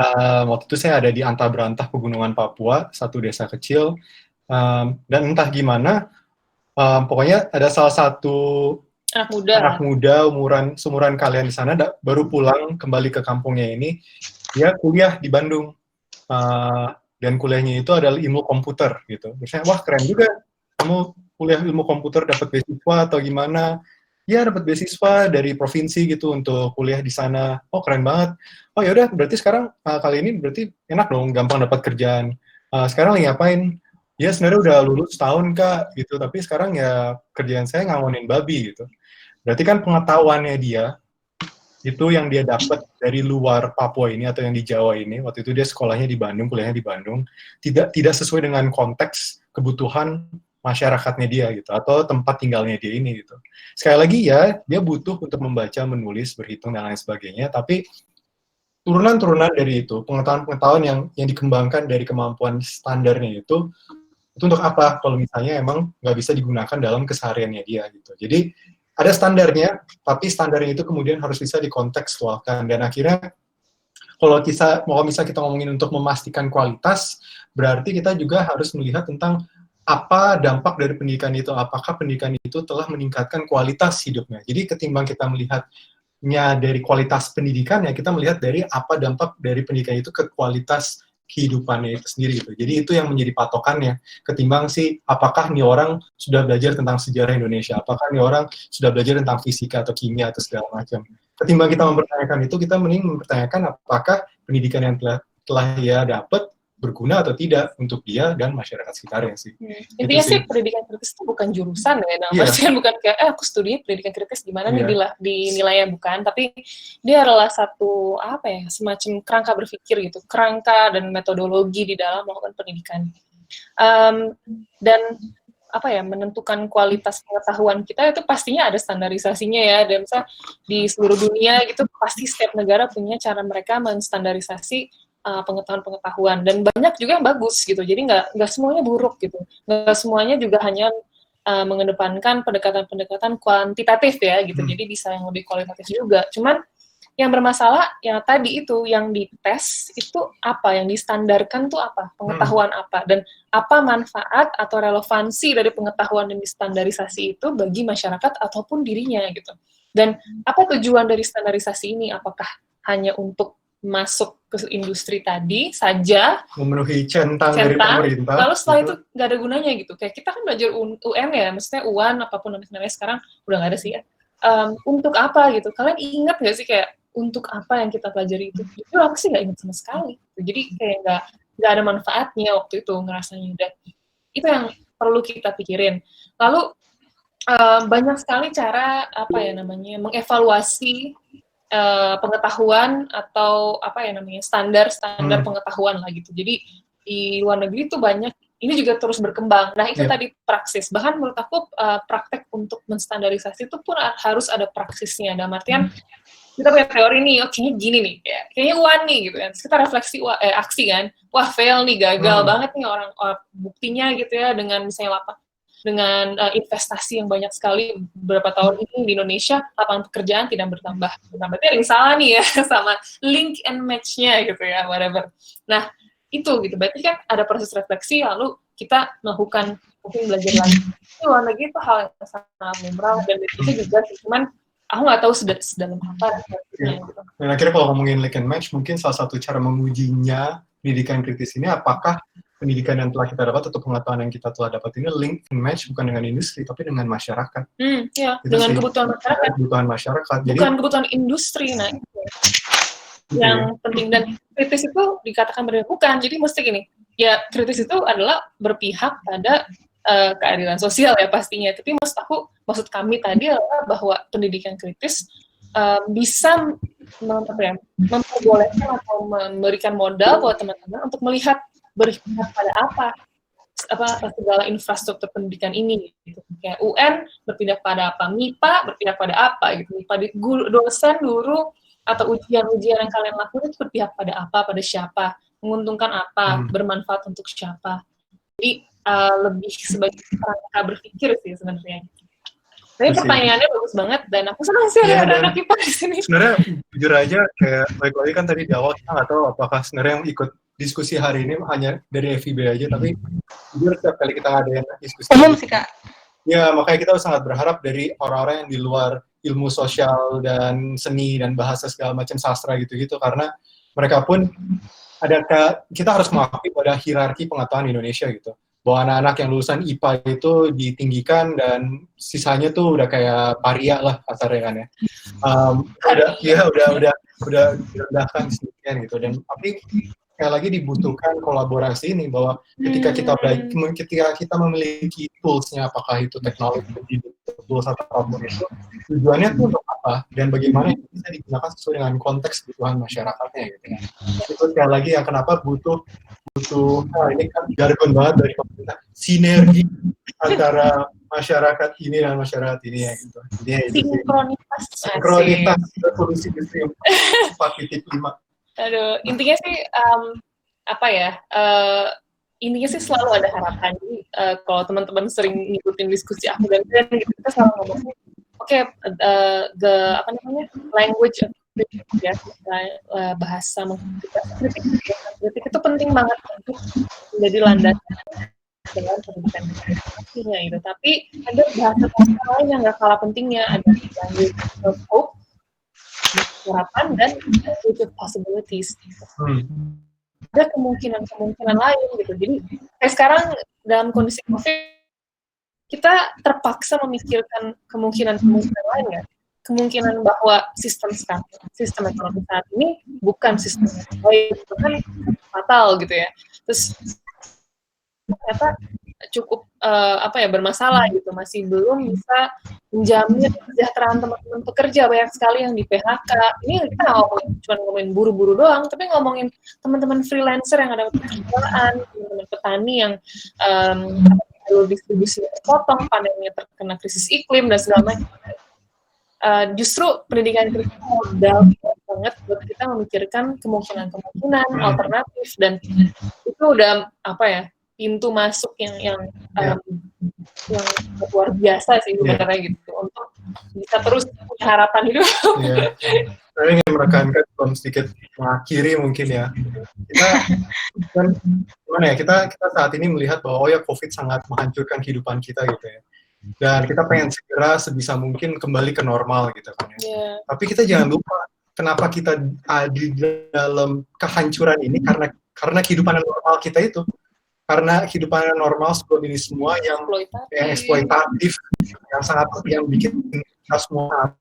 waktu itu saya ada di Antah Berantah Pegunungan Papua, satu desa kecil, dan entah gimana, pokoknya ada salah satu anak muda seumuran kalian di sana baru pulang kembali ke kampungnya ini, dia kuliah di Bandung, dan kuliahnya itu adalah ilmu komputer gitu. Terusnya wah keren juga, kamu kuliah ilmu komputer dapat beasiswa atau gimana? Ya dapat beasiswa dari provinsi gitu untuk kuliah di sana. Oh keren banget. Oh yaudah berarti sekarang kali ini berarti enak dong, gampang dapat kerjaan. Sekarang lagi ngapain? Ya sebenarnya udah lulus tahun Kak gitu, tapi sekarang ya kerjaan saya ngawonin babi gitu. Berarti kan pengetahuannya dia itu yang dia dapat dari luar Papua ini atau yang di Jawa ini, waktu itu dia sekolahnya di Bandung, kuliahnya di Bandung, tidak sesuai dengan konteks kebutuhan masyarakatnya dia gitu, atau tempat tinggalnya dia ini gitu. Sekali lagi ya, dia butuh untuk membaca, menulis, berhitung, dan lain sebagainya, tapi turunan-turunan dari itu, pengetahuan-pengetahuan yang dikembangkan dari kemampuan standarnya itu untuk apa? Kalau misalnya emang nggak bisa digunakan dalam kesehariannya dia gitu. Jadi, ada standarnya, tapi standarnya itu kemudian harus bisa dikontekstualkan, dan akhirnya kalau misalnya kita ngomongin untuk memastikan kualitas, berarti kita juga harus melihat tentang apa dampak dari pendidikan itu, apakah pendidikan itu telah meningkatkan kualitas hidupnya. Jadi ketimbang kita melihatnya dari kualitas pendidikan, ya kita melihat dari apa dampak dari pendidikan itu ke kualitas kehidupannya itu sendiri gitu. Jadi itu yang menjadi patokannya, ketimbang sih apakah nih orang sudah belajar tentang sejarah Indonesia, apakah nih orang sudah belajar tentang fisika atau kimia atau segala macam. Ketimbang kita mempertanyakan itu, kita mending mempertanyakan apakah pendidikan yang telah dia dapat berguna atau tidak untuk dia dan masyarakat sekitarnya sih. Intinya sih pendidikan kritis itu bukan jurusan ya, maksudnya bukan kayak aku studi pendidikan kritis gimana nih dinilainya, bukan, tapi dia adalah satu semacam kerangka berpikir gitu, kerangka dan metodologi di dalam melakukan pendidikan. Dan menentukan kualitas pengetahuan kita itu pastinya ada standarisasinya ya, dan misalnya di seluruh dunia gitu pasti setiap negara punya cara mereka menstandarisasi pengetahuan, dan banyak juga yang bagus gitu, jadi nggak semuanya buruk gitu, nggak semuanya juga hanya mengedepankan pendekatan kuantitatif ya gitu, jadi bisa yang lebih kualitatif juga. Cuman yang bermasalah yang tadi itu, yang dites itu apa, yang distandarkan tuh apa, pengetahuan apa, dan apa manfaat atau relevansi dari pengetahuan yang distandarisasi itu bagi masyarakat ataupun dirinya gitu. Dan apa tujuan dari standarisasi ini, apakah hanya untuk masuk ke industri tadi saja, memenuhi centang dari pemerintah, lalu setelah itu nggak ada gunanya gitu. Kayak kita kan belajar UN ya, maksudnya UAN apapun namanya sekarang udah nggak ada sih ya. Untuk apa gitu? Kalian ingat nggak sih kayak untuk apa yang kita pelajari itu? Itu aku sih nggak ingat sama sekali. Jadi kayak nggak ada manfaatnya waktu itu ngerasanya. Dan itu yang perlu kita pikirin. Lalu banyak sekali cara mengevaluasi pengetahuan atau standar pengetahuan lah gitu. Jadi di luar negeri tuh banyak, ini juga terus berkembang. Nah itu tadi praksis. Bahkan menurut aku praktek untuk menstandarisasi itu pun harus ada praksisnya. Dalam artian kita punya teori nih, kayaknya gini nih, kayaknya UAN nih gitu kan. Terus kita refleksi aksi kan, wah fail nih, gagal banget nih orang buktinya gitu ya, dengan misalnya dengan investasi yang banyak sekali beberapa tahun ini di Indonesia, lapangan pekerjaan tidak bertambah. Berarti ada yang salah nih ya sama link and match-nya gitu ya, whatever. Nah, itu gitu. Berarti kan ada proses refleksi, lalu kita melakukan mungkin belajar lagi. Itu luar negeri itu hal yang sangat lumrah, dan itu juga cuman aku nggak tahu sedalam apa. Dan akhirnya kalau ngomongin link and match, mungkin salah satu cara mengujinya pendidikan kritis ini, apakah pendidikan yang telah kita dapat atau pengetahuan yang kita telah dapat ini link and match bukan dengan industri tapi dengan masyarakat. Dengan kebutuhan masyarakat. Kebutuhan masyarakat. Bukan jadi, kebutuhan industri, nah itu yang penting. Dan kritis itu dikatakan berbeda, bukan. Jadi mesti gini, ya kritis itu adalah berpihak pada keadilan sosial ya pastinya. Tapi maksud kami tadi adalah bahwa pendidikan kritis bisa memperbolehkan atau memberikan modal buat teman-teman untuk melihat berpihak pada apa segala infrastruktur pendidikan ini gitu. Kayak UN berpihak pada apa, MIPA berpihak pada apa gitu. MIPA dosen, guru atau ujian-ujian yang kalian lakukan itu berpihak pada apa, pada siapa, menguntungkan apa, bermanfaat untuk siapa. Jadi lebih sebagai kerangka berpikir sih sebenarnya. Tapi pertanyaannya bagus banget, dan aku senang sih ada anak IPA di sini. Sebenarnya jujur aja, kayak balik-balik kan tadi di awal kita nggak tahu apakah sebenarnya yang ikut diskusi hari ini hanya dari FIB aja, tapi jujur setiap kali kita ngadain diskusi umum sih Kak. Ya, makanya kita sangat berharap dari orang-orang yang di luar ilmu sosial dan seni dan bahasa segala macam sastra gitu-gitu, karena mereka pun kita harus mengakui pada hierarki pengetahuan Indonesia gitu. Bahwa anak-anak yang lulusan IPA itu ditinggikan dan sisanya tuh udah kayak paria lah kasarnya kan ya. Udah direndahkan sedemikian gitu. Dan tapi sekali lagi dibutuhkan kolaborasi ini, bahwa ketika kita memiliki tools-nya, apakah itu teknologi, tools atau apapun itu, tujuannya itu untuk apa dan bagaimana itu bisa digunakan sesuai dengan konteks kebutuhan masyarakatnya gitu. Itu sekali lagi yang kenapa butuh ini kan jargon banget dari pemerintah, sinergi antara masyarakat ini dan masyarakat ini ya gitu. Sinkronitas revolusi industri 4.5. Aduh, intinya sih intinya sih selalu ada harapan. Jadi kalau teman-teman sering ngikutin diskusi aku dan gitu, kita selalu ngomong, the language of ya, bahasa kritik itu penting banget untuk menjadi landasan dalam pendidikan pastinya gitu. Tapi ada bahasa lain yang nggak kalah pentingnya, ada language of hope, harapan, dan future possibilities. Ada kemungkinan lain gitu. Jadi sekarang dalam kondisi COVID kita terpaksa memikirkan kemungkinan lain ya. Kemungkinan bahwa sistem ekonomi saat ini bukan sistem yang baik, itu kan fatal gitu ya. Terus ternyata cukup bermasalah gitu, masih belum bisa menjamin kesejahteraan teman-teman pekerja, banyak sekali yang di PHK. Ini kita cuma ngomongin buru-buru doang, tapi ngomongin teman-teman freelancer yang ada pekerjaan, teman-teman petani yang jalur distribusi terpotong, panennya terkena krisis iklim dan segala macam. Justru pendidikan kritis modal banget buat kita memikirkan kemungkinan alternatif, dan itu udah pintu masuk yang luar biasa sih sebenarnya gitu, untuk bisa terus punya harapan hidup. Saya ingin menekankan sedikit mengakhiri mungkin ya. Kita saat ini melihat bahwa COVID sangat menghancurkan kehidupan kita gitu ya. Dan kita pengen segera sebisa mungkin kembali ke normal gitu kan ya. Tapi kita jangan lupa kenapa kita ada di dalam kehancuran ini, karena kehidupan normal kita itu. Karena kehidupan normal sebelum ini semua yang eksploitatif, yang bikin kita semua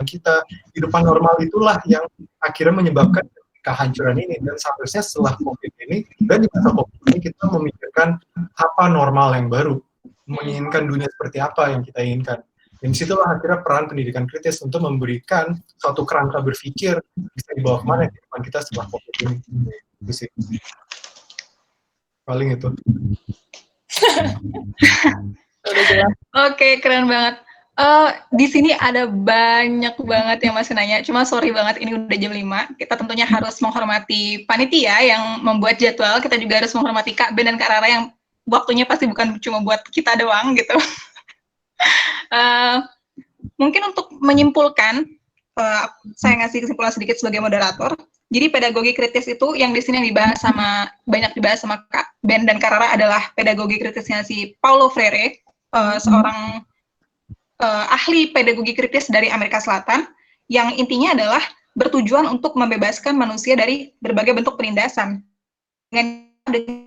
kita kehidupan normal itulah yang akhirnya menyebabkan kehancuran ini. Dan seharusnya setelah COVID ini dan di masa COVID ini kita memikirkan apa normal yang baru, menginginkan dunia seperti apa yang kita inginkan. Dan disitulah akhirnya peran pendidikan kritis untuk memberikan suatu kerangka berpikir bisa dibawa kemana kehidupan kita setelah COVID ini. Itu sih. Paling itu. Oke, keren banget. Di sini ada banyak banget yang masih nanya, cuma sorry banget ini udah jam 5. Kita tentunya harus menghormati panitia yang membuat jadwal, kita juga harus menghormati Kak Ben dan Kak Rara yang waktunya pasti bukan cuma buat kita doang gitu. Mungkin untuk menyimpulkan, saya ngasih kesimpulan sedikit sebagai moderator. Jadi pedagogi kritis itu yang di sini yang banyak dibahas sama Kak Ben dan Kak Rara adalah pedagogi kritisnya si Paulo Freire, seorang ahli pedagogi kritis dari Amerika Selatan, yang intinya adalah bertujuan untuk membebaskan manusia dari berbagai bentuk penindasan dengan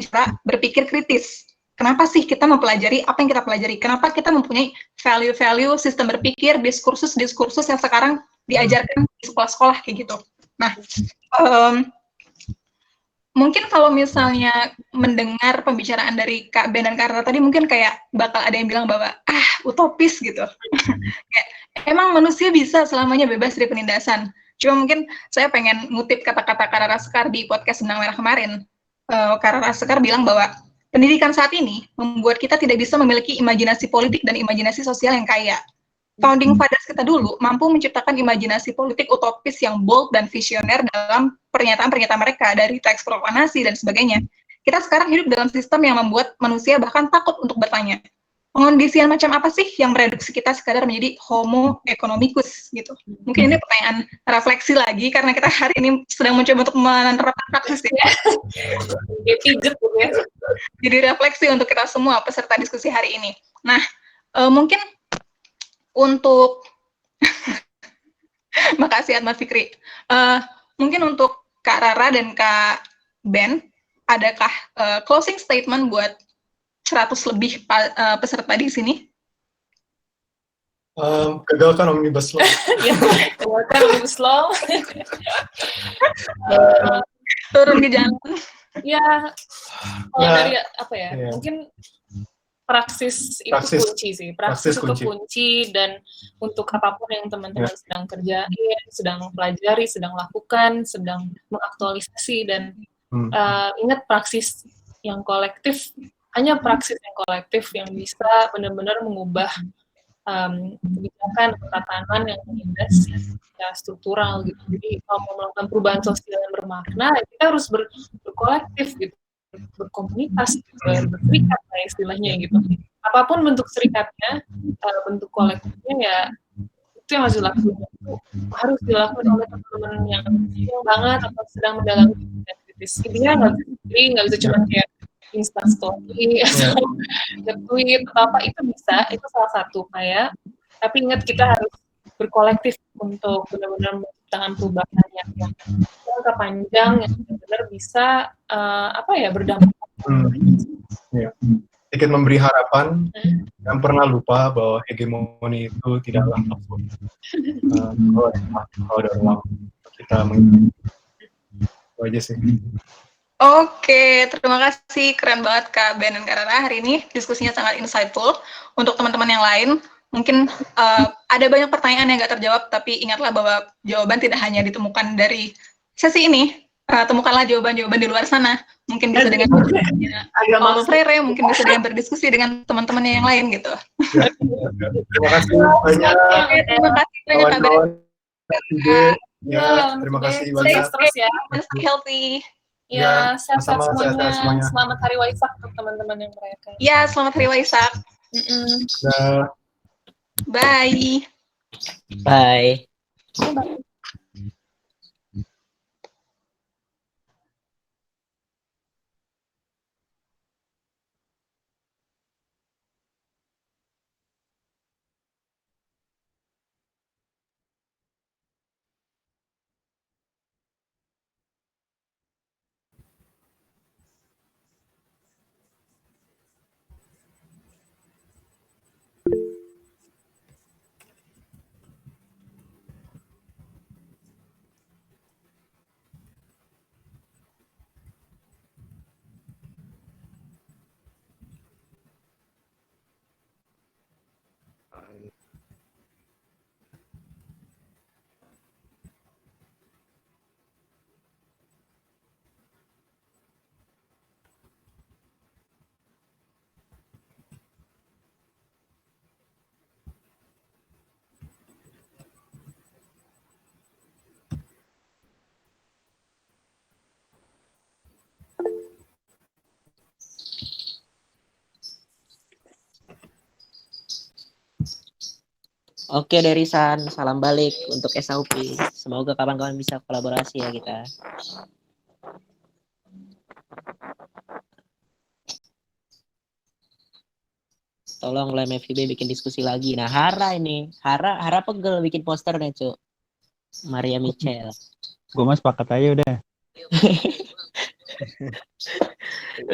cara berpikir kritis. Kenapa sih kita mempelajari apa yang kita pelajari? Kenapa kita mempunyai value-value, sistem berpikir, diskursus-diskursus yang sekarang diajarkan di sekolah-sekolah kayak gitu. Nah, mungkin kalau misalnya mendengar pembicaraan dari Kak Ben dan Kak Rara tadi, mungkin kayak bakal ada yang bilang bahwa utopis gitu. Kayak, emang manusia bisa selamanya bebas dari penindasan. Cuma mungkin saya pengen ngutip kata-kata Kak Rara Sekar di podcast Benang Merah kemarin. Kak Rara Sekar bilang bahwa pendidikan saat ini membuat kita tidak bisa memiliki imajinasi politik dan imajinasi sosial yang kaya. Founding fathers kita dulu mampu menciptakan imajinasi politik utopis yang bold dan visioner dalam pernyataan-pernyataan mereka, dari teks proklamasi dan sebagainya. Kita sekarang hidup dalam sistem yang membuat manusia bahkan takut untuk bertanya, pengondisian macam apa sih yang mereduksi kita sekadar menjadi homo economicus gitu. Mungkin ini pertanyaan refleksi lagi, karena kita hari ini sedang mencoba untuk menerapkan praksis ya. Jadi refleksi untuk kita semua peserta diskusi hari ini. Nah, mungkin untuk makasih Mas Fikri. Mungkin untuk Kak Rara dan Kak Ben, adakah closing statement buat 100 lebih peserta di sini? Gagalkan Omnibus Law. Gagalkan Omnibus Law. Turun ke jalan. Ya, kalau dari mungkin praksis itu kunci sih. Praksis itu kunci, dan untuk apapun yang teman-teman sedang kerjain, sedang pelajari, sedang lakukan, sedang mengaktualisasi, dan ingat praksis yang kolektif, hanya praksis yang kolektif yang bisa benar-benar mengubah kebijakan tatanan yang menindas ya struktural gitu. Jadi kalau mau melakukan perubahan sosial yang bermakna, kita harus berkolektif gitu, berkomunitas, berserikat lah istilahnya gitu. Apapun bentuk serikatnya, bentuk kolektifnya ya itu yang harus dilakukan. Harus dilakukan oleh teman-teman yang sering banget atau sedang mendalami pikiran kritis. Intinya nggak bisa sendiri, nggak bisa cuma kayak instant story atau nge-tweet atau apa, itu bisa, itu salah satu kayak. Tapi ingat kita harus berkolektif untuk benar-benar menciptakan perubahan yang jangka panjang yang benar-benar bisa berdampak. Ya. Sedikit memberi harapan, jangan pernah lupa bahwa hegemoni itu tidaklah absolut. Kalau ada ruang kita mengikuti, itu aja sih. Oke, terima kasih. Keren banget Kak Ben dan Kak Rara. Hari ini diskusinya sangat insightful. Untuk teman-teman yang lain, mungkin ada banyak pertanyaan yang nggak terjawab, tapi ingatlah bahwa jawaban tidak hanya ditemukan dari sesi ini. Temukanlah jawaban-jawaban di luar sana. Mungkin bisa dengan Paulo Freire, mungkin bisa dengan berdiskusi dengan teman-temannya yang lain gitu. Terima kasih banyak. Terima kasih banyak Kak Ben. Terima kasih banyak. Sukses terus ya. Stay healthy. Ya, sehat-sehat sama-sama, semuanya. Selamat Hari Waisak untuk teman-teman yang merayakan. Ya, selamat Hari Waisak. Bye. Bye. Bye. Oke dari San, salam balik untuk SAUP. Semoga kawan-kawan bisa kolaborasi ya kita. Tolong Lem FIB bikin diskusi lagi. Nah, Hara ini. Hara pegel bikin posternya, Cuk. Maria Michelle. Gue mah sepakat aja udah.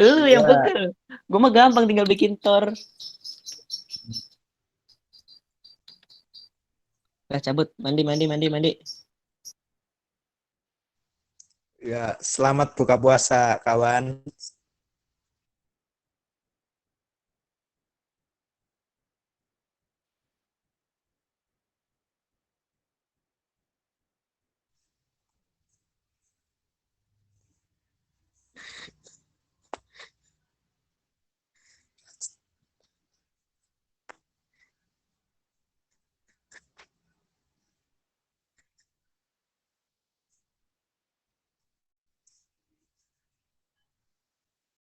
Lu yang pegel. Gue mah gampang tinggal bikin Tor. Udah cabut. Mandi. Ya, selamat buka puasa, kawan.